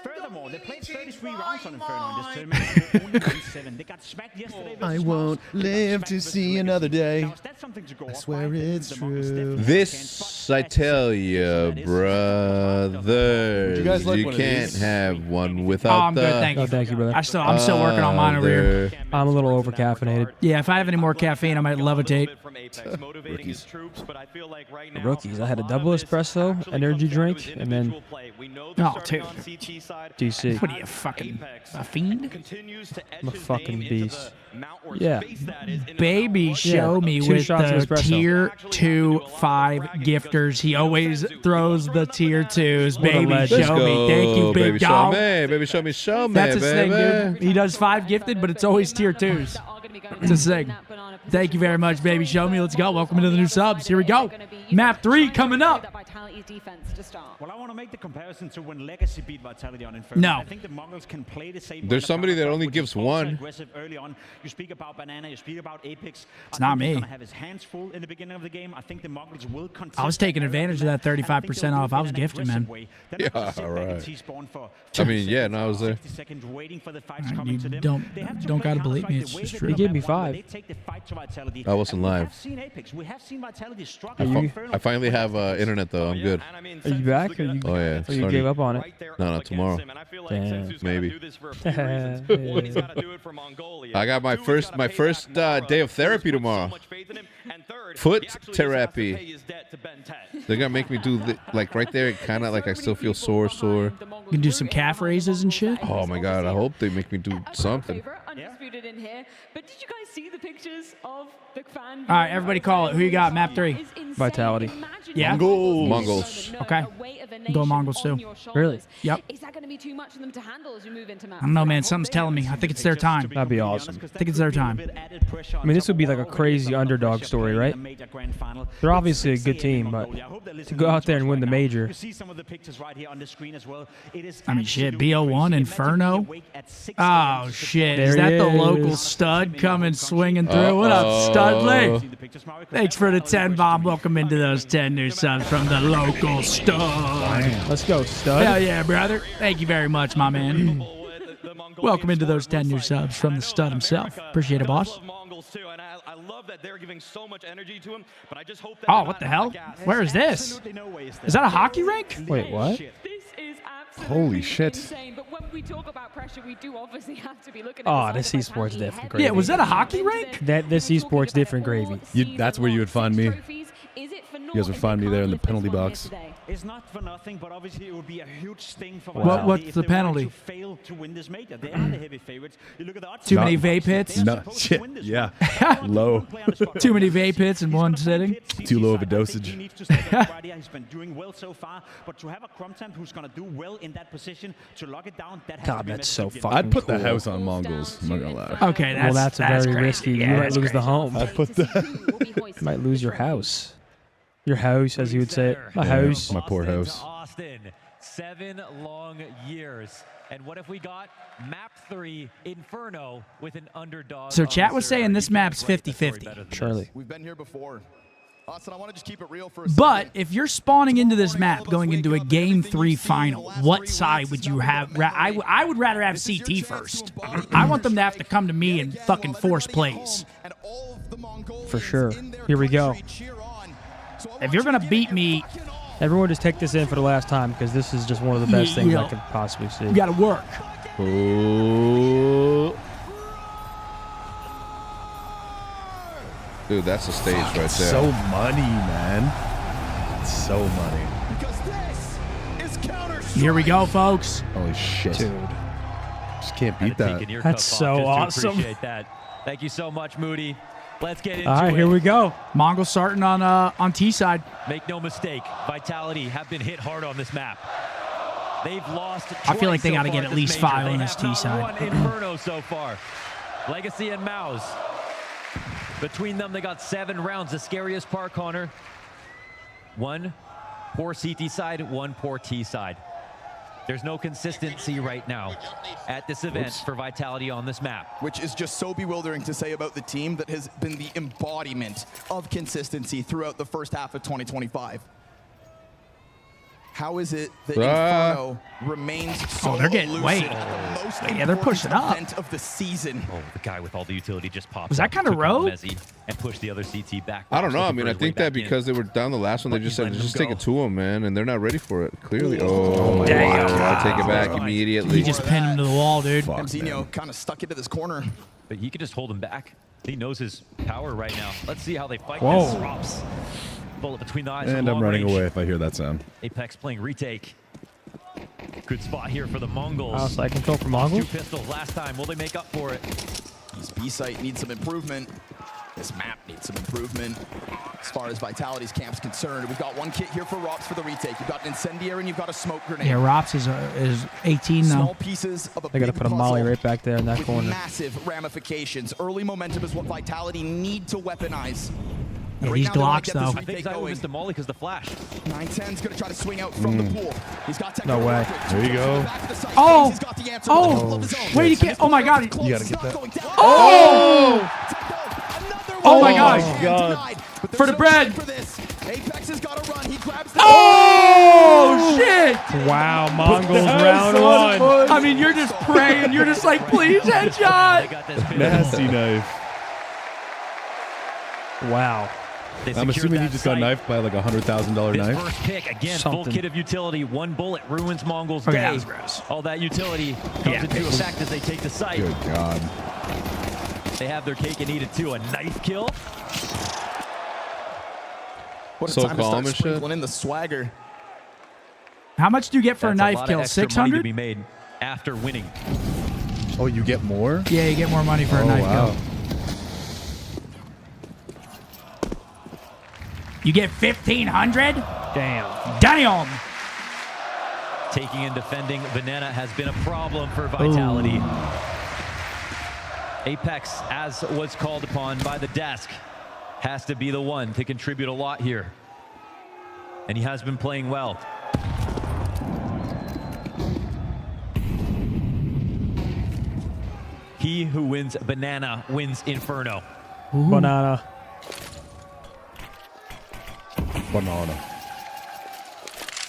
Furthermore, they played 33 rounds on Inferno in this tournament. They only won 7. They got smacked yesterday. I won't live to see another day. That's something to go I swear it's true. This, I tell you, brothers, You guys like you one of can't these? have one Oh, without I'm good, thank you. Oh, thank you, brother. I'm still working on mine over here. I'm a little over caffeinated. Yeah, if I have any more caffeine, I might levitate. Rookies. I had a double espresso, energy drink, and then Oh, dude. DC. What are you, fucking a fiend? I'm a fucking beast. Yeah. Baby, show me 2 with shots of the espresso. tier 2 5 gifters. He always throws the tier 2s. What a Baby, legend. show me. Thank you, big baby, show dog. me. Baby, show me, show me, That's his thing, baby. dude. He does 5 gifted, but it's always tier 2s. It's his thing. Thank you very much, baby. Show me. Let's go. Welcome into the new subs. Here we go. Map 3 coming up. Well, I want to make the comparison to when Legacy beat Vitality on Inferno. No. I think the Mongols can play the same. There's somebody that only gives one. Aggressive early on. You speak about Banana. You speak about Apex. It's not me. He's gonna have his hands full in the beginning of the game. I think the Mongols will continue. I was taking advantage of that 35% off. I was gifted, man. Yeah, all right. I mean, yeah, no, I was there. You don't gotta believe me. It's just true. He gave me 5. I wasn't live. I finally have internet, though. I'm good. Are you back? Or you, Oh, yeah. Or you starting- gave up on it? No, tomorrow. Damn. Maybe. I got my first day of therapy tomorrow. Foot therapy. They're gonna make me do like right there. Kind of like I still feel sore. You can do some calf raises and shit. Oh my god! I hope they make me do something. Undisputed in here. But did you guys see the pictures of the fan? All right, everybody call it. Who you got? Map 3. Vitality. Yeah. Mongols. Okay. Go Mongols too. Really? Yep. Is that going to be too much for them to handle as you move into map? I don't know, man. Something's telling me. I think it's their time. That'd be awesome. I think it's their time. I mean, this would be like a crazy underdog story, right? They're obviously a good team, but to go out there and win the major. I mean, shit. BO1 Inferno. Oh shit! There Is that he the is. local stud coming swinging through? What up, Studley? Thanks for the 10 bomb. Welcome into those 10 new subs from the local stud. Let's go, stud. Hell yeah, brother. Thank you very much, my man. Welcome into those 10 new subs from the stud himself. Appreciate it, boss. I love that they're giving so much energy to him, but I just hope that Oh, what the hell? Where is this? Is that a hockey rink? Wait, what? Holy shit. Insane, but when we talk about pressure, we do obviously have to be looking Oh, at this esports different gravy. Yeah, was that a hockey rink? This esports different gravy. That's where you would find me. You guys would find me there in the penalty box. It's not for nothing, but obviously it would be a huge thing for What- what's if the they penalty? want to fail to win this major. They are the heavy favorites. You look at the odds. Too many vape hits? No, shit. Yeah. Low. Too many vape hits in one sitting? Too low of a dosage. He needs to step up right here. He's been doing well so far, but to have a Crumpton who's going to do well in that position, to lock it down, that has to God, be that's met so with fucking I'd put the cool. house on Mongols. I'm not gonna lie. Okay, Well, that's very crazy. risky. Yeah, You might that's lose the crazy. home. I'd put the You might lose your house. Your house, as you would say it. My Yeah, house. my poor house. Austin, 7 long years. And what if we got map 3 Inferno with an underdog? So on chat the was server? saying this You can map's write the story 50-50. better than Surely. this. We've been here before. Austin, I want to just keep it real for a But second. if you're spawning into this map going into a Game 3 final, what side would you have? I would rather have CT first. I want them to have to come to me and fucking force plays. For sure. Here we go. If you're going to beat me, Everyone just take this in for the last time because this is just one of the best things I Yeah. could possibly see. you got to work. Oh. Dude, that's the stage right there. So money, man. So money. Because this is Counter-Strike. Here we go, folks. Holy shit. Dude. Just can't beat Gotta that. take an ear That's cuff so off just to awesome. Appreciate that. Thank you so much, Moody. Let's get into All right, it. here we go. Mongol starting on T side. Make no mistake, Vitality have been hit hard on this map. They've lost. I feel like they got gotta get at least 5 on this T side. One Inferno so far. Legacy and MongolZ. Between them, they got 7 rounds. The scariest part, Connor. 1 poor CT side, 1 poor T side. There's no consistency right now at this event for Vitality on this map. Which is just so bewildering to say about the team that has been the embodiment of consistency throughout the first half of 2025. How is it that Inferno remains so they're getting elusive way. at the most Yeah, they're pushing important up. event of the season? Oh, the guy with all the utility just popped. Was that up, kinda took out rogue? Mezzi and pushed the other CT back. I don't know. I Looking mean, for I his way think that back in. because they were down the last one, they just said, letting just them take it go. to them, man, and they're not ready for it. Clearly. Oh, Damn. wow. I take it back Right. immediately. He just pinned him to the wall, dude. Fuck, Mzino man. kind of stuck into this corner. But he could just hold him back. He knows his power right now. Let's see how they fight Whoa. this. Rops. Bullet between the eyes. And from I'm long running range. away if I hear that sound. Apex playing retake. Good spot here for the Mongols. Outside control for 2 Mongols. pistols last time. Will they make up for it? This B-site needs some improvement. This map needs some improvement. As far as Vitality's camp's concerned, we've got 1 kit here for Rops for the retake. You've got an incendiary and you've got a smoke grenade. Yeah, Rops is 18 Small now. pieces of a They got to big put a molly puzzle right back there in that with corner. massive ramifications. Early momentum is what Vitality need to weaponize. Yeah, Right these now, they wanna Glocks, get this though. I think retake Zyro going. missed a molly because the flash. 910's gonna try to swing out from the pool. He's got No technical way. work. There you go. Back to the side. Oh! He's got the answer with the middle of his own. Wait, he can't. Oh my god. You gotta get that. Oh! Oh my gosh. God. For the bread. Apex has got to run. He grabs the Oh, shit. Wow, Mongols round 1. I mean, you're just praying. You're just like, please, headshot. They got this pin. Nasty knife. Wow. They I'm secured assuming he that just got site. knifed by like a $100,000 This knife. first pick, again, full Something. kit of utility. 1 bullet ruins Mongol's Okay, day. that was gross. All that utility comes into effect as they take the site. Good God. They have their cake and eat it too. A knife kill. What a So time to calm start and shit. sprinkling in the swagger. How much do you get for a That's knife lot kill? of extra money to 600? be made after winning. Oh, you get more? Yeah, you get more money for a Oh, knife wow. kill. You get 1,500? Damn. Damn. Taking and defending Banana has been a problem for Vitality. Apex, as was called upon by the desk, has to be the one to contribute a lot here. And he has been playing well. He who wins Banana wins Inferno. Banana. Banana.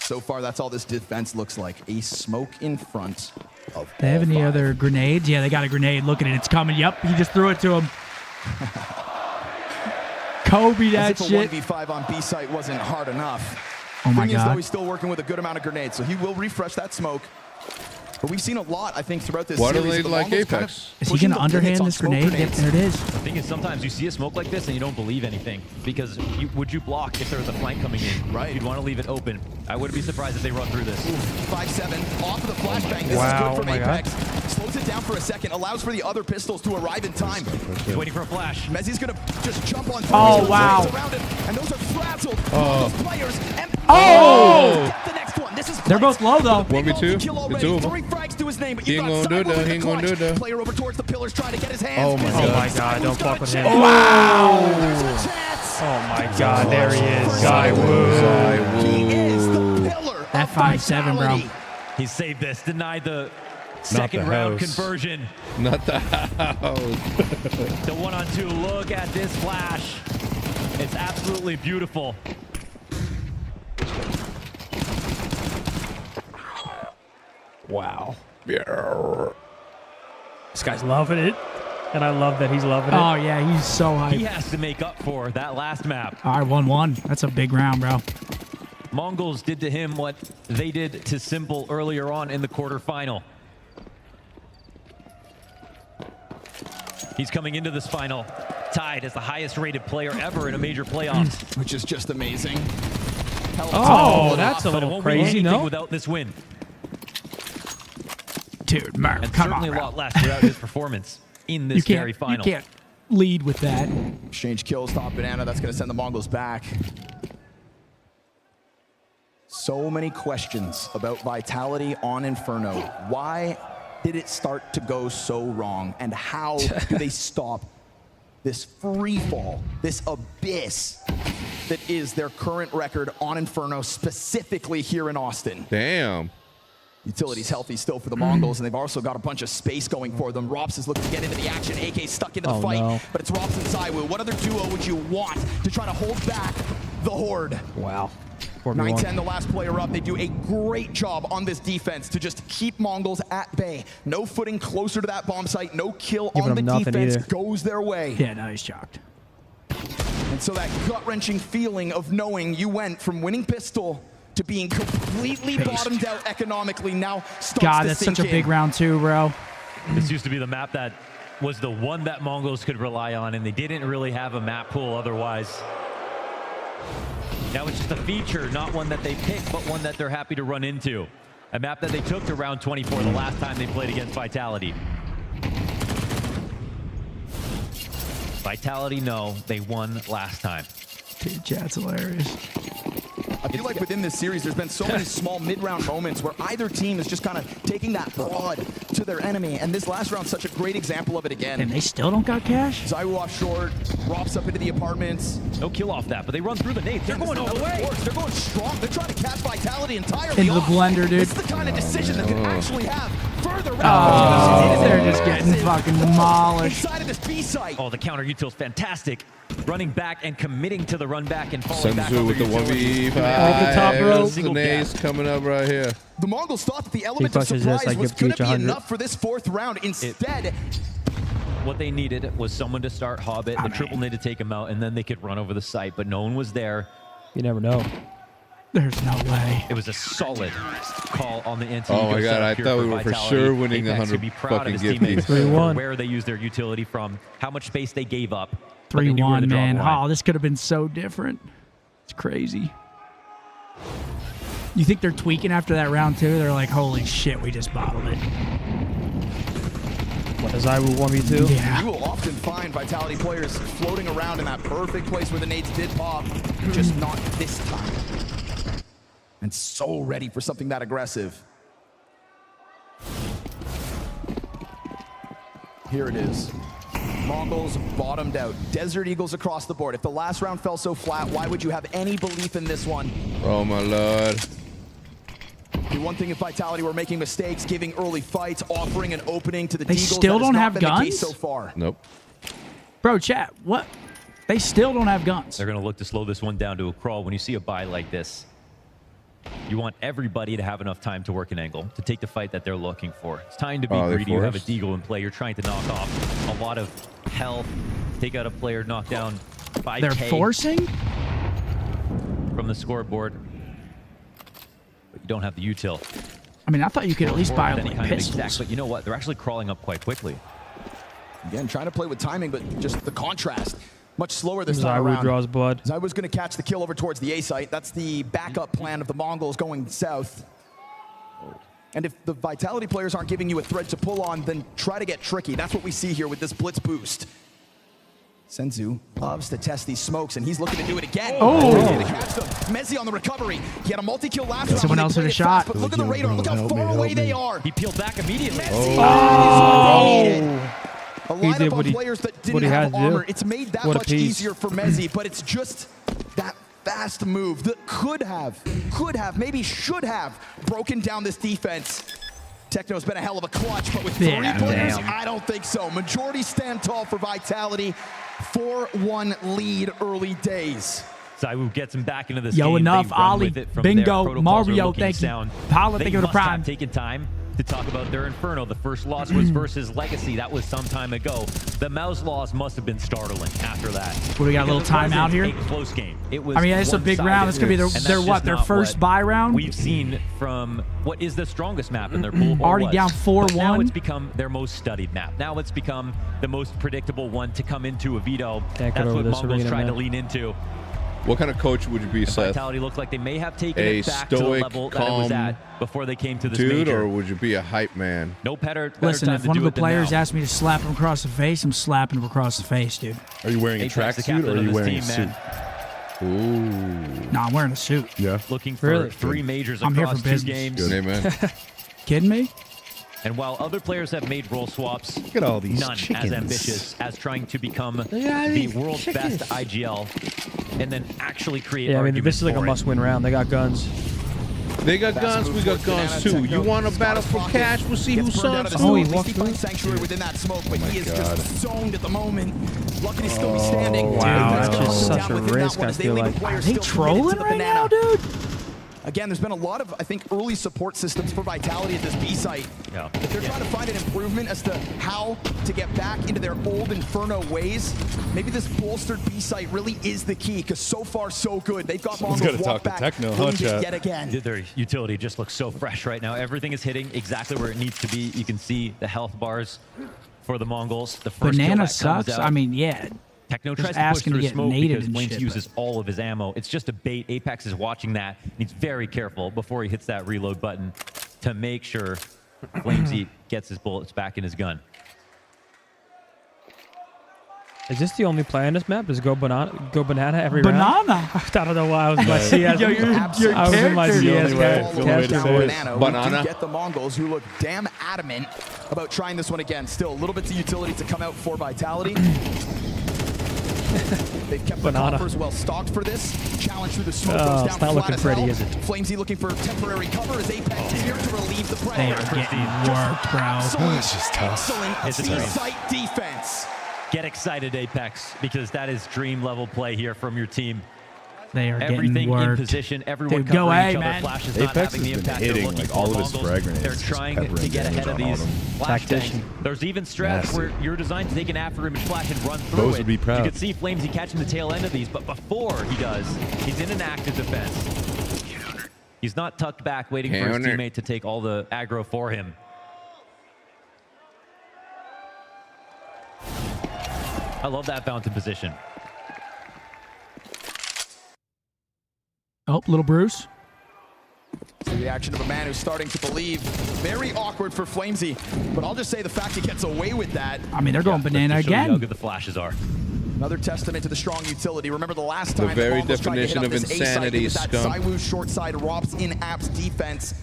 So far, that's all this defense looks like. A smoke in front of They have all any five. other grenades? Yeah, they got a grenade. Look at it. It's coming. Yep, he just threw it to him. Kobe that As shit. if a 1v5 on B site wasn't hard enough. Oh my Thing is, though, God. he's still working with a good amount of grenades, so he will refresh that smoke. But we've seen a lot, I think, throughout this Why do series. they the like Mongols kind Apex? of Is he pushing going to the limits underhand on this smoke grenade? Yep, grenades. there it is. The thing is, sometimes you see a smoke like this and you don't believe anything because would you block if there was a flank coming in? Right. You'd want to leave it open. I wouldn't be surprised if they run through this. 5-7 off of the flashbang. This Wow, is good from oh my Apex. Slows it down for a second, allows for the other pistols to arrive in time. He's waiting for a flash. Mezzi's gonna just jump on. Oh, wow. Around him, and those are frazzled. Oh. Those players. And Oh! Get the next one. This is They're both low, though. 1v2. Kill The already. two of them. 3 frags to his name. He ain't You got gonna do Cyber that. with He ain't the gonna do clutch. that. Player over towards the pillars trying to get his hands. Oh my Oh my God. God, don't fuck with him. Wow. There's a chance. Oh my God, there he is. Zywoo. He is the pillar That of 5-7, bro. vitality. He saved this, denied the second round house. conversion. Not the house. The 1-on-2, look at this flash. It's absolutely beautiful. Wow. Yeah. This guy's loving it. And I love that he's loving it. Oh, yeah, he's so hyped. He has to make up for that last map. All right, 1-1. That's a big round, bro. Mongols did to him what they did to Simple earlier on in the quarterfinal. He's coming into this final tied as the highest rated player ever in a major playoffs. Which is just amazing. Oh, that's a But it little won't be crazy, anything no? without this win. Dude, Murph, And come certainly on, a bro. lot less throughout his performance in this very final. You can't lead with that. Exchange kills, top banana. That's going to send the Mongols back. So many questions about vitality on Inferno. Why did it start to go so wrong? And how do they stop this free fall, this abyss that is their current record on Inferno, specifically here in Austin? Damn. Utility's healthy still for the Mongols, and they've also got a bunch of space going for them. Rops is looking to get into the action. AK's stuck into the fight, no. but it's Rops and Zywoo. What other duo would you want to try to hold back the Horde? Wow. 9-10, the last player up. They do a great job on this defense to just keep Mongols at bay. No footing closer to that bomb site. No kill Giving on the them nothing defense either. goes their way. Yeah, no, he's shocked. And so that gut-wrenching feeling of knowing you went from winning pistol to being completely bottomed out economically now starts God, to that's sink such a big in. round, too, bro. This used to be the map that was the one that Mongols could rely on, and they didn't really have a map pool otherwise. Now it's just a feature, not one that they pick, but one that they're happy to run into. A map that they took to round 24 the last time they played against Vitality. Vitality, no, they won last time. Dude, chat's hilarious. I feel like within this series, there's been so many small mid-round moments where either team is just kind of taking that prod to their enemy, and this last round's such a great example of it again. And they still don't got cash? Zywoo off short, Rops up into the apartments. No kill off that, but they run through the nades. They're going all the way. They're going strong. They're trying to catch Vitality entirely Into the off. blender, dude. This is the kind of decision that could actually have further Oh, they're just getting fucking demolished. inside of this B site. Oh, the counter util's fantastic. Running back and committing to the run back and falling back Senzu over with the utility. 1v5. Single The Nace gap. coming up right here. The Mongols thought that the element of touches this, surprise I was give going to Peach be 100. enough for this fourth round. Instead, What they needed was someone to start Hobbit, the triple nade to take him out, and then they could run over the site, but no one was there. You never know. There's no way. It was a solid call on the anti. Oh my God, I thought we were for sure winning the 100 fucking fucking teammates gifties. for 3-1. where they used their utility from, how much space they gave up. but they knew where 3-1, to draw the man. line. Oh, this could have been so different. It's crazy. You think they're tweaking after that round, too? They're like, holy shit, we just bottled it. What, is Zywoo 1v2? Yeah. you will often find Vitality players floating around in that perfect place where the nades did pop, just not this time. And so ready for something that aggressive. Here it is. Mongols bottomed out. Desert Eagles across the board. If the last round fell so flat, why would you have any belief in this one? Oh my Lord. It'd be one thing if Vitality were making mistakes, giving early fights, offering an opening to the They Deagles. still That has don't not have been the case guns? so far. Nope. Bro, chat, what? They still don't have guns. They're going to look to slow this one down to a crawl. When you see a buy like this, you want everybody to have enough time to work an angle, to take the fight that they're looking for. It's time to be greedy. You have a deagle in play. You're trying to knock off a lot of health, take out a player, knock down 5K. They're forcing? From the scoreboard. But you don't have the util. I mean, I thought you could at least buy any like kind of pistols. exact, but you know what? They're actually crawling up quite quickly. Again, trying to play with timing, but just the contrast. Much slower this Zywu time around. draws blood. Zywu's going to catch the kill over towards the A site. That's the backup plan of the Mongols going south. And if the Vitality players aren't giving you a thread to pull on, then try to get tricky. That's what we see here with this blitz boost. Senzu loves to test these smokes, and he's looking to do it again. Oh! To catch them. Mezzi on the recovery. He had a multi-kill last round. Someone else hit a shot. But look at the radar. Look how far away they are. He peeled back immediately. A lineup of players that didn't have armor. It's made that much easier for Mezzi, but it's just that fast move that could have, maybe should have broken down this defense. Techno's been a hell of a clutch, but with 3 players, I don't think so. Majority stand tall for Vitality. 4-1 lead early days. Zywu gets him back into this Yo, game. enough, They run Ollie. with it from Bingo, there. Mario, thank you. Paula, thank you for the prime. They must have taken time to talk about their Inferno. The first loss was versus Legacy. That was some time ago. The Mouse loss must have been startling after that. What, do we got a little timeout here? A close game. It was I mean, it's a big round. It's going to be their first bye round? We've seen from what is the strongest map in their pool. Already down 4-1. Now it's become their most studied map. Now it's become the most predictable one to come into a veto. That's what MongolZ tried to lean into. What kind of coach would you be, Seth? Vitality looked like they may have taken it back to the level that it was at before they came to this dude, major. Or would you be a hype man? No better Listen, time if to one do of the it than players now. asks me to slap him across the face, I'm slapping him across the face, dude. Are you wearing a tracksuit or are you wearing a suit? Ooh. No, I'm wearing a suit. Yeah. Looking for 3 majors across I'm here for 2 business. games. Good, amen. Kidding me? And while other players have made role swaps, look at all these none chickens. as ambitious as trying to become the world's best IGL and then actually create Yeah, I mean, arguments this is like a for it. must-win round. They got guns. They got guns, we got guns too. You want to battle for cash? We'll see who sucks. Oh, he walked through. Sanctuary within that smoke, but he is just zoned at the moment. Lucky to still be standing. Wow, Apex that's gonna just hold such down a within that risk, one I as they feel leave like. the players Are they still committed to trolling the right banana. now, dude? Again, there's been a lot of, I think, early support systems for Vitality at this B site. Yeah. If they're trying to find an improvement as to how to get back into their old Inferno ways, maybe this bolstered B site really is the key, because so far, so good. They've got Someone's Mongols gotta talk walk to back Techno, huh, wounded chat? yet again. Their utility just looks so fresh right now. Everything is hitting exactly where it needs to be. You can see the health bars for the MongolZ. The first kill Banana that comes sucks. out. I mean, yeah. Techno Just tries to push asking to through get smoke naded because and Flames shit, uses all of his ammo. It's just a bait. Apex is watching that. And he's very careful before he hits that reload button to make sure Flamesy gets his bullets back in his gun. Is this the only play on this map? Does it go banana every round? Banana? I don't know why I was in my CS. Yo, your I was in my CS Banana. Get the Mongols, who look damn adamant about trying this one again. Still a little bit of utility to come out for Vitality. They've kept the coffers well stocked for this. Challenge through the smoke goes down it's not flat looking as pretty, hell. is it? Flamesy looking for temporary cover as Apex is here to relieve the They pressure. are getting worked, bro. That's just tough. Excellent It's a dream. C-site defense. Get excited, Apex, because that is dream level play here from your team. They are Everything getting in worked. position, everyone Dude, go covering A, each other, man. Flash is not Apex having the has been impact they're hitting, looking like, for. all of his Mongols, frag grenades, they're just trying to peppering get ahead of damage these on flash tanks. Tactician. There's even strats Nasty. where you're designed to take an after image flash and run through Those it. would be proud. You could see Flamesy catching the tail end of these, but before he does, he's in an active defense. He's not tucked back waiting for his teammate to take all the aggro for him. I love that fountain position. Oh, little Bruce. It's the reaction of a man who's starting to believe. Very awkward for Flamesy, but I'll just say the fact he gets away with that. I mean, they're going banana To show you how again. good the flashes are. Another testament to the strong utility. Remember the last time The very Mongols tried to hit definition up of this A site, insanity, it was that scum. Zywu short side Rob's in-apps defense.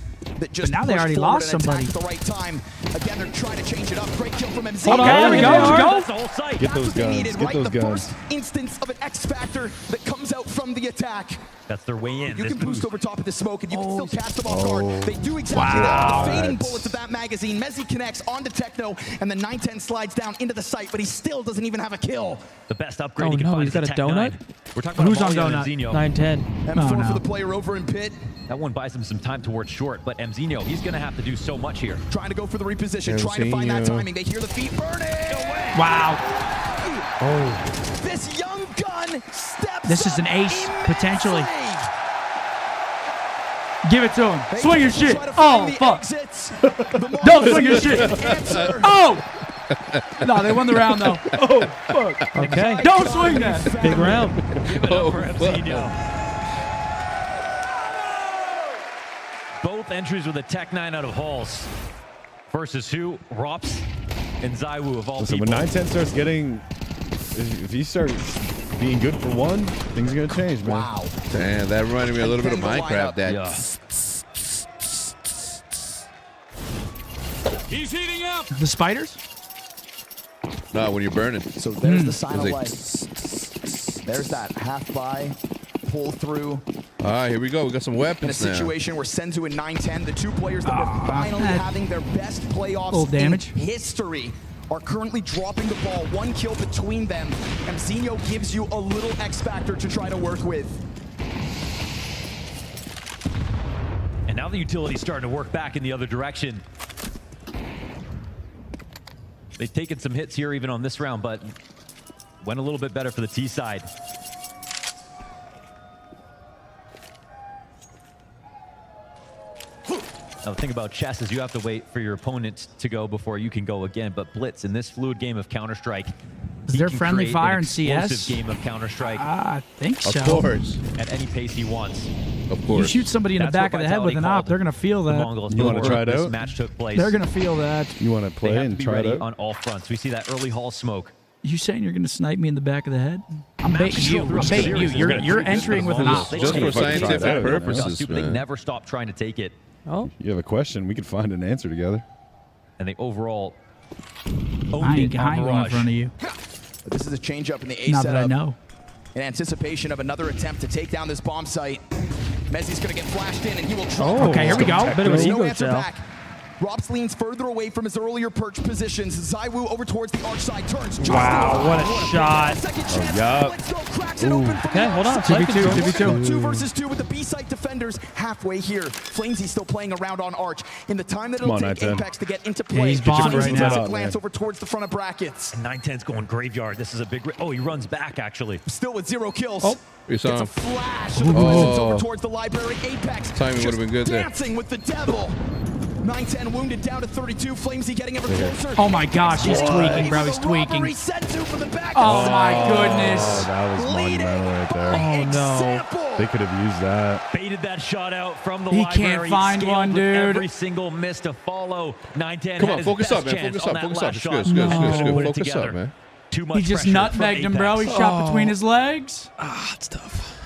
that just But now they pushed already forward lost and somebody. attacked at the right time. Again, they're trying to change it up. Great kill from MZ. Hold on, there we go. That's the whole site. Get those That's what they guns. needed, Get right? those The guns. first instance of an X factor that comes out from the attack. That's their way in. You This can boost boost. over top of the smoke, and you can still catch them off guard. They do exactly that. The fading bullets of that magazine. Mezzi connects onto Techno, and the 910 slides down into the site, but he still doesn't even have a kill. The best upgrade Oh, you can no, find he's is got a Tech donut? 9. We're talking about Who's on Molly and donut? Mzinho. 910. M4 no. for the player over in pit. That one buys him some time towards short, but Mzinho, he's going to have to do so much here. Trying to go for the reposition, trying to find that Mzinho. timing. They hear the feet burning. Wow. This young gun steps This is an up ace, potentially. immensely. Give it to him. They Swing your try shit. to Oh, find the fuck. exits. The Don't Mongols swing your need shit. an answer. Oh! No, they won the round, though. Oh, fuck. Okay. Don't swing that. Big round. Give it up for Mzinho. Both entries with a Tech 9 out of Halls. Versus who? Rops and Zaiwu of all Listen, people. when 910 starts getting, if he starts being good for one, things are gonna change, man. Wow. Damn, that reminded me a little bit of Minecraft. That. Yeah. He's heating up. The spiders? No, when you're burning. So there's the sign of It's like- life. There's that half by, pull through. All right, here we go. We got some In a weapons now. situation where Senzu and 910, the two players that were finally that- having their best playoffs Little damage. in history, are currently dropping the ball. One kill between them. And Mzinho gives you a little X factor to try to work with. And now the utility's starting to work back in the other direction. They've taken some hits here even on this round, but went a little bit better for the T side. Now the thing about chess is you have to wait for your opponent to go before you can go again. But Blitz, in this fluid game of Counter-Strike, Is there friendly fire in CS? Explosive game of Counter-Strike. I think so. Of course. At any pace he wants. Of You course. shoot somebody in the That's back what of the head with Vitality an op, called they're going to feel The that. Mongols. You wanna before try it this out? match took place. They're going to feel that. You want to They play have to and be try it ready out? on all fronts. We see that early Hall smoke. You saying you're going to snipe me in the back of the head? I'm Map baiting you. control I'm throughout baiting the you. series is You're, gonna you're treat this entering for with the an op. Mongols. They Just take for it fucking scientific try it out. purposes, Stupid. They man. never stop trying to take it. Oh. You have a question? We could find an answer together. And they overall I owned ain't it on going in Mirage. front of you. But this is a change up in the A Not that I setup. know. In anticipation of another attempt to take down this bomb site. Mezzi's going to get flashed in, and he will drop. Oh, Okay, here we go. Bit of an There's no ego answer shell. back. Rops leans further away from his earlier perch positions. Zaiwu over towards the arch side turns. Wow, what a shot. Second chance. yup. Let's go. Cracks it open from Okay, the hold on. outside. 2v2, 2v2. 2 versus 2 with the B site defenders halfway here. Flamesy still playing around on arch. In the time that it'll Come on, take 910. Apex to get into play, he's Bond Flamesy right takes now. a glance Man. over towards the front of brackets. 910's going graveyard. This is a big... Oh, he runs back, actually. Still with 0 kills. Oh, you saw Gets a him. flash of the presence over towards the library. Apex Timing just would've been good there. dancing with the devil. 910 wounded down to 32. Flamesy getting ever closer. Oh my gosh, he's tweaking, bro. He's tweaking. Oh my goodness. Oh, that was monumental right there. Oh, no. They could have used that. Baited that shot out from the He library. can't find Scaled one, with dude. Every single miss to follow. 910 Come had on, his focus best up, man. chance Focus on up, that focus up. last It's shot. good, it's good, it's good, it's To good. put it Focus up, together. man. Too much He just pressure nutmegged from him, bro. He Apex. shot between his legs. Ah, it's tough.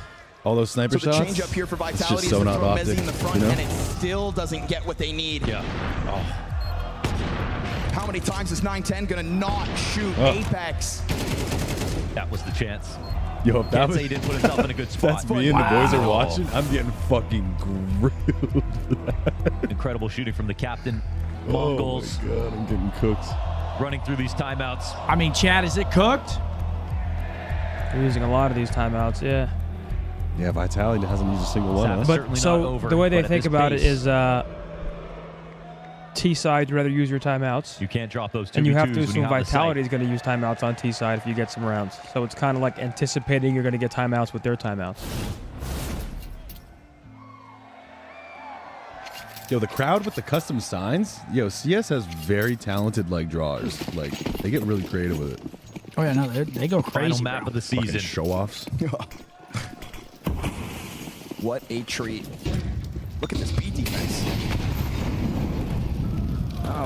All those sniper So the shots. change up here for it's Vitality just is so to not throw optic. Mezzi in the front, You know? and it still doesn't get what they need. Yeah. Oh. How many times is 910 gonna not shoot Oh. Apex? That was the chance. Yo, if that Can't was say he didn't put himself in a good spot. that's me and the boys are Wow. watching. I'm getting fucking grilled. Incredible shooting from the captain. Oh Mongols my god, I'm getting cooked. running through these timeouts. I mean, Chad, is it cooked? They're using a lot of these timeouts, yeah. Yeah, Vitality hasn't used a single one. Savage. Huh? But Certainly not so over, the way they but at think this about pace- it is T side'd rather use your timeouts. You can't drop those 2v2s And you have to when you assume have the Vitality is sight. going to use timeouts on T side if you get some rounds. So it's kind of like anticipating you're going to get timeouts with their timeouts. Yo, the crowd with the custom signs. Yo, CS has very talented like drawers. Like they get really creative with it. Oh yeah, no, they go Final crazy. map Bro. of the Fucking season. show offs. What a treat. Look at this B defense.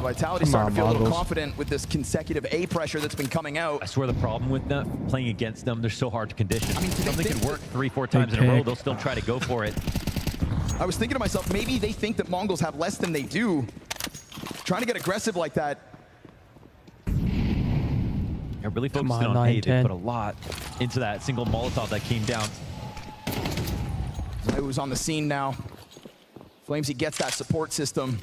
Vitality's Come starting on, to feel a little Mongols. confident with this consecutive A pressure that's been coming out. I swear the problem with them, playing against them, they're so hard to condition. I mean, Something they- can work 3-4 times in a row, pick. they'll still try to go for it. I was thinking to myself, maybe they think that Mongols have less than they do. Trying to get aggressive like that. I really focused on, on 9, A. 10. They put a lot into that single Molotov that came down. Who's on the scene now. Flamesy gets that support system.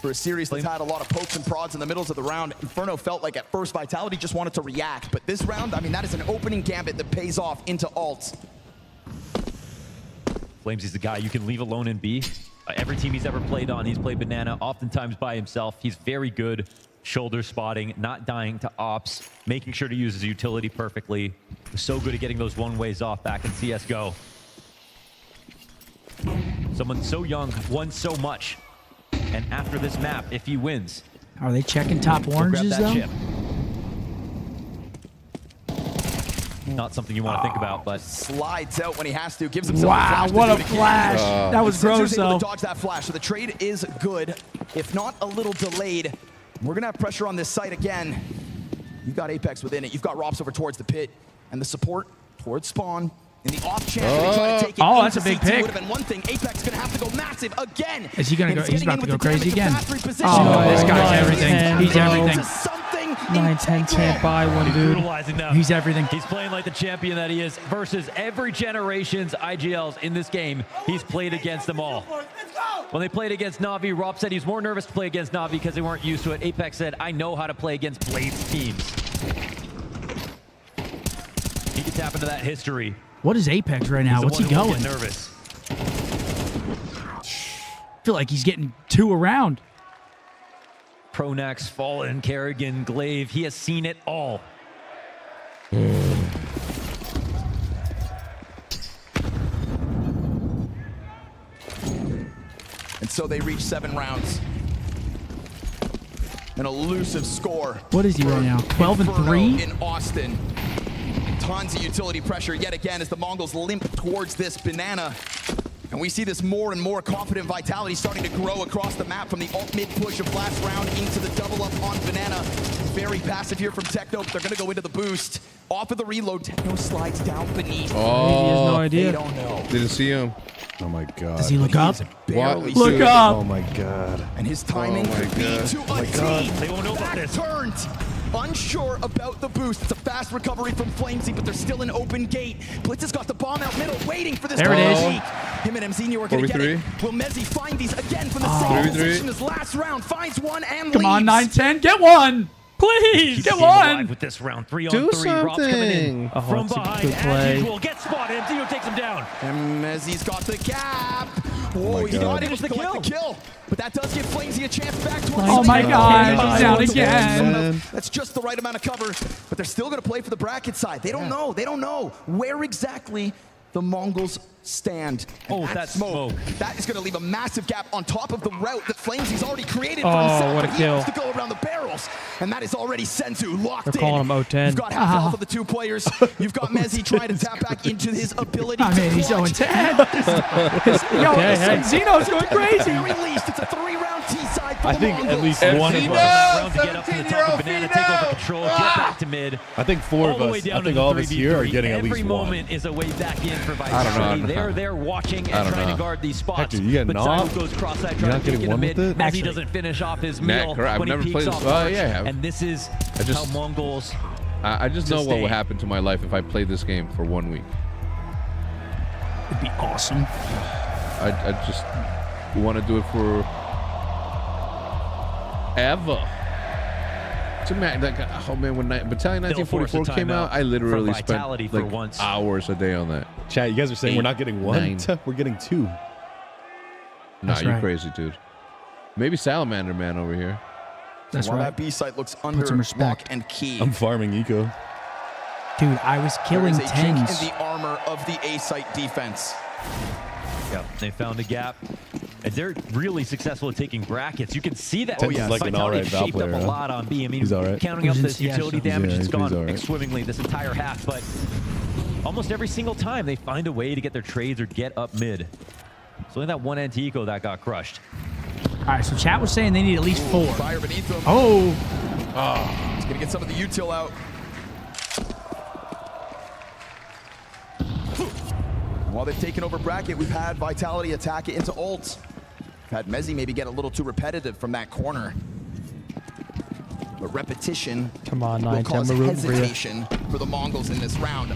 For a series that's had a lot of pokes and prods in the middles of the round, Inferno felt like at first Vitality just wanted to react. But this round, I mean, that is an opening gambit that pays off into ults. Flamesy's the guy you can leave alone in B. Every team he's ever played on, he's played Banana, oftentimes by himself. He's very good shoulder spotting, not dying to ops, making sure to use his utility perfectly. So good at getting those one-ways off back in CSGO. Someone so young, won so much. And after this map, if he wins... Are they checking top oranges, though? Chip. Not something you want to think about, but... Slides out when he has to, gives himself wow, a flash. what a flash. That was gross, able though. to dodge that flash, so the trade is good, if not a little delayed. We're going to have pressure on this site again. You've got Apex within it. You've got Rops over towards the pit, and the support towards spawn. In the off chance they try to take it that's a into big CT pick. would have been one thing. Apex going to have to go massive again. Is he going to go? He's about to go crazy again. Oh, this guy's everything. He's everything. 9, 10, can't buy one, dude. Brutalizing them. He's everything. He's playing like the champion that he is versus every generation's IGLs in this game. He's played against them all. When they played against Na'Vi, Rob said he's more nervous to play against Na'Vi because they weren't used to it. Apex said, I know how to play against Blade's teams. He can tap into that history. What is Apex right now? What's he going? Nervous. I feel like he's getting 2 around. Pronax, Fallen, Kerrigan, Glaive. He has seen it all. And so they reach 7 rounds. An elusive score. What is he right now? 12 and 3? In Austin. Tons of utility pressure yet again as the Mongols limp towards this banana. And we see this more and more confident Vitality starting to grow across the map from the alt-mid push of last round into the double up on Banana. Very passive here from Techno, but they're going to go into the boost. Off of the reload, Techno slides down beneath. Oh, he has no idea. They don't know. Didn't see him. Oh my god. Does he look up? Barely Look up. Oh my god. And his timing could be to a T. They won't know about Back this. turned. Unsure about the boost. It's a fast recovery from Flamesy, but there's still an open gate. Blitz has got the bomb out middle, waiting for this. There it is. Him and Mzinho are going to get it. Will Mezzi find these again from the same position as last round? Finds one and Come on, leaves. 9-10. Get one. Please. Keep Get the game alive one. with this round. 3 on Do 3. Rob's coming in Oh, from that's a behind good play. as usual. Gets spotted. Mzinho takes him down. And Mezzi's got the gap. Oh, he's not able to collect the kill. But that does give Flamesy a chance back towards Oh the my kill. gosh, he's down again. That's just the right amount of cover. But they're still going to play for the bracket side. They don't know. They don't know where exactly the Mongols stand. And Oh, that smoke. That is going to leave a massive gap on top of the route that Flamesy's already created for Oh, himself. what a But he kill. has to go around the barrels. And that is already Senzu locked They're in. calling him 0-10. You've got half health of the 2 players. You've got Mezzi trying to tap back into his ability I mean, to he's clutch. 0-10. Yo, Okay, hey. Zeno's going At the crazy. very least, it's a 3-round T-side for I the think Mongols. at least one of us. Round to get up to the top of Banana, take over control, get back to mid. I think 4 of All the way us. down I to think the all of us here are 3v3. getting at least Every one. moment is a way back in for I don't Vitality. know. They're there watching and trying to guard these spots. Hector, you getting but off? Zylo goes cross-side, You're trying not to getting take it one mid with it? as he doesn't finish off his meal I've when he never peeks played this. off Oh, large. yeah, I have. And this is how Mongols I just know what sustain. would happen to my life if I played this game for 1 week. It'd be awesome. I just want to do it for ever. It's like, oh man, when Battalion They'll force a 1944 came out, timeout I literally for Vitality spent for like once. hours a day on that. Chat, you guys are saying we're not getting 1? 9. We're getting 2. Nah, That's you right. crazy, dude. Maybe Salamander Man over here. That's While right. that B site looks some under lock respect. and key. I'm farming eco. Dude, I was There killing is a chink 10s. in the armor of the A site defense. Yep, they found a gap. And they're really successful at taking brackets. You can see that. Tenz is like an Vitality all right Val shaped up player, a huh? lot on B. I mean, He's all right. counting up He's in this CS, utility though. damage, Yeah, it's he's gone all right. swimmingly this entire half. But almost every single time, they find a way to get their trades or get up mid. It's only that one anti-eco that got crushed. All right, so chat was saying they need at least 4. Fire beneath them. Oh, He's going to get some of the util out. While they've taken over bracket, we've had Vitality attack it into ult. We've had MongolZ maybe get a little too repetitive from that corner. But repetition Come on, will 9-10, cause we're rooting for you. hesitation for the Mongols in this round.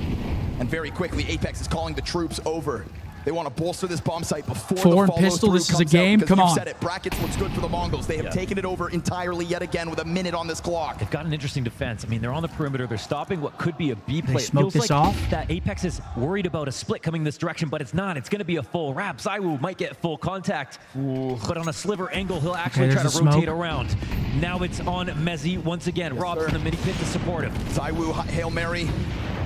And very quickly, Apex is calling the troops over. They want to bolster this bomb site before Four the and pistol, follow-through this is a comes out, game, because come you've on. said it, brackets looks good for the Mongols. They have taken it over entirely yet again with a minute on this clock. They've got an interesting defense. I mean, they're on the perimeter. They're stopping what could be a B play. They It smoke feels this like off? that Apex is worried about a split coming this direction, but it's not. It's going to be a full wrap. ZywOo might get full contact, but on a sliver angle, he'll actually try to there's the rotate smoke. around. Now it's on MongolZ once again. Rob's in the mini pit to support him. ZywOo, Hail Mary.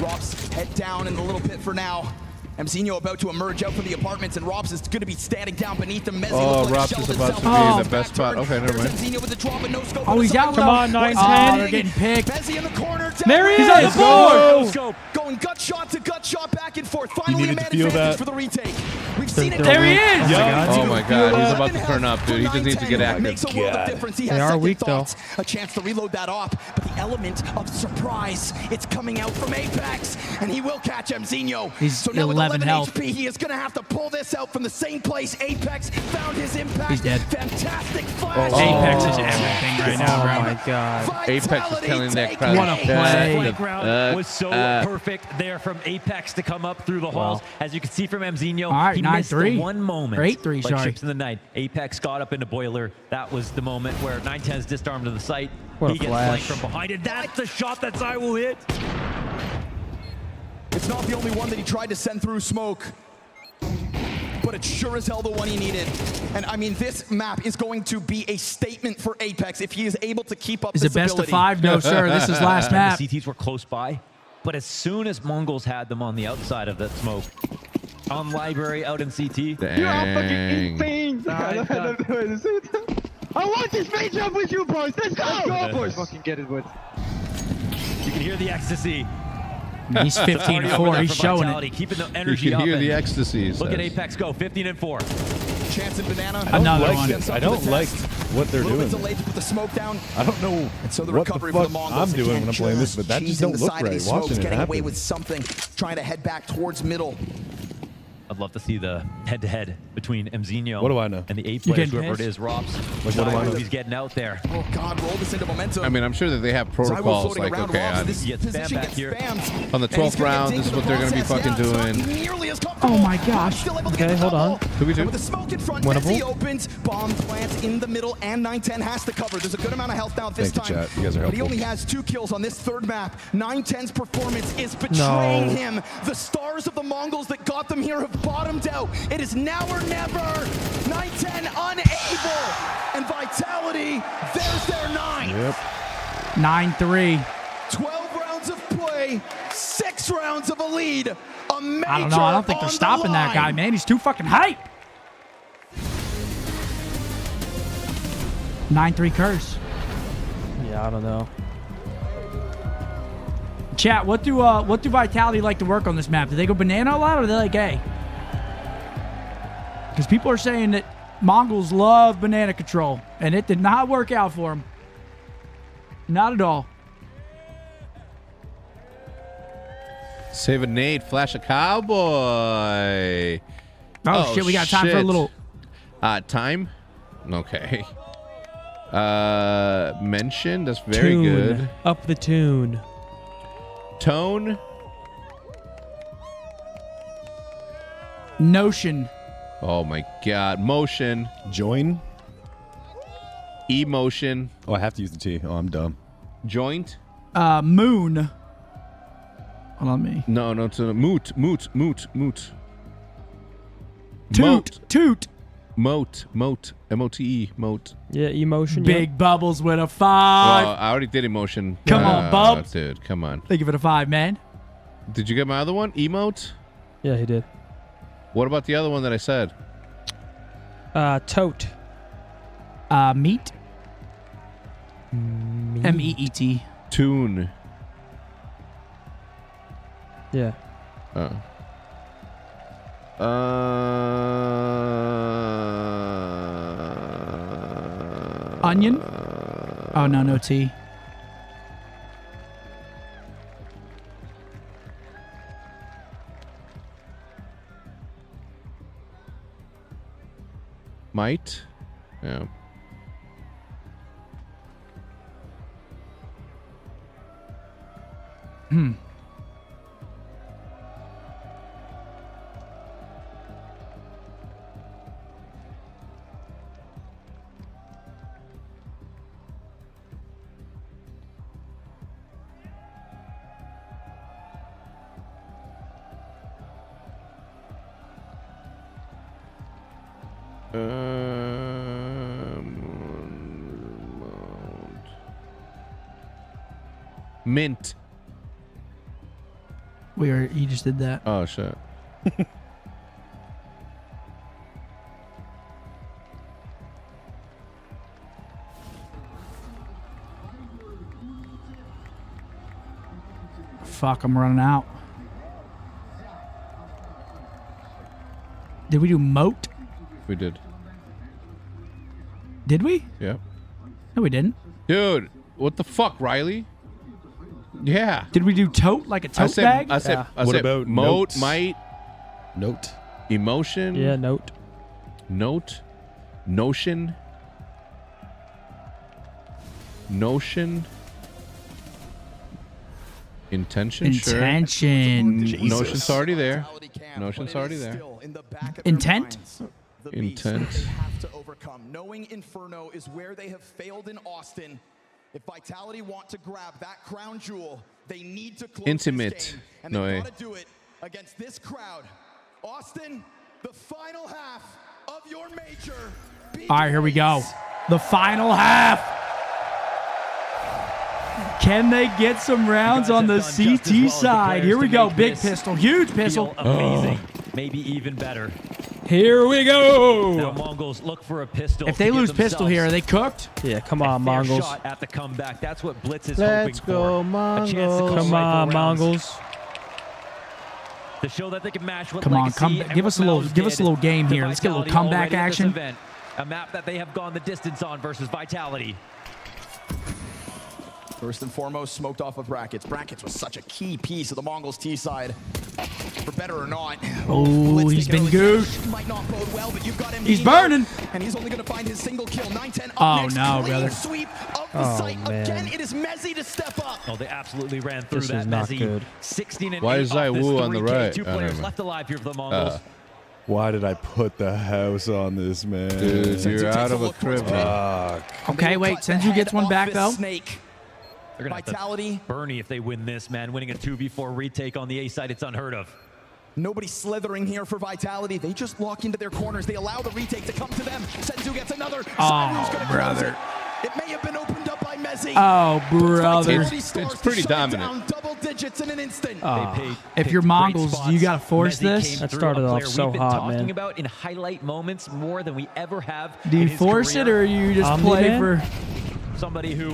Rob's head down in the little pit for now. MongolZ about to emerge out from the apartments, and Robs is going to be standing down beneath him. Oh, Robs is about to be in the best spot. Okay, never mind. With the drop and no scope. Oh, he's out. Come on, 9-10. They're getting picked. MongolZ in the corner. There he He's on is. the board. Go. Going gut shot to gut shot, back and forth. Finally, a needed man to feel advantage that. for the retake. We've seen it. There he is. Oh my God, he's about to turn up, dude. He just needs to get active. Makes a world of difference. He has They are second weak, though. thoughts. A chance to reload that op, but the element of surprise, it's coming out from Apex, and he will catch MongolZ. He's So now with 11 health. HP, he is going to have to pull this out from the same place. Apex found his impact. He's dead. Fantastic flash. Apex is everything right now, Oh bro. my God. Apex is telling Nick. What a play. Flank round was so perfect there from Apex to come up through the halls. As you can see from MongolZ, All right, he missed 9-3. the one moment. Or 8-3, like sorry. ships in the night. Apex got up into Boiler. That was the moment where 9-10's disarmed to the site. What a He gets flash. flanked from behind it. That's the shot that ZywOo hit. It's not the only one that he tried to send through smoke, but it's sure as hell the one he needed. And I mean, this map is going to be a statement for Apex if he is able to keep up Is this it best ability. of 5? No, sir. This is last map. The CTs were close by, but as soon as MongolZ had them on the outside of that smoke, on Library out in CT, You're all fucking insane. I want this face up with you, boys. Let's go. Let's go, boys. Fucking get it, boys. you can hear the ecstasy. He's 15-4. He's showing Vitality, it. keeping the You energy can up. hear and the ecstasy. Look at Apex go, 15-4. Chance and Banana. Another one. I don't like what they're A little doing. bit delayed to put the smoke down. I don't know And so the what the recovery fuck for the Mongols. I'm doing Again, when I'm playing this, but that just cheesing don't the look side of right. these smokes, Watching it getting away happen. with something, trying to head back towards middle. I'd love to see the head-to-head between MongolZ What do I know? and the A You players, getting whoever it pissed? is, Robs. Like, what do I know? He's getting out there. Oh God, roll this into momentum. I mean, I'm sure that they have ZywOo protocols floating like, around okay, Robs, on, this He gets spammed position back gets here. spammed. on the And he's 12th gonna round, dig this is into what the they're going to be process. fucking Yeah, it's not doing. nearly as comfortable. Oh my gosh. Still able to get Okay, the hold double. on. 2v2. And with the smoke in front, Winnable. MongolZ opens, bomb plants in the middle, and 9-10 has to cover. There's a good amount of health now at this Thank you, time. chat. You guys are But he helpful. only has 2 kills on this third map. 9-10's performance is betraying No. him. The stars of the Mongols that got them here have bottomed out. It is now or never. 9-10 unable. And Vitality, there's their 9. Yep. 9-3. 12 rounds of play, 6 rounds of a lead. A major I don't know. I don't think they're on the stopping that guy, line. man. He's too fucking hype. 9-3 curse. Yeah, I don't know. Chat, what do Vitality like to work on this map? Do they go banana a lot, or are they like A? Because people are saying that Mongols love banana control, and it did not work out for them. Not at all. Save a nade, flash a cowboy. Oh, shit, we got time for a little. Time? Okay. Mention, that's very Tune. good. Up the tune. Tone. Notion. Oh my God. Motion. Join. Emotion. Oh, I have to use the T. Oh, I'm dumb. Joint. Moon. Hold on, me. No, it's a moot. Toot. Moat. M-O-T-E. Moat. Yeah, emotion. Big Bubbles with a 5. Well, I already did emotion. Come on, Bubs. Dude, come on. They give it a 5, man. Did you get my other one? Emote? Yeah, he did. What about the other one that I said? Tote. Meat. M-E-E-T. Tune. Yeah. Onion? Oh, no T. Might. Yeah. Mint. You just did that. Oh shit. Fuck, I'm running out. Did we do moat? We did. Did we? Yep. No, we didn't. Dude, what the fuck, Riley? Yeah. Did we do tote, like a tote bag? I said What about moat, notes? might, Note. emotion. Yeah, note. Note. Notion. Notion. Intention. Intention. Sure. Notion's already there. Notion's already there. Intent? Intent. They have to overcome. Knowing Inferno is where they have failed in Austin. If Vitality want to grab that crown jewel, they need to close Intimate. this game, and No they way. gotta do it against this crowd. Austin, the final half of your major. All right, here we go. The final half. Can they get some rounds on the CT side? Here we go. Big pistol. Huge pistol. Amazing. Maybe even better. Here we go. Now Mongols look for a pistol. If they lose pistol here, are they cooked? Yeah, come on, Fair Mongols. shot at the comeback. That's what Blitz is Let's hoping go, for. A chance to close Come on, rifle rounds Mongols. to show that they can match what Come on, Legacy and give us a what little, Mouse give us a did little game to here. Let's get a little Vitality comeback already at this action. event. A map that they have gone the distance on versus Vitality. First and foremost, smoked off of Brackets. Brackets was such a key piece of the Mongols T side. For better or not. Oh, he's been goosed. Might not bode well, but you've got him. He's burning. And he's only going to find his single kill. 9-10 up Oh, next. no, Clean brother. sweep of the site. man. Again, it is Mezzy to step up. Oh, they absolutely ran through This that. is not Mezzy. good. 16 and Why 8 is off this Zaiwu on the 3K. right? Two I don't players know. left alive here for the Mongols. Why did I put the house on this, man? Dude, you're out of a crib. Fuck. Okay, wait. Senju gets one back, though. Snake. They're gonna Vitality. have to Bernie if they win this, man. Winning a 2v4 retake on the A side, it's unheard of. Nobody slithering here for Vitality. They just lock into their corners. They allow the retake to come to them. Senzu gets another. Zairu's gonna close brother. It may have been opened up by Mezzy. Oh, brother. It's pretty dominant. Down double digits in an instant. If you're Mongols, you got to force this. That started off so we've been hot, talking man. about in highlight moments more than we ever have. Do in you his force it career. or you just Omni play Man? for... Somebody who,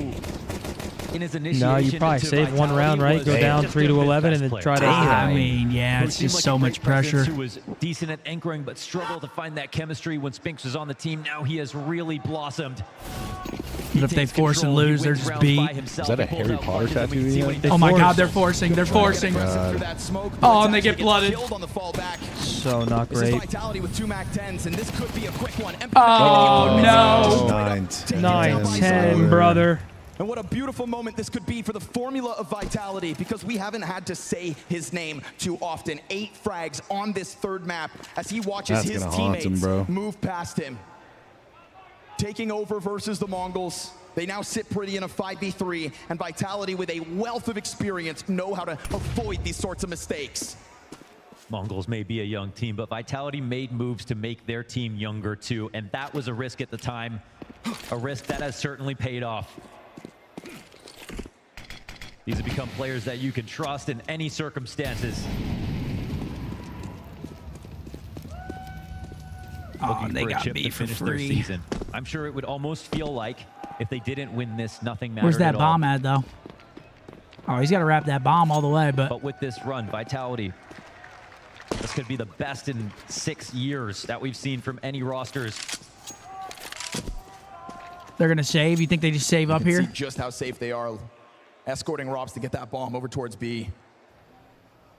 in his initiation, No, you probably into save one Vitality round, right? was Go down just 3 to a 11 mid-fest and then player. try to I mean, yeah, Who it's seemed just like so a much great presence, pressure. Who was decent at anchoring but struggled to find that chemistry when Spinks was on the team. Now he has really blossomed. But if they force and lose, they're just beat. Is that a Harry Potter tattoo he has? Oh my God, they're forcing. They're forcing. Oh, and they get blooded. So not This is great. Vitality with 2 Mac 10s, and this could be a quick one. Oh, no. 9-10, brother. And what a beautiful moment this could be for the formula of Vitality, because we haven't had to say his name too often. 8 frags on this third map as he watches That's his gonna haunt him, teammates bro. move past him. Taking over versus the Mongols. They now sit pretty in a 5v3, and Vitality, with a wealth of experience, know how to avoid these sorts of mistakes. Mongols may be a young team, but Vitality made moves to make their team younger too, and that was a risk at the time, a risk that has certainly paid off. These have become players that you can trust in any circumstances. Oh, Looking they for a got chip me to for finish their free. season. I'm sure it would almost feel like if they didn't win this, nothing mattered Where's that at bomb all. at, though? Oh, he's got to wrap that bomb all the way, but... But with this run, Vitality, this could be the best in 6 years that we've seen from any rosters. They're going to save? You think they just save up You can here? see just how safe they are, escorting Robs to get that bomb over towards B.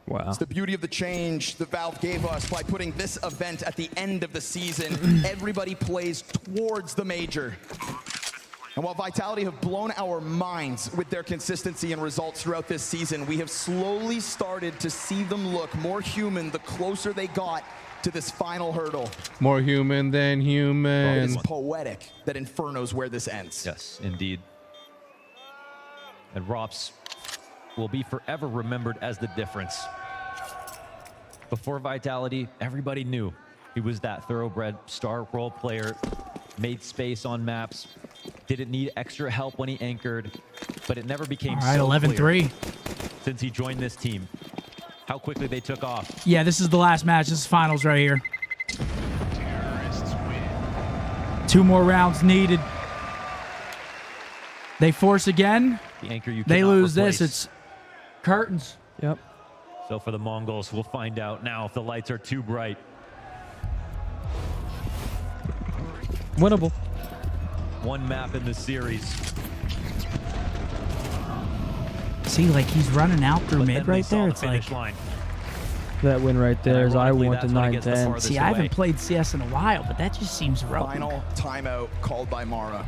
Wow. It's the beauty of the change that Valve gave us by putting this event at the end of the season. Everybody plays towards the major. And while Vitality have blown our minds with their consistency and results throughout this season, we have slowly started to see them look more human the closer they got to this final hurdle. More human than human. It is poetic that Inferno's where this ends. Yes, indeed. And Rops will be forever remembered as the difference. Before Vitality, everybody knew he was that thoroughbred star role player, made space on maps, didn't need extra help when he anchored, but it never became All right, so 11-3. clear since he joined this team. How quickly they took off. Yeah, this is the last match. This is finals right here. 2 more rounds needed. They force again. The anchor you they cannot lose replace. this. It's curtains. Yep. So for the Mongols, we'll find out now if the lights are too bright. Winnable. One map in the series. See, like he's running out through mid right there. It's like That win right there is I want the 9-10. See, I haven't played CS in a while, but that just seems rough. Final timeout called by Mara.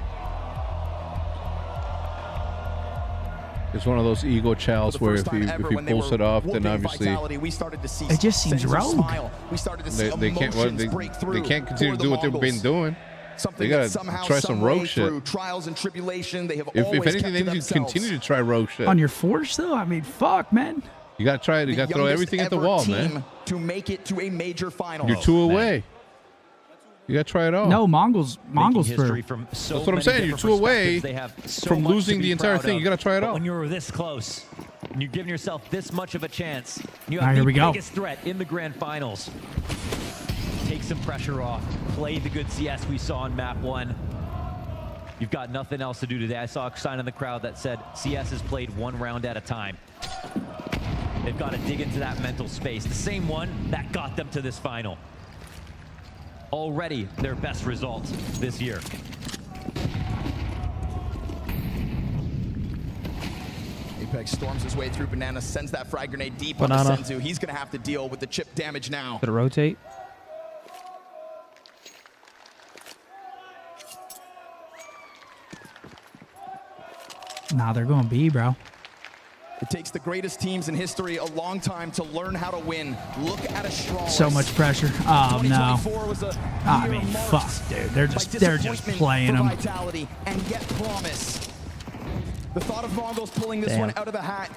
It's one of those ego chows where if he pulls it off, then obviously it just seems rogue. They can't continue to do what they've been doing. They gotta try some rogue shit. Trials and tribulation, they have If always anything, kept they to need to themselves. continue to try rogue shit. On your force, though, I mean, fuck, man. You gotta try it. You gotta throw everything at the wall, man. To make it to a major final. You're 2 away. You gotta try it all. No, Mongols through. That's what I'm saying. You're 2 away from losing the entire thing. You gotta try it all. When you're this close, and you're giving yourself this much of a chance, and you All right, have here the we go. biggest threat in the grand finals. Take some pressure off. Play the good CS we saw in map 1. You've got nothing else to do today. I saw a sign in the crowd that said CS is played 1 round at a time. They've got to dig into that mental space. The same one that got them to this final. Already their best result this year. Apex storms his way through Banana, sends that frag grenade deep Banana. on Senzu. He's going to have to deal with the chip damage now. Did it rotate? Nah, they're going B, bro. It takes the greatest teams in history a long time to learn how to win. Look at a strong. So much pressure. Oh no. 2024 was a I year mean, marked fuck, dude. They're by just playing for them. Vitality and yet promise. The thought of Mongols pulling this Damn. one out of the hat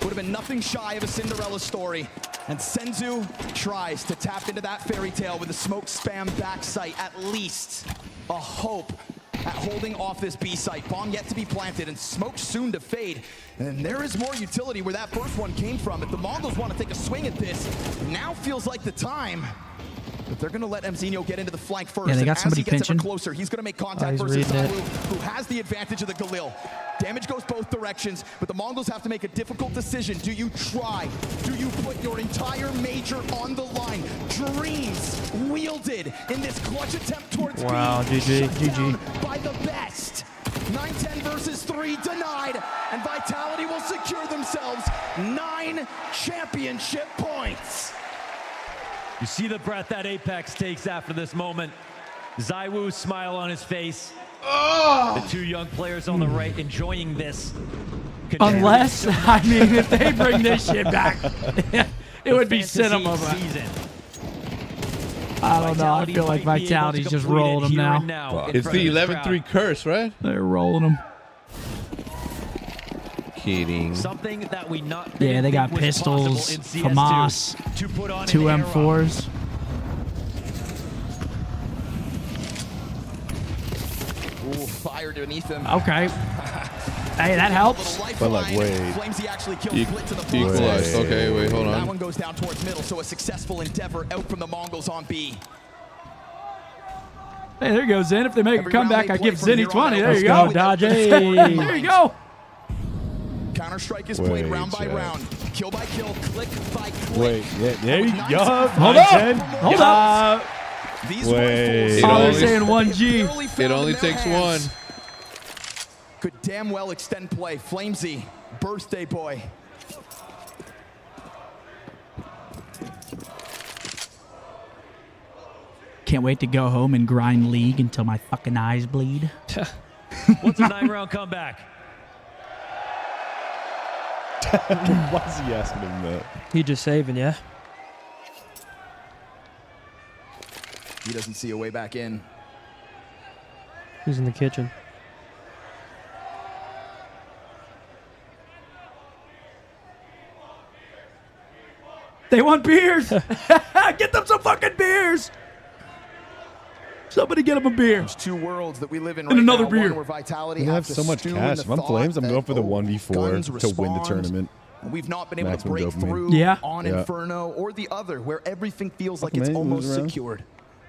would have been nothing shy of a Cinderella story. And Senzu tries to tap into that fairy tale with a smoke spam back sight, at least a hope at holding off this B site. Bomb yet to be planted and smoke soon to fade. And there is more utility where that first one came from. If the Mongols want to take a swing at this, now feels like the time. But they're going to let Mzinho get into the flank first. Yeah, they got and somebody as he gets pinching. ever closer, he's going to make contact he's versus reading it. Zawu, who has the advantage of the Galil. Damage goes both directions, but the Mongols have to make a difficult decision. Do you try? Do you put your entire major on the line? Dreams wielded in this clutch attempt towards Wow, B. GG, Shut down GG. by the best. 9-10 versus 3 denied, and Vitality will secure themselves 9 championship points. You see the breath that Apex takes after this moment. Zywoo's smile on his face. The 2 young players on the right enjoying this. Unless, I mean, if they bring this shit back, it would be fantasy cinema. But season. I don't know. I feel like Vitality's just rolling them now. It's the 11-3 curse, right? They're rolling them. Kidding. Something that we not Yeah, they didn't got think was pistols, possible in CS2 FAMAS, to put on 2 an era. M4s. Ooh, fire beneath him. Okay. Hey, that helps. But like, wait. Flamesy actually killed Flit to the Equalized. process. Okay, wait, hold That on. one goes down towards middle, so a successful endeavor out from the Mongols on B. Hey, there goes in. If they make Every a comeback, round I they give play from Zinni here 20. on There out. you Let's go. go, Dodgy. There you go. Counter-Strike is played Wait, round by Jack. round. Kill by kill, click by click. Wait, there you go. Hold up. Hold up. These Wait. rifles Oh, they're only- saying 1G. barely found It only in their takes hands. one. Could damn well extend play. Flamesy, birthday boy. Can't wait to go home and grind League until my fucking eyes bleed. What's a 9-round comeback? Why is he asking him that? He just saving, yeah. He doesn't see a way back in. He's in the kitchen. They want beers. Get them some fucking beers. Somebody get him a beer. There's two worlds that we live in And right another now. beer. One where Vitality We have so much cash. If I'm Flames, I'm going for the 1v4 to win the tournament. We've not been able Maximum to break dopamine. through on Inferno, or the other, where everything feels like it's man, almost lose around. secured.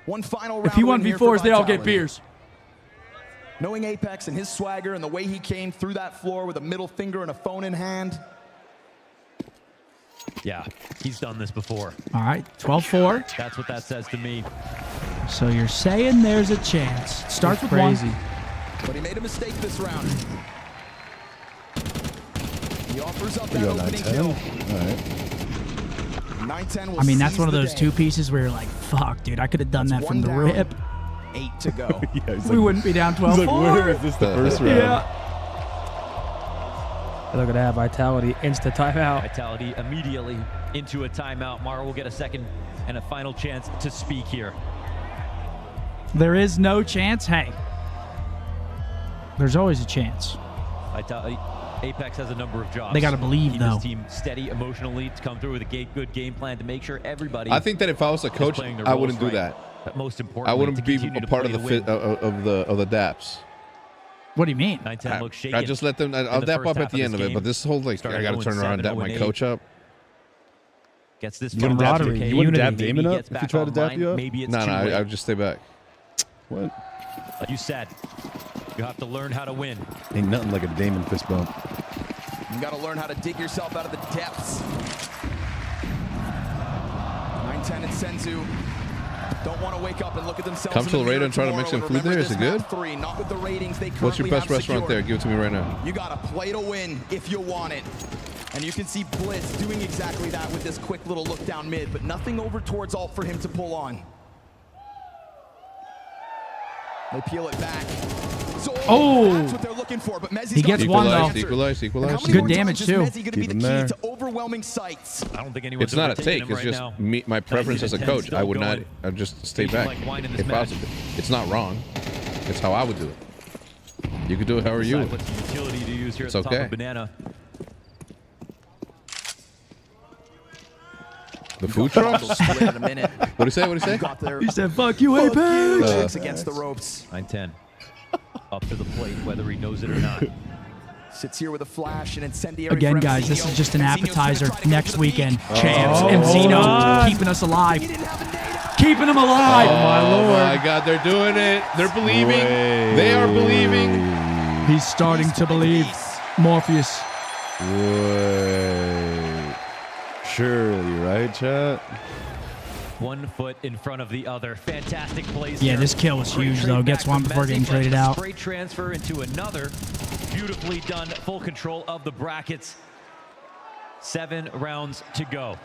One final round. If he win here for1v4s, they all get Vitality. beers. Knowing Apex and his swagger and the way he came through that floor with a middle finger and a phone in hand. Yeah, he's done this before. All right, 12-4. That's what that says to me. So you're saying there's a chance. Starts with crazy. But he made a mistake this round. He offers up You that go opening 9-10. kill. All right. 9-10 will I mean, that's seize one of the those day. two pieces where you're like, fuck, dude, I could have done that from the down, rip. 8 to go. Yeah, he's We wouldn't be down 12-4. He's like, where is this the first round? Yeah. Look at that. Vitality, insta timeout. Vitality immediately into a timeout. Mara will get a second and a final chance to speak here. There is no chance. Hey, there's always a chance. Vitality, Apex has a number of jobs. They gotta believe, Keep though. His team steady emotionally to come through with a good game plan to make sure everybody. I think that if I was a is coach, playing their I roles wouldn't do right. that. But most I importantly, wouldn't to be continue a to part play of the to win. of the DAPs. What do you mean? 9-10 looks shaky. I just let them. I'll the dap first up half at the end of it, game. but this whole like I got to turn around and dap my 0-7, coach up. Gets this You wouldn't dap, camaraderie, you wouldn't dap unity. Damon Maybe up gets if he back tried to dap online. you up? Maybe it's No, too late. I would just stay back. What? Like you said, you have to learn how to win. Ain't nothing like a Damon fist bump. You got to learn how to dig yourself out of the depths. 9-10 and Senzu don't want to wake up and look at themselves. Come in to the Laredo mirror and try to make tomorrow some food remember there? Is this it good? map 3, not with the ratings they What's your currently best have restaurant secured. there? Give it to me right now. You got to play to win if you want it. And you can see Blitz doing exactly that with this quick little look down mid, but nothing over towards Alt for him to pull on. They peel it back. So that's what they're looking for, but Mezzi's He gets got one, though. Equalize. And how many Good more damage, times is too. Mezzi gonna be Keep the him key there. to overwhelming sights? I don't think anyone's It's not a overtaking take. him It's right just now. me, my preference as a 19-10 coach. still I would not. going. I'd just stay Tasting back like wine in this if match. possible. It's not wrong. It's how I would do it. You could do it however you Decide would. what's the utility to use here It's at the top okay. of Banana. The food trucks. Split in a minute. What do you say? What do you say? Got their He said, fuck you, Apex. legs against the ropes. 9-10. Up to the plate, whether he knows it or not. Sits here with a flash and incendiary. Again, for guys, this MZino. is just an MZino's appetizer. gonna try to go Next for the weekend, peak. champs. Oh, MZino God. keeping us alive. Keeping them alive. Oh, my Oh Lord. my God, they're doing it. They're believing. They are believing. He's starting to believe. Morpheus. Wait. Surely, right, chat? 1 foot in front of the other. Fantastic plays. Yeah, here. this kill was Great huge, trade though. back Gets one from before Messi, getting but traded a out. Straight transfer into another. Beautifully done. Full control of the brackets. 7 rounds to go.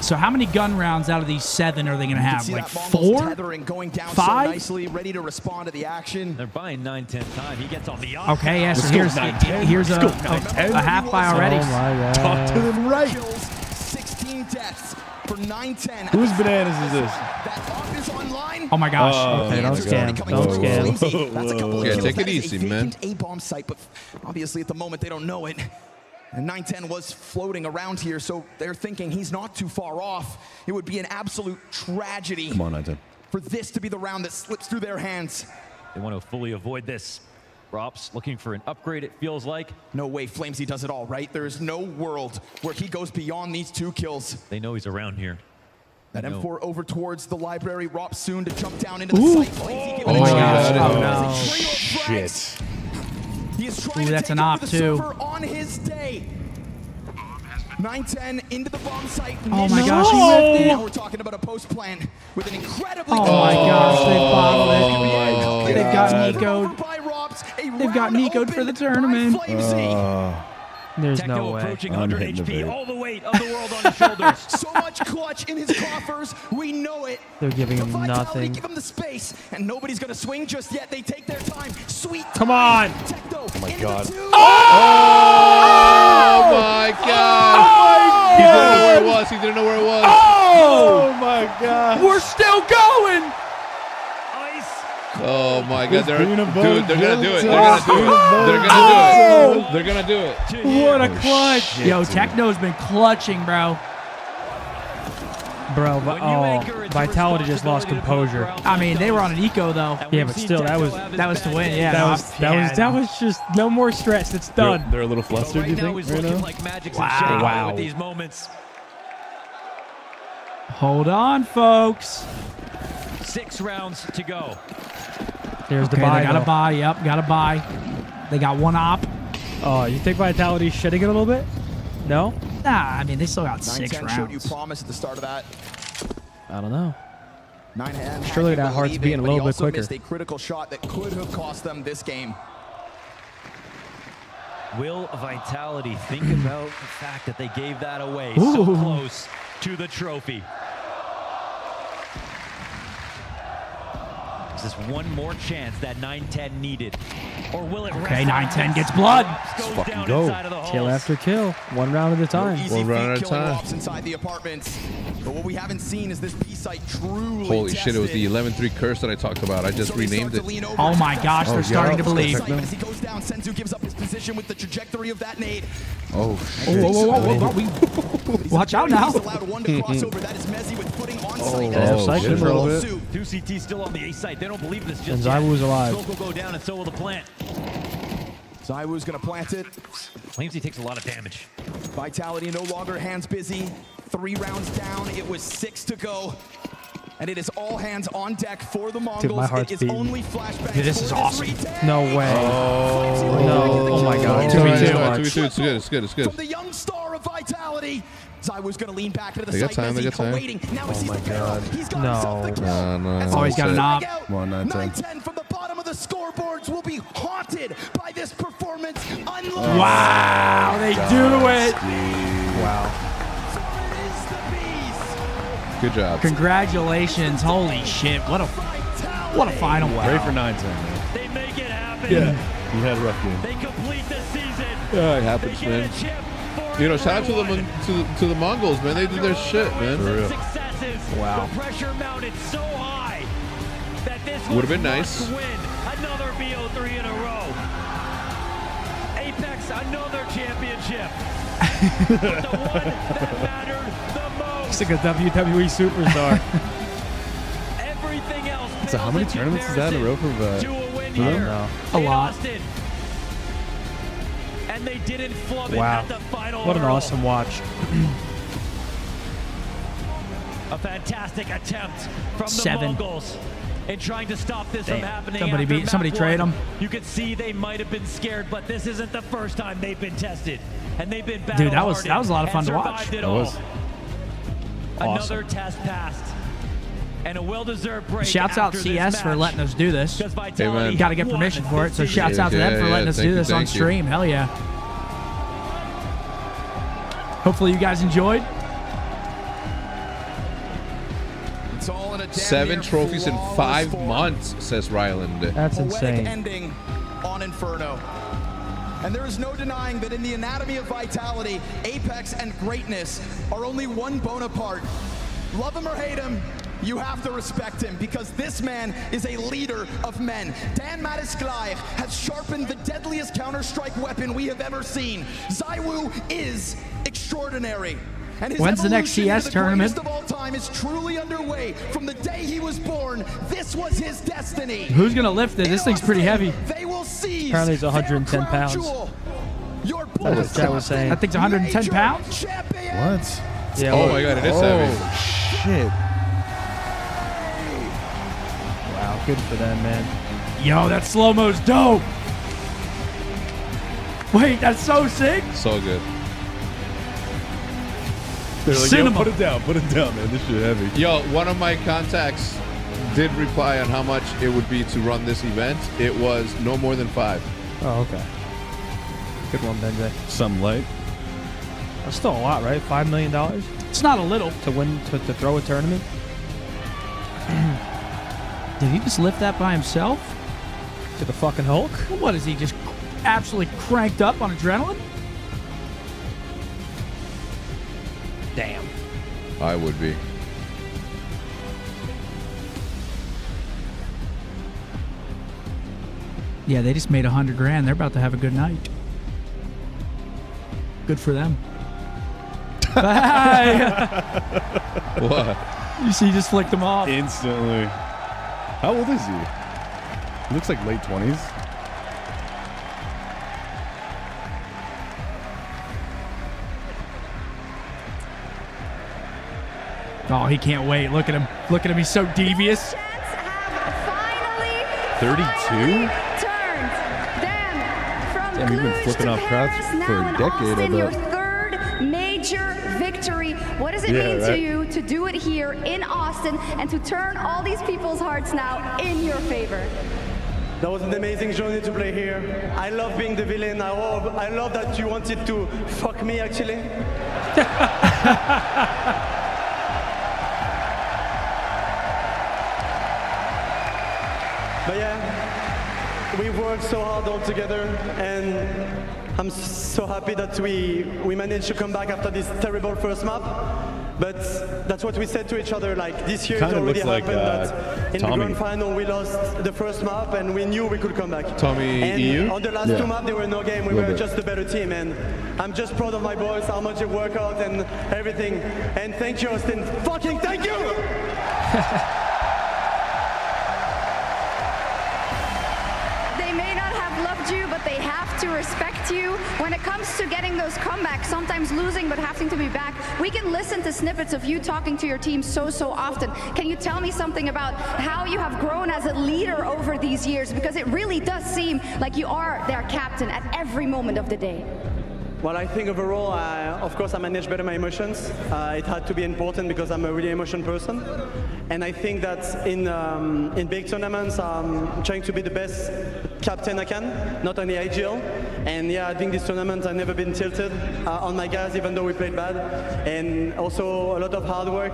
So how many gun rounds out of these 7 are they going to You can have? see Like that Mongol's 4? tethering going down 5? so nicely, ready to respond to the action. They're buying 9-10 time. He gets on the Okay, yeah, so Let's go, here's 9-10. here's a, Let's go, 9-10. a half buy already. Oh, my God. Talk to them right. Kills, 16 deaths for 9-10. Whose bananas is this? That op is online. Oh my gosh. Okay, don't scam. Don't scam. That's a couple of Yeah, kills. take it That is easy, a man. vacant A-bomb site, but obviously at the moment they don't know it. And 9-10 was floating around here, so they're thinking he's not too far off. It would be an absolute tragedy Come on, 9-10. for this to be the round that slips through their hands. They want to fully avoid this. Rops looking for an upgrade, it feels like. No way Flamesy does it all, right? There is no world where he goes beyond these 2 kills. They know he's around here. That No. M4 over towards the library. Rops soon to jump down into the site. Flamesy giving Oh a my chance. gosh. Oh, no. As a trio of frags, Shit. he is trying Ooh, to that's take an over op, the too. server on his day. 9-10 into the bomb site. Oh my Mission. gosh, he whiffed it. Now we're talking about a post plan with an incredibly Oh my gosh, they bottled it. Oh, They've got God. Nico'd. They've got Nico'd for the tournament. There's Techno no way. approaching I'm 100 hitting the HP, vape. all the weight of the world on his shoulders. So much clutch in his coffers. We know it. They're giving him Vitality, nothing. give him the space, and nobody's gonna swing just yet. They take their time. Sweet. Come on. Techno. Oh my God. Oh my God. He didn't know where it was. He didn't know where it was. Oh my God. We're still going. Oh my God. They're peanut gonna butter do it. They're gonna do it. jelly. They're gonna do it. They're gonna do it. What a clutch. Yo, Techno's been clutching, bro. Bro, Vitality just lost composure. I mean, they were on an eco though. Yeah, but still, that was to win. Yeah, that was just no more stress. It's done. They're a little flustered, do you think? He's Right looking now? like Magic's Wow. with these moments. Hold on, folks. 6 rounds to go. There's the Okay, buy. they got to though. buy. Yep, got to buy. They got one op. Oh, you think Vitality's shedding it a little bit? No? Nah, I mean, they still got 6 9-10 showed you rounds. promise at the start of that. I don't know. 9-hand. Surely that heart's beating a little bit quicker. Missed a critical shot that could have cost them this game. Will Vitality think about the fact that they gave that away so close to the trophy? Is this one more chance that 9-10 needed? Or will it Okay, 9-10 gets blood. Let's fucking go. Kill after kill. One round at a time. Easy One round feat at a killing time. ops inside the apartments. But what we haven't seen is this B-site truly Holy shit, it was the tested. 11-3 curse that I talked about. I just renamed it. Oh my gosh, they're starting to believe. Excitement as he goes down, Senzu gives up his position with the trajectory of that nade. Oh, Whoa, whoa, whoa, whoa, whoa. Watch out now. He's allowed one to cross over. That is Mezzi with footing on site. Oh, side shit. control. A little bit. 2 CT still on the A site. They don't believe this just And yet. Zywoo's alive. Smoke will go down and so will the plant. Zywoo's gonna plant it. Claims he takes a lot of damage. Vitality no longer hands busy. 3 rounds down. It was 6 to go. And it is all hands on deck for the Mongols. Dude, my heart's it is beating. only flashbacks. Dude, this for is awesome. retake. No way. Oh. No. Oh my God. It's 2v2. It's good. It's good. It's From good. the young star of Vitality. Zywoo's gonna lean back into the They got side. time, they Mezzi got time. awaiting. Now he sees my the barrel. God. He's got No. himself the kill. No. Oh, he's got an op. Come on, 9-10. 9-10 from the bottom of the scoreboards will be haunted by this performance. Unlocked. Wow, they do it. Wow. Good job. Congratulations. Holy shit. What a final. Great for 9-10, man. They make it happen. Yeah. You had a rough game. They complete the season. Yeah, it happens, They get man. a chip for You know, shout out to everyone. the Mongols, man. They did their shit, man. For real. Successes. Wow. The pressure mounted so high that this Would've was been nice. must win. Another BO3 in a row. Apex, another championship. But the one that mattered the most. He's like a WWE superstar. Everything else. So how many pales in tournaments is that in a row for comparison to a win I don't here know. A in lot. Austin. And they didn't flub it Wow. at the final What an hurdle. awesome watch. A fantastic attempt from the 7. Mongols in trying to stop this from happening. Somebody after beat- somebody map trade 1. 'em. You could see they might have been scared, but this isn't the first time they've been tested, and they've been battle Dude, that was a lot of fun to watch. It That all. was Another test passed, and a well-deserved break. Shouts out after CS this for match. letting us do this. Because Vitality Got to get won permission for it, so this shouts season. out to them for letting us do this on thank you. stream. Hell yeah. Hopefully you guys enjoyed. It's all in a damn 7 near trophies in flawless 5 form. months, says Ryland. That's Poetic insane. ending on Inferno. And there is no denying that in the anatomy of Vitality, Apex and greatness are only one Bonaparte. Love him or hate him, you have to respect him because this man is a leader of men. Dan Matisklai has sharpened the deadliest Counter-Strike weapon we have ever seen. Zywoo is extraordinary. And his When's the next evolution CS to the tournament? greatest of all time is truly underway. From the day he was born, this was his destiny. Who's going to lift it? This thing's pretty heavy. They will seize Apparently it's their 110 crown pounds. jewel. Your That's what Bulls Chad was saying. That thing's 110 major pounds? champion. What? Yeah, Oh look. my god, it is Oh, heavy. shit. Wow, good for them, man. Yo, that slow-mo's dope. Wait, that's so sick. So good. They're like, Cinema. yo, put it down, man. This shit heavy. Yo, one of my contacts did reply on how much it would be to run this event. It was no more than 5. Oh, okay. Good one, Benjay. Some light. That's still a lot, right? $5 million It's not a little. to win to throw a tournament. Did he just lift that by himself? To the fucking Hulk? What is he just absolutely cranked up on adrenaline? Damn. I would be. Yeah, they just made $100 grand. They're about to have a good night. Good for them. What? You see, he just flicked them off. Instantly. How old is he? He looks like late 20s. Oh, he can't wait. Look at him. Look at him. He's so devious. 32? Damn, we've been flipping off crowds for a decade, I your bet. third major victory. What does it Yeah, mean right. to you to do it here in Austin and to turn all these people's hearts now in your favor? That was an amazing journey to play here. I love being the villain. I love that you wanted to fuck me, actually. But yeah, we worked so hard all together, and I'm so happy that we managed to come back after this terrible first map. But that's what we said to each other, like this year it Kinda already looks like, happened that in Tommy. the grand final we lost the first map and we knew we could come back. Tommy and EU? on the last Yeah. two maps there were no game, we Little were bit. just a better team, and I'm just proud of my boys, how much they work out and everything. And thank you, Austin. Fucking thank you! They may not have loved you, but they have to respect you. When it comes to getting those comebacks, sometimes losing but having to be back, we can listen to snippets of you talking to your team so often. Can you tell me something about how you have grown as a leader over these years? Because it really does seem like you are their captain at every moment of the day. Well, I think overall, of course, I manage better my emotions. It had to be important because I'm a really emotion person. And I think that in big tournaments, I'm trying to be the best captain I can, not only IGL. And yeah, I think this tournament I've never been tilted on my guys, even though we played bad. And also a lot of hard work.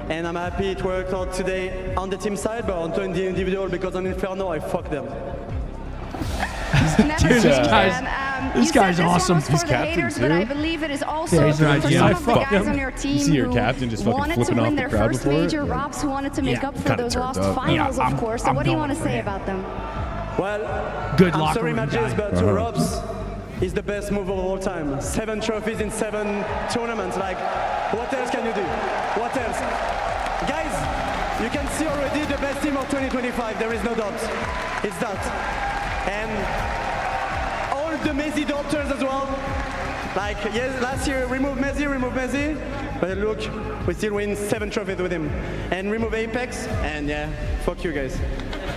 And I'm happy it worked out today on the team side, but on the individual, because on Inferno, I fucked them. Never Dude, this change, guy's- man. this You guy's said this awesome. One was He's for the captain haters, too? but I believe it is also Yeah, he's for right. some Yeah, of the fuck guys him. on your team You see your who captain just fucking wanted to flipping off win the their crowd first before? major. Yeah. Robs who wanted to make Yeah, up for kinda those turned lost up. finals, Yeah, of course. So I'm what do you going want to for say him. about them? Well, Good I'm locker sorry, room Matches, guy. but Uh-huh. Robs is the best mover of all time. 7 trophies in 7 tournaments. Like, what else can you do? What else? Guys, you can see already the best team of 2025. There is no doubt. It's that. And all the Messi daughters as well. Like, yes, last year, remove Messi. But look, we still win 7 trophies with him. And remove Apex, and yeah, fuck you guys.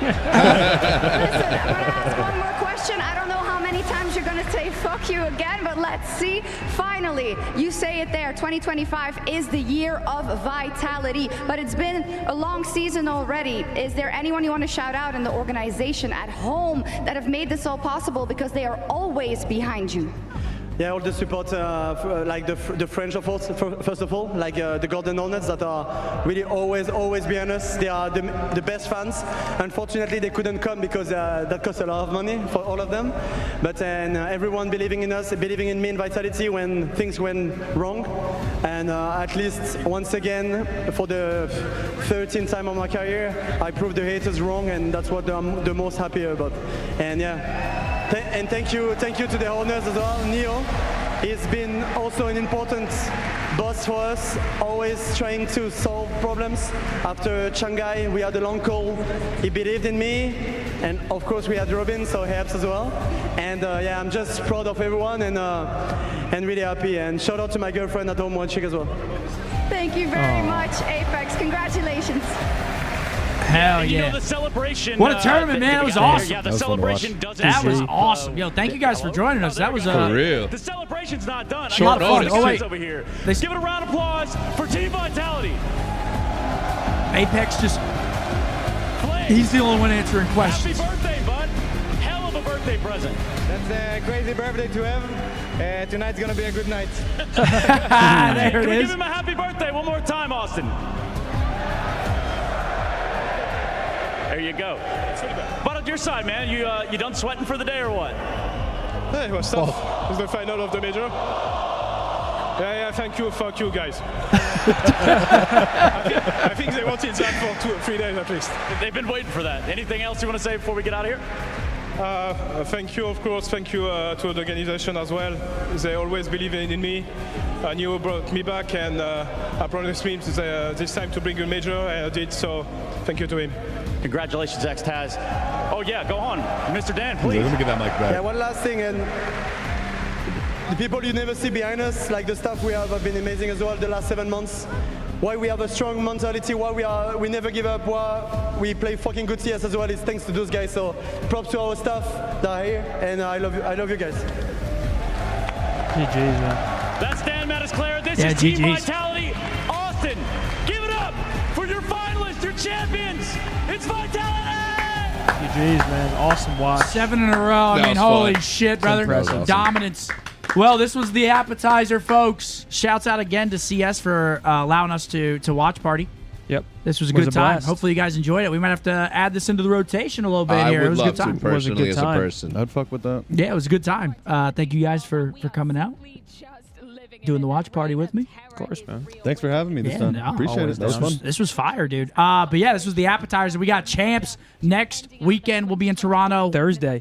Listen, I'm going to ask one more question. I don't know how many times you're going to say fuck you again, but let's see. Finally, you say it there. 2025 is the year of vitality, but it's been a long season already. Is there anyone you want to shout out in the organization at home that have made this all possible, because they are always behind you? Yeah, all the support, like the French, of course, first of all, like the Golden Hornets that are really always behind us. They are the best fans. Unfortunately, they couldn't come because that cost a lot of money for all of them. But everyone believing in us, believing in me in Vitality when things went wrong. And at least once again, for the 13th time of my career, I proved the haters wrong, and that's what I'm the most happy about. And yeah. And thank you to the owners as well, Neo. He's been also an important boss for us, always trying to solve problems. After Shanghai, we had a long call. He believed in me, and of course we had Robin, so he helps as well. And yeah, I'm just proud of everyone and really happy. And shout out to my girlfriend at home watching as well. Thank you very much, Apex. Congratulations. Hell And, you yeah. know, the celebration. What a tournament, man. That was awesome. Yeah, the That was fun to watch. celebration doesn't. That was stop. awesome. Yo, thank you guys for joining us. That was For real. The celebration's not done. A lot of fun. Oh, Oh, wait. over here. They- Give it a round of applause for Team Vitality. Apex just, Flames. he's the only one answering Happy questions. birthday, bud. Hell of a birthday. birthday present? That's a crazy birthday to have. Tonight's gonna be a good night. There Can it we is. give him a happy birthday one more time, Austin? There you go. But on your side, man, you done sweating for the day or what? Hey, it was tough. It was the final of the major. Yeah, thank you guys. I think they wanted that for 2 or 3 days at least. They've been waiting for that. Anything else you want to say before we get out of here? Thank you, of course. Thank you to the organization as well. They always believe in me. And you brought me back, and I promised him this time to bring a major, and I did. So thank you to him. Congratulations, X-Taz. Oh yeah, go on, Mr. Dan, please. Let me get that mic back. Yeah, one last thing, and the people you never see behind us, like the staff we have been amazing as well the last 7 months. Why we have a strong mentality, why we never give up, why we play fucking good CS as well, is thanks to those guys. So props to our staff that are here, and I love you guys. GG's, man. That's Dan Mattisclair. This Yeah, is Team GG's. Vitality. Austin, give it up for your finalists, your champions. It's Vitality! GG's, man. Awesome watch. 7 in a row. I That mean, was holy fun. shit, It's brother. impressive. Dominance. Well, this was the appetizer, folks. Shouts out again to CS for allowing us to watch party. Yep. This was a Was good a time. blast. Hopefully you guys enjoyed it. We might have to add this into the rotation a little bit I here. It would was a love good time. to personally as a person. I'd fuck with that. Yeah, it was a good time. Thank you guys for coming out, doing the watch party with me. Of course, man. Thanks for having me this time. no, Appreciate it. That was fun. This was fire, dude. But yeah, this was the appetizer. We got champs next weekend. We'll be in Toronto Thursday,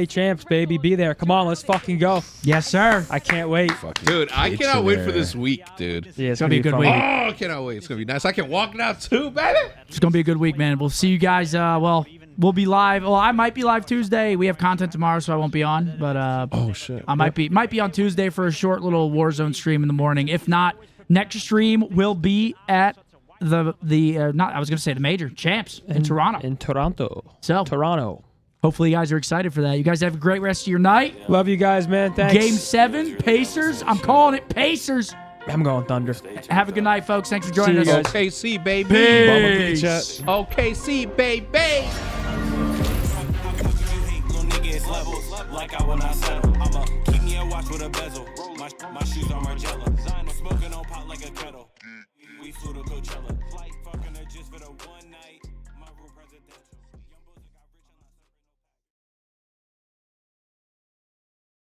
champs, baby. Be there. Come on, let's fucking go. Yes, sir. I can't wait. Dude, I cannot wait for this week, dude. Yeah, it's gonna be a good week. Oh, I cannot wait. It's gonna be nice. I can walk now too, baby. It's gonna be a good week, man. We'll see you guys. We'll be live. Well, I might be live Tuesday. We have content tomorrow, so I won't be on. But oh shit, I might be on Tuesday for a short little Warzone stream in the morning. If not, next stream will be at the major champs in Toronto. In Toronto. So Toronto. Hopefully you guys are excited for that. You guys have a great rest of your night. Love you guys, man. Thanks. Game 7, Pacers. I'm calling it Pacers. I'm going Thunder. Have a good night, folks. Thanks for joining us. OKC, baby. Peace. OKC, baby. Like I will not settle. I'ma keep me a watch with a bezel. My shoes are Margiela. Smoking on pot like a kettle.